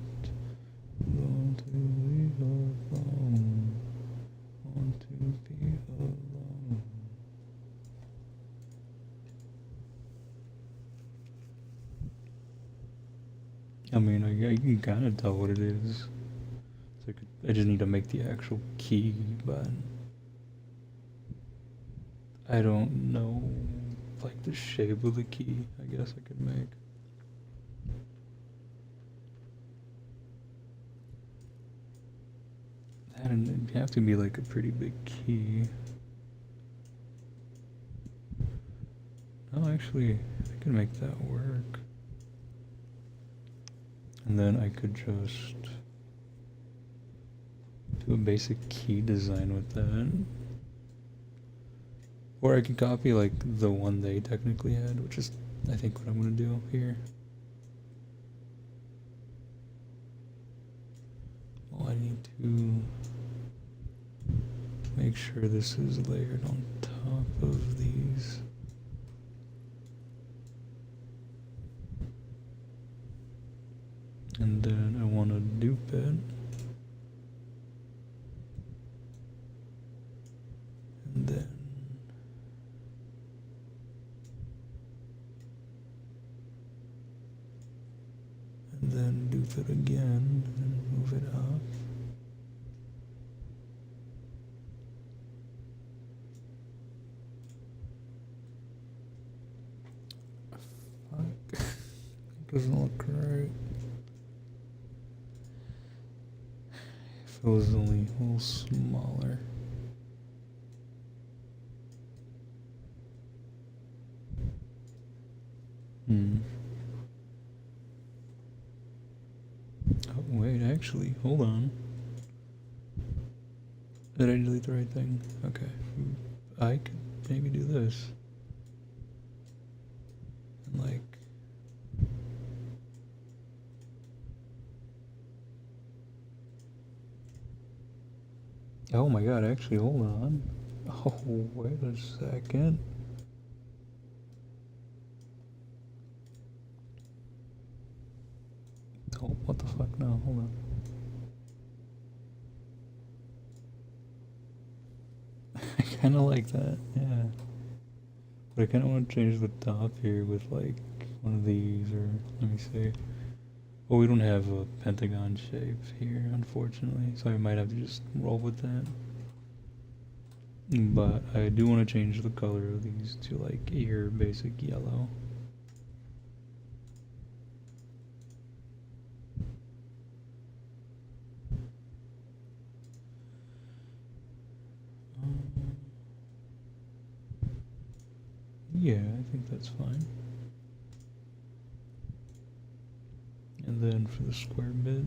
want to be alone, want to be alone. I mean, I can kind of tell what it is. It's like I just need to make the actual key, but I don't know, like the shape of the key. I guess I could make. And it'd have to be like a pretty big key. No, actually, I can make that work. And then I could just do a basic key design with that. Or I could copy like the one they technically had, which is I think what I'm gonna do here. Well, I need to make sure this is layered on top of these. And then I want to dupe it. And then dupe it again and move it up. Fuck. It doesn't look right. If it was only a little smaller. actually, hold on. Did I delete the right thing? Okay. I could maybe do this. And like... Oh my god, actually, hold on. Oh, wait a second. Oh, what the fuck? No, hold on. I kind of like that, yeah. But I kind of want to change the top here with like one of these, or let me see. Well, we don't have a pentagon shape here, unfortunately, so I might have to just roll with that. But I do want to change the color of these to like ear basic yellow. Yeah, I think that's fine. And then for the square bit,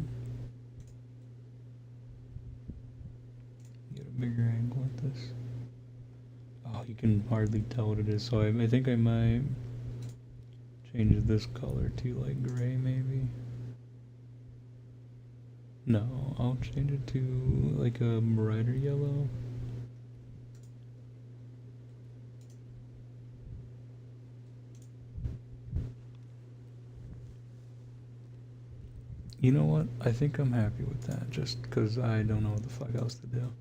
get a bigger angle at this. Oh, you can hardly tell what it is, so I think I might change this color to like gray maybe. No, I'll change it to like a brighter yellow. You know what? I think I'm happy with that, just because I don't know what the fuck else to do.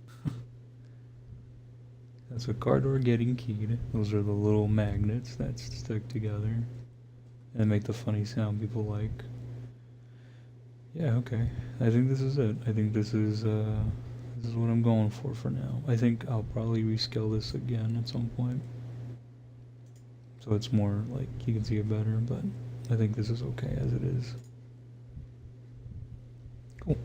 That's a car door getting keyed. Those are the little magnets that stick together and make the funny sound people like. Yeah, okay. I think this is it. I think this is what I'm going for now. I think I'll probably rescale this again at some point, so it's more like you can see it better, but I think this is okay as it is. Cool.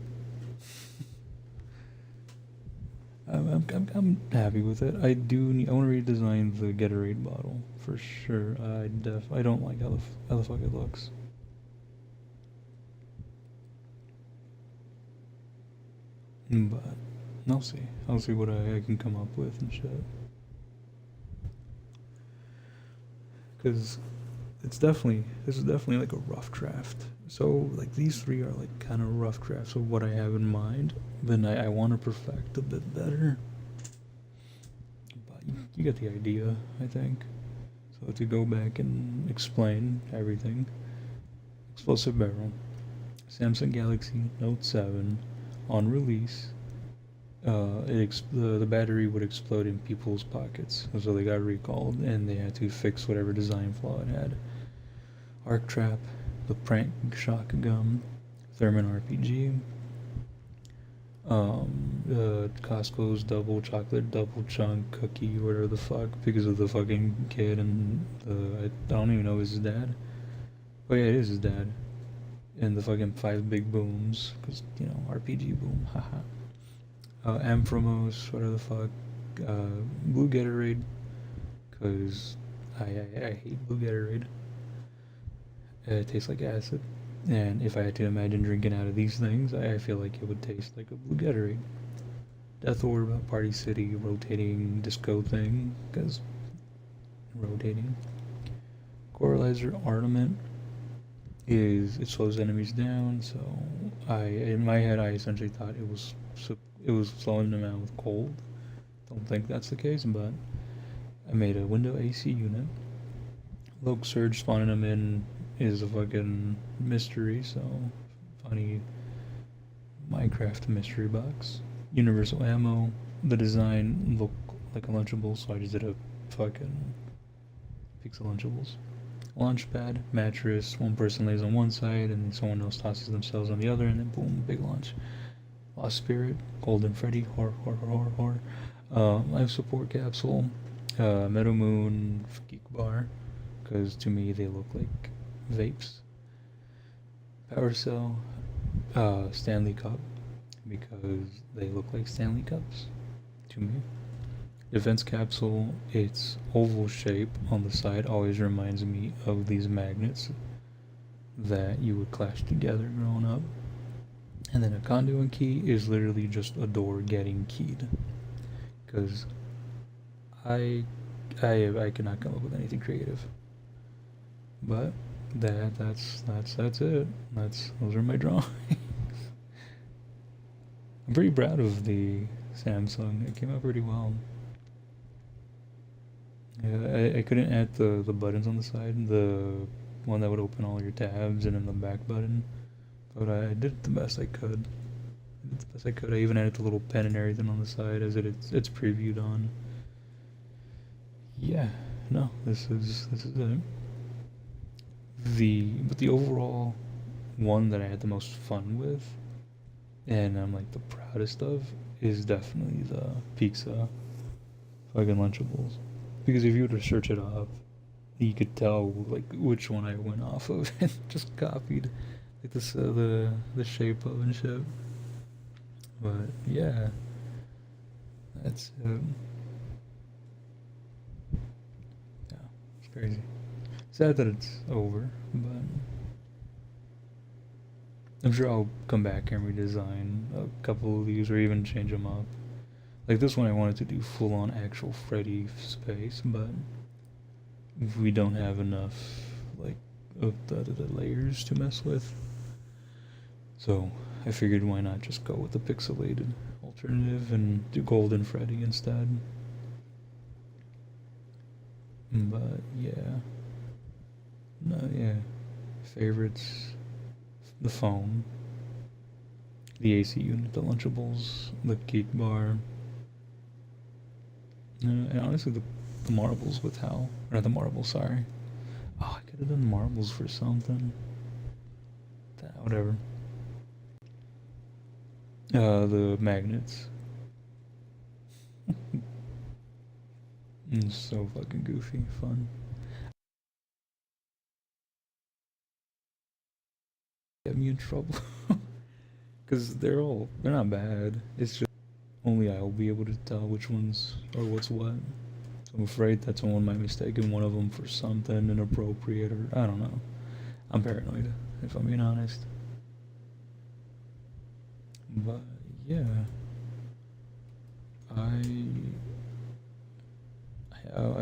I'm happy with it. I want to redesign the Gatorade bottle for sure. I don't like how the fuck it looks. But I'll see. I'll see what I can come up with and shit. Because this is definitely like a rough draft. So like these three are like kind of rough drafts of what I have in mind. Then I want to perfect a bit better. But you get the idea, I think. So to go back and explain everything. Explosive barrel. Samsung Galaxy Note 7 on release. The battery would explode in people's pockets, so they got recalled and they had to fix whatever design flaw it had. Arc Trap, the Prank Shotgun, Thurman RPG, Costco's double chocolate, double chunk cookie, whatever the fuck, because of the fucking kid and I don't even know his dad. Oh yeah, it is his dad. And the fucking 5 big booms, because, you know, RPG boom, haha. Amphramose, whatever the fuck, Blue Gatorade, because I hate Blue Gatorade. It tastes like acid, and if I had to imagine drinking out of these things, I feel like it would taste like a Blue Gatorade. Death Orb, Party City, rotating disco thing, because rotating. Coralizer Ornament it slows enemies down, so in my head I essentially thought it was slowing them out with cold. Don't think that's the case, but I made a window AC unit. Loc Surge spawning them in is a fucking mystery, so funny Minecraft mystery box. Universal ammo. The design looked like a Lunchable, so I just did a fucking pixel Lunchables. Launchpad, mattress, one person lays on one side and then someone else tosses themselves on the other, and then boom, big launch. Lost Spirit, Golden Freddy, horror. Life Support Capsule, Meadow Moon, Geek Bar, because to me they look like vapes. Power Cell, Stanley Cup, because they look like Stanley Cups to me. Defense Capsule, its oval shape on the side always reminds me of these magnets that you would clash together growing up. And then a conduit key is literally just a door getting keyed. Because I cannot come up with anything creative. But that's it. Those are my drawings. I'm pretty proud of the Samsung. It came out pretty well. Yeah, I couldn't add the buttons on the side, the one that would open all your tabs and then the back button. But I did the best I could. I did the best I could. I even added the little pen and everything on the side as it's previewed on. Yeah, no, this is it. But the overall one that I had the most fun with, and I'm like the proudest of, is definitely the pizza fucking Lunchables. Because if you were to search it up, you could tell like which one I went off of and just copied like the shape of and shit. But yeah, that's it. Yeah, it's crazy. Sad that it's over, but I'm sure I'll come back and redesign a couple of these or even change them up. Like this one I wanted to do full on actual Freddy space, but we don't have enough like of the layers to mess with. So I figured why not just go with the pixelated alternative and do Golden Freddy instead. But yeah. No, yeah. Favorites, the phone, the AC unit, the Lunchables, the Geek Bar, and honestly the marbles with Hal. Or not the marbles, sorry. Oh, I could have done marbles for something. Whatever. The magnets. It's so fucking goofy, fun. Get me in trouble. Because they're not bad. It's just only I'll be able to tell which ones are what's what. So I'm afraid that someone might mistake one of them for something inappropriate or I don't know. I'm paranoid, if I'm being honest. But yeah, I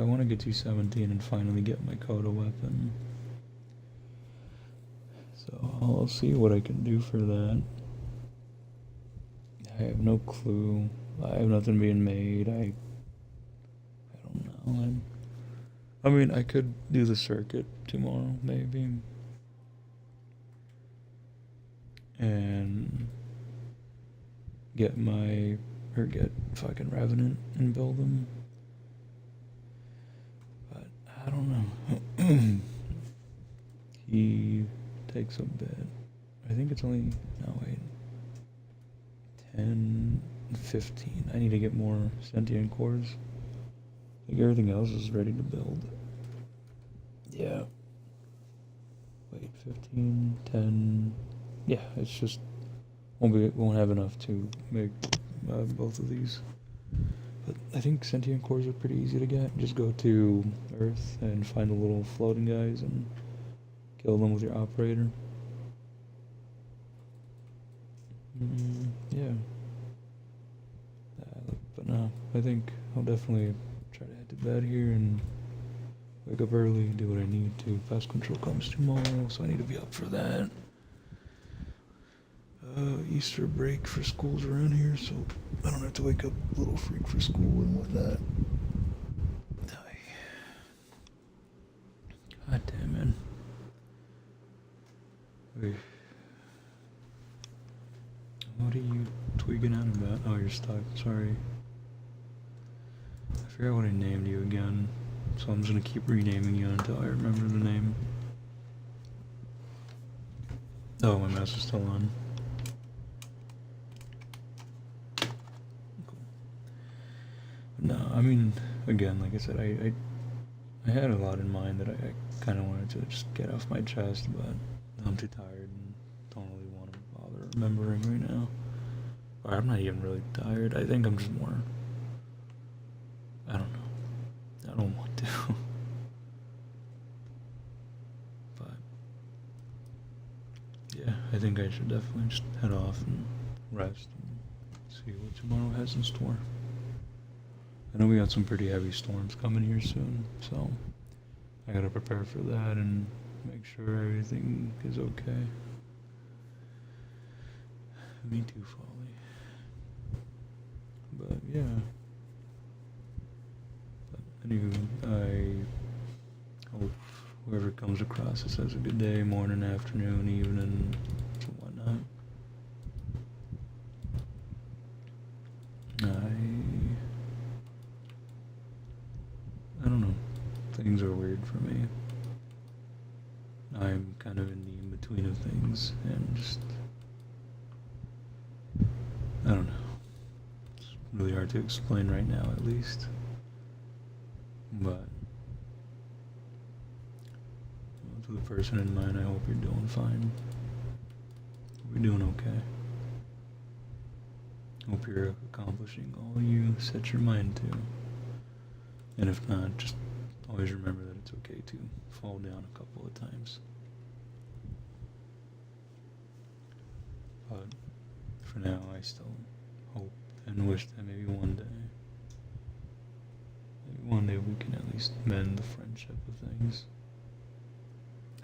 want to get to 17 and finally get my Coda weapon. So I'll see what I can do for that. I have no clue. I have nothing being made. I don't know. I mean, I could do the circuit tomorrow, maybe. And get fucking Revenant and build them. But I don't know. He takes a bit. I think it's only, no wait, 10, 15. I need to get more sentient cores. I think everything else is ready to build. Yeah. Wait, 15, 10. Yeah, it's just won't have enough to make both of these. But I think sentient cores are pretty easy to get. Just go to Earth and find the little floating guys and kill them with your operator. Yeah. But no, I think I'll definitely try to head to bed here and wake up early, do what I need to. Pest control comes tomorrow, so I need to be up for that. Easter break for schools around here, so I don't have to wake up a little freak for school and whatnot. God damn, man. Wait. What are you tweaking out about? Oh, you're stuck. Sorry. I forgot what I named you again, so I'm just gonna keep renaming you until I remember the name. Oh, my mouse is still on. No, I mean, again, like I said, I had a lot in mind that I kind of wanted to just get off my chest, but I'm too tired and don't really want to bother remembering right now. Or I'm not even really tired. I think I'm just more, I don't know. I don't want to. But yeah, I think I should definitely just head off and rest and see what tomorrow has in store. I know we got some pretty heavy storms coming here soon, so I gotta prepare for that and make sure everything is okay. Me too, Folly. But yeah. But anywho, I hope whoever comes across this has a good day, morning, afternoon, evening, and whatnot. I don't know. Things are weird for me. I'm kind of in the in-between of things, and just, I don't know. It's really hard to explain right now, at least. But to the person in mind, I hope you're doing fine. Hope you're doing okay. Hope you're accomplishing all you set your mind to. And if not, just always remember that it's okay to fall down a couple of times. But for now, I still hope and wish that maybe one day we can at least mend the friendship of things.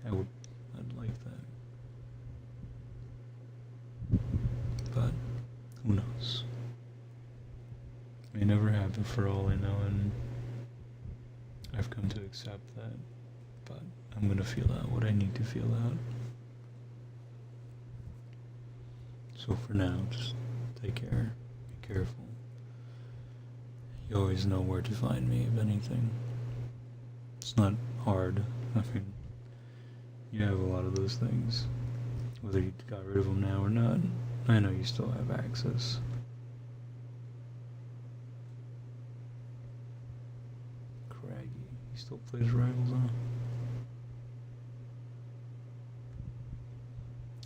I'd like that. But who knows? May never happen for all I know, and I've come to accept that. But I'm gonna feel out what I need to feel out. So for now, just take care, be careful. You always know where to find me if anything. It's not hard. I mean, you have a lot of those things. Whether you got rid of them now or not, I know you still have access. Craggy, he still plays Rivals, huh?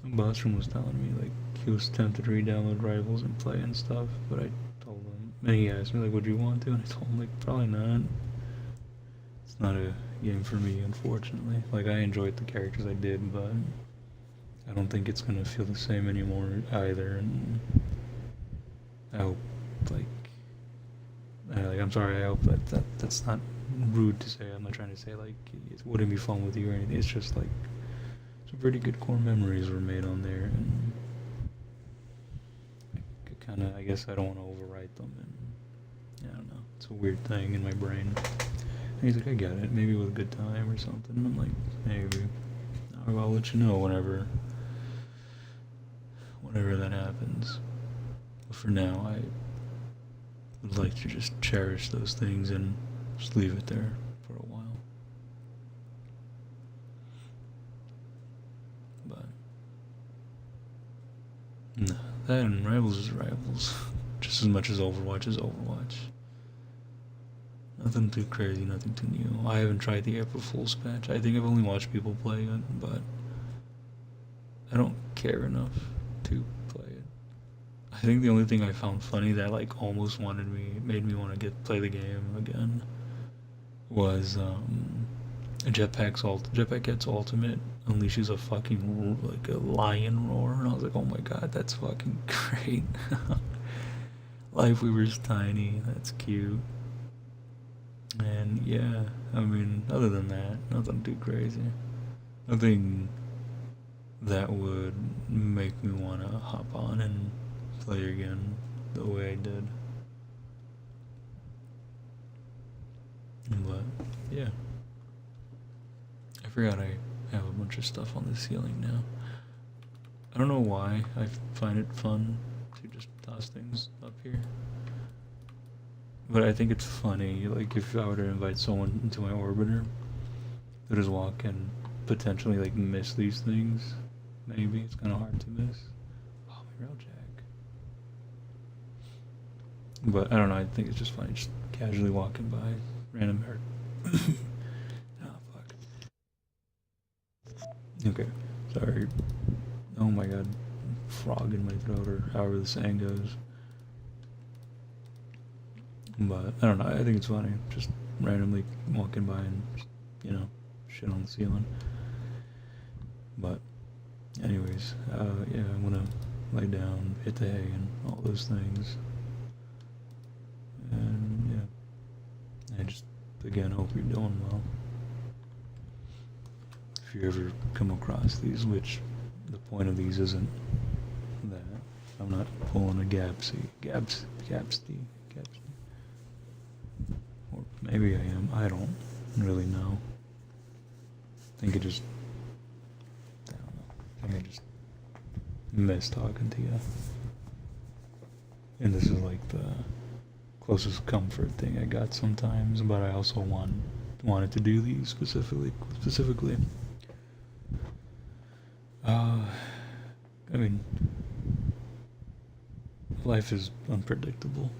Bostrom was telling me, like, he was tempted to re-download Rivals and play and stuff, but I told him, and he asked me, like, would you want to? And I told him, like, probably not. It's not a game for me, unfortunately. Like, I enjoyed the characters I did, but I don't think it's gonna feel the same anymore either, and I hope, I'm sorry, I hope that's not rude to say. I'm not trying to say, like, it wouldn't be fun with you or anything. It's just, like, some pretty good core memories were made on there, and I guess I don't want to overwrite them, and I don't know, it's a weird thing in my brain. And he's like, I get it, maybe with a good time or something. And I'm like, maybe. I'll let you know whenever that happens. But for now, I would like to just cherish those things and just leave it there for a while. But no, that and Rivals is Rivals. Just as much as Overwatch is Overwatch. Nothing too crazy, nothing too new. I haven't tried the April Fool's patch. I think I've only watched people play it, but I don't care enough to play it. I think the only thing I found funny that, like, almost made me want to play the game again was Jetpack Cat's ultimate unleashes a fucking, like, a lion roar, and I was like, oh my god, that's fucking great. Life Weaver's tiny, that's cute. And yeah, I mean, other than that, nothing too crazy. Nothing that would make me want to hop on and play again the way I did. But yeah, I forgot I have a bunch of stuff on the ceiling now. I don't know why I find it fun to just toss things up here. But I think it's funny, like, if I were to invite someone into my orbiter, they'll just walk and potentially, like, miss these things. Maybe. It's kind of hard to miss. Oh, my railjack. But, I don't know, I think it's just funny, just casually walking by, random hurt. Oh, fuck. Okay, sorry. Oh my god. Frog in my throat, or however the saying goes. But, I don't know, I think it's funny, just randomly walking by and, shit on the ceiling. But, Anyways, yeah, I'm gonna lay down, hit the hay, and all those things. And yeah, I just again hope you're doing well. If you ever come across these, which the point of these isn't that. I'm not pulling a Gapsy. Or maybe I am. I don't really know. I think I don't know. I think I just miss talking to you. And this is like the closest comfort thing I got sometimes, but I also wanted to do these specifically. I mean, life is unpredictable.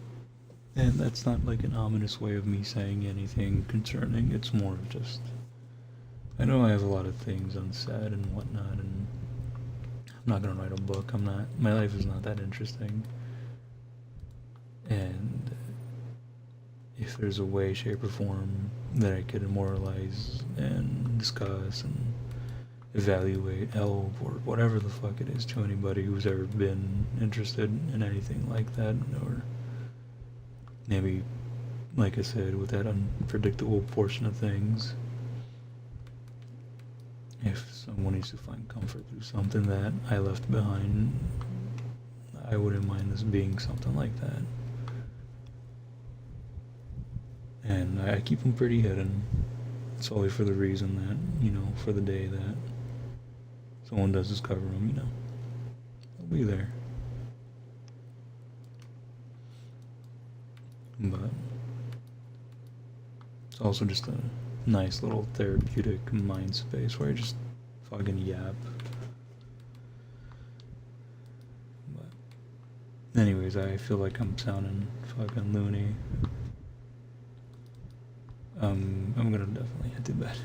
And that's not like an ominous way of me saying anything concerning. It's more of just, I know I have a lot of things unsaid and whatnot, and I'm not gonna write a book. My life is not that interesting. And if there's a way, shape, or form that I could immortalize and discuss and evaluate, help, or whatever the fuck it is to anybody who's ever been interested in anything like that, or maybe, like I said, with that unpredictable portion of things, if someone needs to find comfort through something that I left behind, I wouldn't mind this being something like that. And I keep them pretty hidden, solely for the reason that, for the day that someone does discover them, they'll be there. But it's also just a nice little therapeutic mind space where I just fucking yap. But anyways, I feel like I'm sounding fucking loony. I'm gonna definitely head to bed.